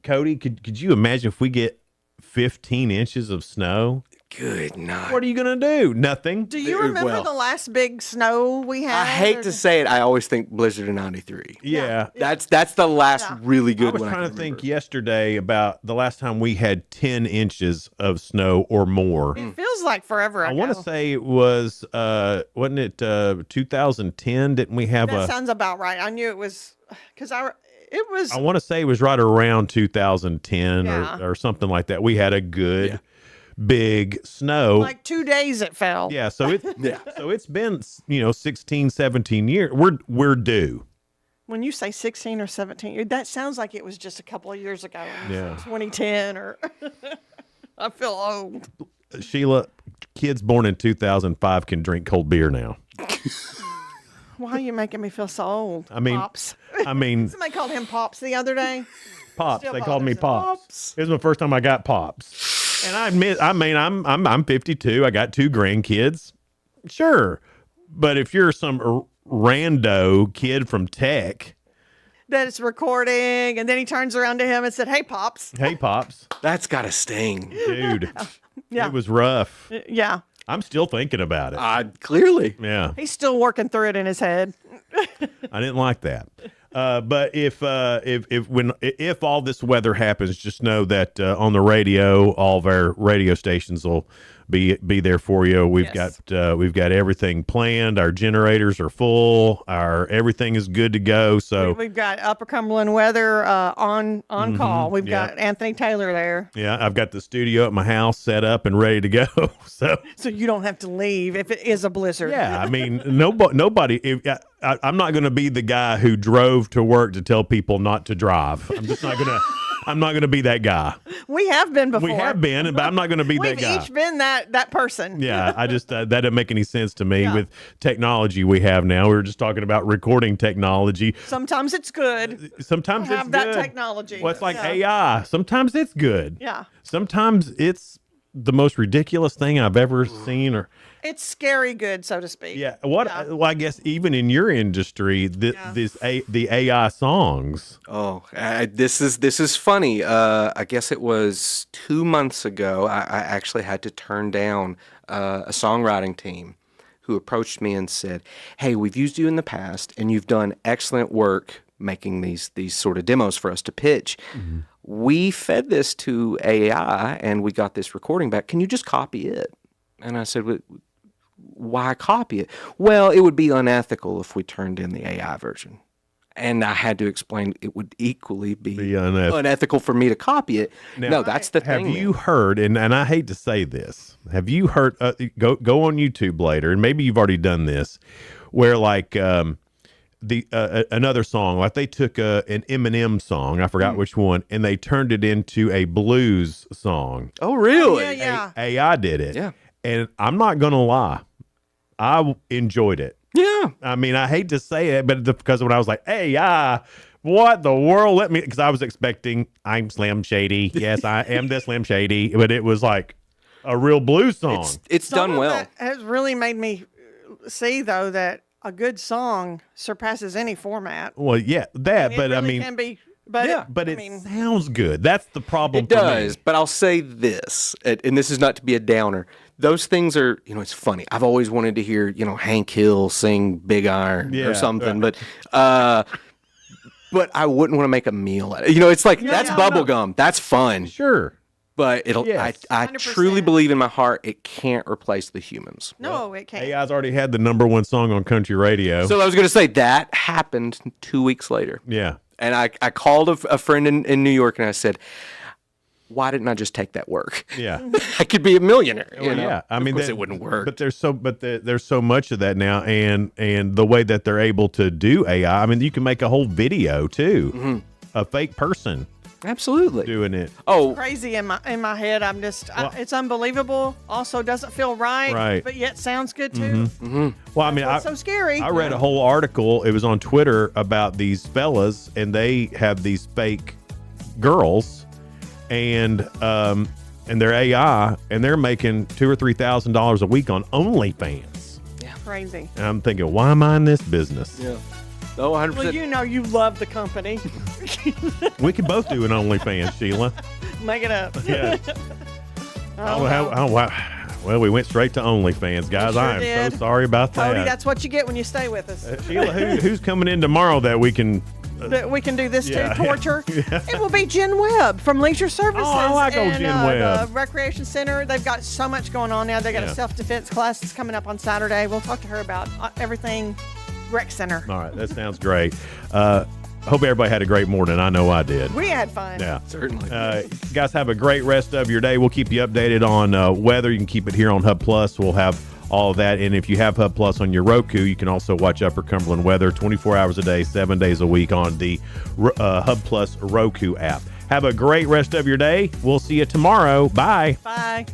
Speaker 10: Cody, could you imagine if we get 15 inches of snow?
Speaker 3: Good night.
Speaker 10: What are you going to do? Nothing.
Speaker 11: Do you remember the last big snow we had?
Speaker 3: I hate to say it. I always think Blizzard of 93.
Speaker 10: Yeah.
Speaker 3: That's the last really good one.
Speaker 10: I was trying to think yesterday about the last time we had 10 inches of snow or more.
Speaker 11: It feels like forever ago.
Speaker 10: I want to say it was, wasn't it 2010? Didn't we have
Speaker 11: that sounds about right. I knew it was, because I
Speaker 10: want to say it was right around 2010 or something like that. We had a good big snow.
Speaker 11: Like 2 days it fell.
Speaker 10: Yeah, so it's been 16, 17 years. We're due.
Speaker 11: When you say 16 or 17, that sounds like it was just a couple of years ago.
Speaker 10: Yeah.
Speaker 11: 2010 or I feel old.
Speaker 10: Sheila, kids born in 2005 can drink cold beer now.
Speaker 11: Why are you making me feel so old? Pops.
Speaker 10: Somebody
Speaker 11: called him Pops the other day.
Speaker 10: Pops. They called me Pops. It was my first time I got Pops. And I admit, I'm 52. I got 2 grandkids. Sure. But if you're some rando kid from Tech
Speaker 11: that is recording, and then he turns around to him and said, "Hey, Pops."
Speaker 10: Hey, Pops.
Speaker 3: That's got to sting.
Speaker 10: Dude.
Speaker 11: Yeah.
Speaker 10: It was rough.
Speaker 11: Yeah.
Speaker 10: I'm still thinking about it.
Speaker 3: Clearly.
Speaker 10: Yeah.
Speaker 11: He's still working through it in his head.
Speaker 10: I didn't like that. But if all this weather happens, just know that on the radio, all of our radio stations will be there for you. We've got everything planned. Our generators are full. Everything is good to go. So
Speaker 11: we've got Upper Cumberland weather on call. We've got Anthony Taylor there.
Speaker 10: Yeah, I've got the studio at my house set up and ready to go. So
Speaker 11: you don't have to leave if it is a blizzard.
Speaker 10: Yeah, I mean nobody. I'm not going to be the guy who drove to work to tell people not to drive. I'm just not going to. I'm not going to be that guy.
Speaker 11: We have been before.
Speaker 10: We have been, but I'm not going to be that guy.
Speaker 11: We've each been that person.
Speaker 10: Yeah, I just that didn't make any sense to me with technology we have now. We were just talking about recording technology.
Speaker 11: Sometimes it's good.
Speaker 10: Sometimes it's
Speaker 11: have
Speaker 10: good.
Speaker 11: that technology.
Speaker 10: Well, it's like AI. Sometimes it's good.
Speaker 11: Yeah.
Speaker 10: Sometimes it's the most ridiculous thing I've ever seen, or
Speaker 11: it's scary good, so to speak.
Speaker 10: Yeah. Well, I guess even in your industry, the AI songs.
Speaker 3: Oh, this is funny. I guess it was 2 months ago. I actually had to turn down a songwriting team who approached me and said, "Hey, we've used you in the past, and you've done excellent work making these sort of demos for us to pitch. Mm-hmm. We fed this to AI, and we got this recording back. Can you just copy it?" And I said, "Why copy it?" "Well, it would be unethical if we turned in the AI version." And I had to explain it would equally be unethical for me to copy it. Now, no, that's the thing.
Speaker 10: Have you heard, and I hate to say this, have you heard, go on YouTube later, and maybe you've already done this, where like the another song, like they took an Eminem song, I forgot which one, and they turned it into a blues song.
Speaker 3: Oh, really?
Speaker 11: Yeah.
Speaker 10: AI did it.
Speaker 3: Yeah.
Speaker 10: And I'm not going to lie, I enjoyed it.
Speaker 3: Yeah.
Speaker 10: I mean, I hate to say it, but because when I was like, AI, what the world? Because I was expecting I'm Slim Shady. Yes, I am the Slim Shady, but it was like a real blues song.
Speaker 3: It's done well.
Speaker 11: That has really made me see, though, that a good song surpasses any format.
Speaker 10: Well, yeah, that, but
Speaker 11: it
Speaker 10: I
Speaker 11: really
Speaker 10: mean,
Speaker 11: can be, but
Speaker 3: Yeah.
Speaker 10: but it sounds good. That's the problem.
Speaker 3: It
Speaker 10: for
Speaker 3: does,
Speaker 10: me.
Speaker 3: but I'll say this, and this is not to be a downer. Those things are, it's funny. I've always wanted to hear, Hank Hill sing Big Iron
Speaker 10: Yeah,
Speaker 3: or something,
Speaker 10: right.
Speaker 3: but I wouldn't want to make a meal out of it. It's like, that's bubble gum. That's fun.
Speaker 10: Sure.
Speaker 3: But
Speaker 10: Yes.
Speaker 3: I truly believe in my heart it can't replace the humans.
Speaker 11: No, it can't.
Speaker 10: AI's already had the #1 song on country radio.
Speaker 3: So I was going to say that happened 2 weeks later.
Speaker 10: Yeah.
Speaker 3: And I called a friend in New York and I said, why didn't I just take that work?
Speaker 10: Yeah.
Speaker 3: I could be a millionaire. you know?
Speaker 10: Yeah, I mean,
Speaker 3: of course it wouldn't work.
Speaker 10: But there's so much of that now, and the way that they're able to do AI. I mean, you can make a whole video too, a fake person
Speaker 3: Absolutely
Speaker 10: doing it.
Speaker 3: Oh,
Speaker 11: crazy in my head. I'm just, it's unbelievable. Also, doesn't feel right,
Speaker 10: Right.
Speaker 11: but yet sounds good too.
Speaker 10: Well, I mean,
Speaker 11: What's so scary?
Speaker 10: I read a whole article. It was on Twitter about these fellas, and they have these fake girls, and they're AI, and they're making $2,000 or $3,000 a week on OnlyFans.
Speaker 11: Crazy.
Speaker 10: And I'm thinking, why am I in this business?
Speaker 3: Yeah. Oh, 100%.
Speaker 11: Well, you love the company.
Speaker 10: We could both do an OnlyFans, Sheila.
Speaker 11: Make it up.
Speaker 10: Yeah.
Speaker 11: Oh,
Speaker 10: Well, we went straight to OnlyFans, guys.
Speaker 11: sure
Speaker 10: I am
Speaker 11: did.
Speaker 10: so sorry about
Speaker 11: Cody,
Speaker 10: that.
Speaker 11: that's what you get when you stay with us.
Speaker 10: Sheila, who's coming in tomorrow that we can?
Speaker 11: That we can do this
Speaker 10: yeah.
Speaker 11: too, torture. It will be Jen Webb from Leisure Services.
Speaker 10: Oh, I like old
Speaker 11: and,
Speaker 10: Jen Webb.
Speaker 11: The Recreation Center. They've got so much going on now. They got
Speaker 10: Yeah.
Speaker 11: a self-defense class that's coming up on Saturday. We'll talk to her about everything Rec Center.
Speaker 10: All right, that sounds great. Hope everybody had a great morning. I know I did.
Speaker 11: We had fun.
Speaker 10: Yeah,
Speaker 3: certainly.
Speaker 10: Guys, have a great rest of your day. We'll keep you updated on weather. You can keep it here on Hub Plus. We'll have all of that. And if you have Hub Plus on your Roku, you can also watch Upper Cumberland weather 24 hours a day, 7 days a week on the Hub Plus Roku app. Have a great rest of your day. We'll see you tomorrow. Bye.
Speaker 11: Bye.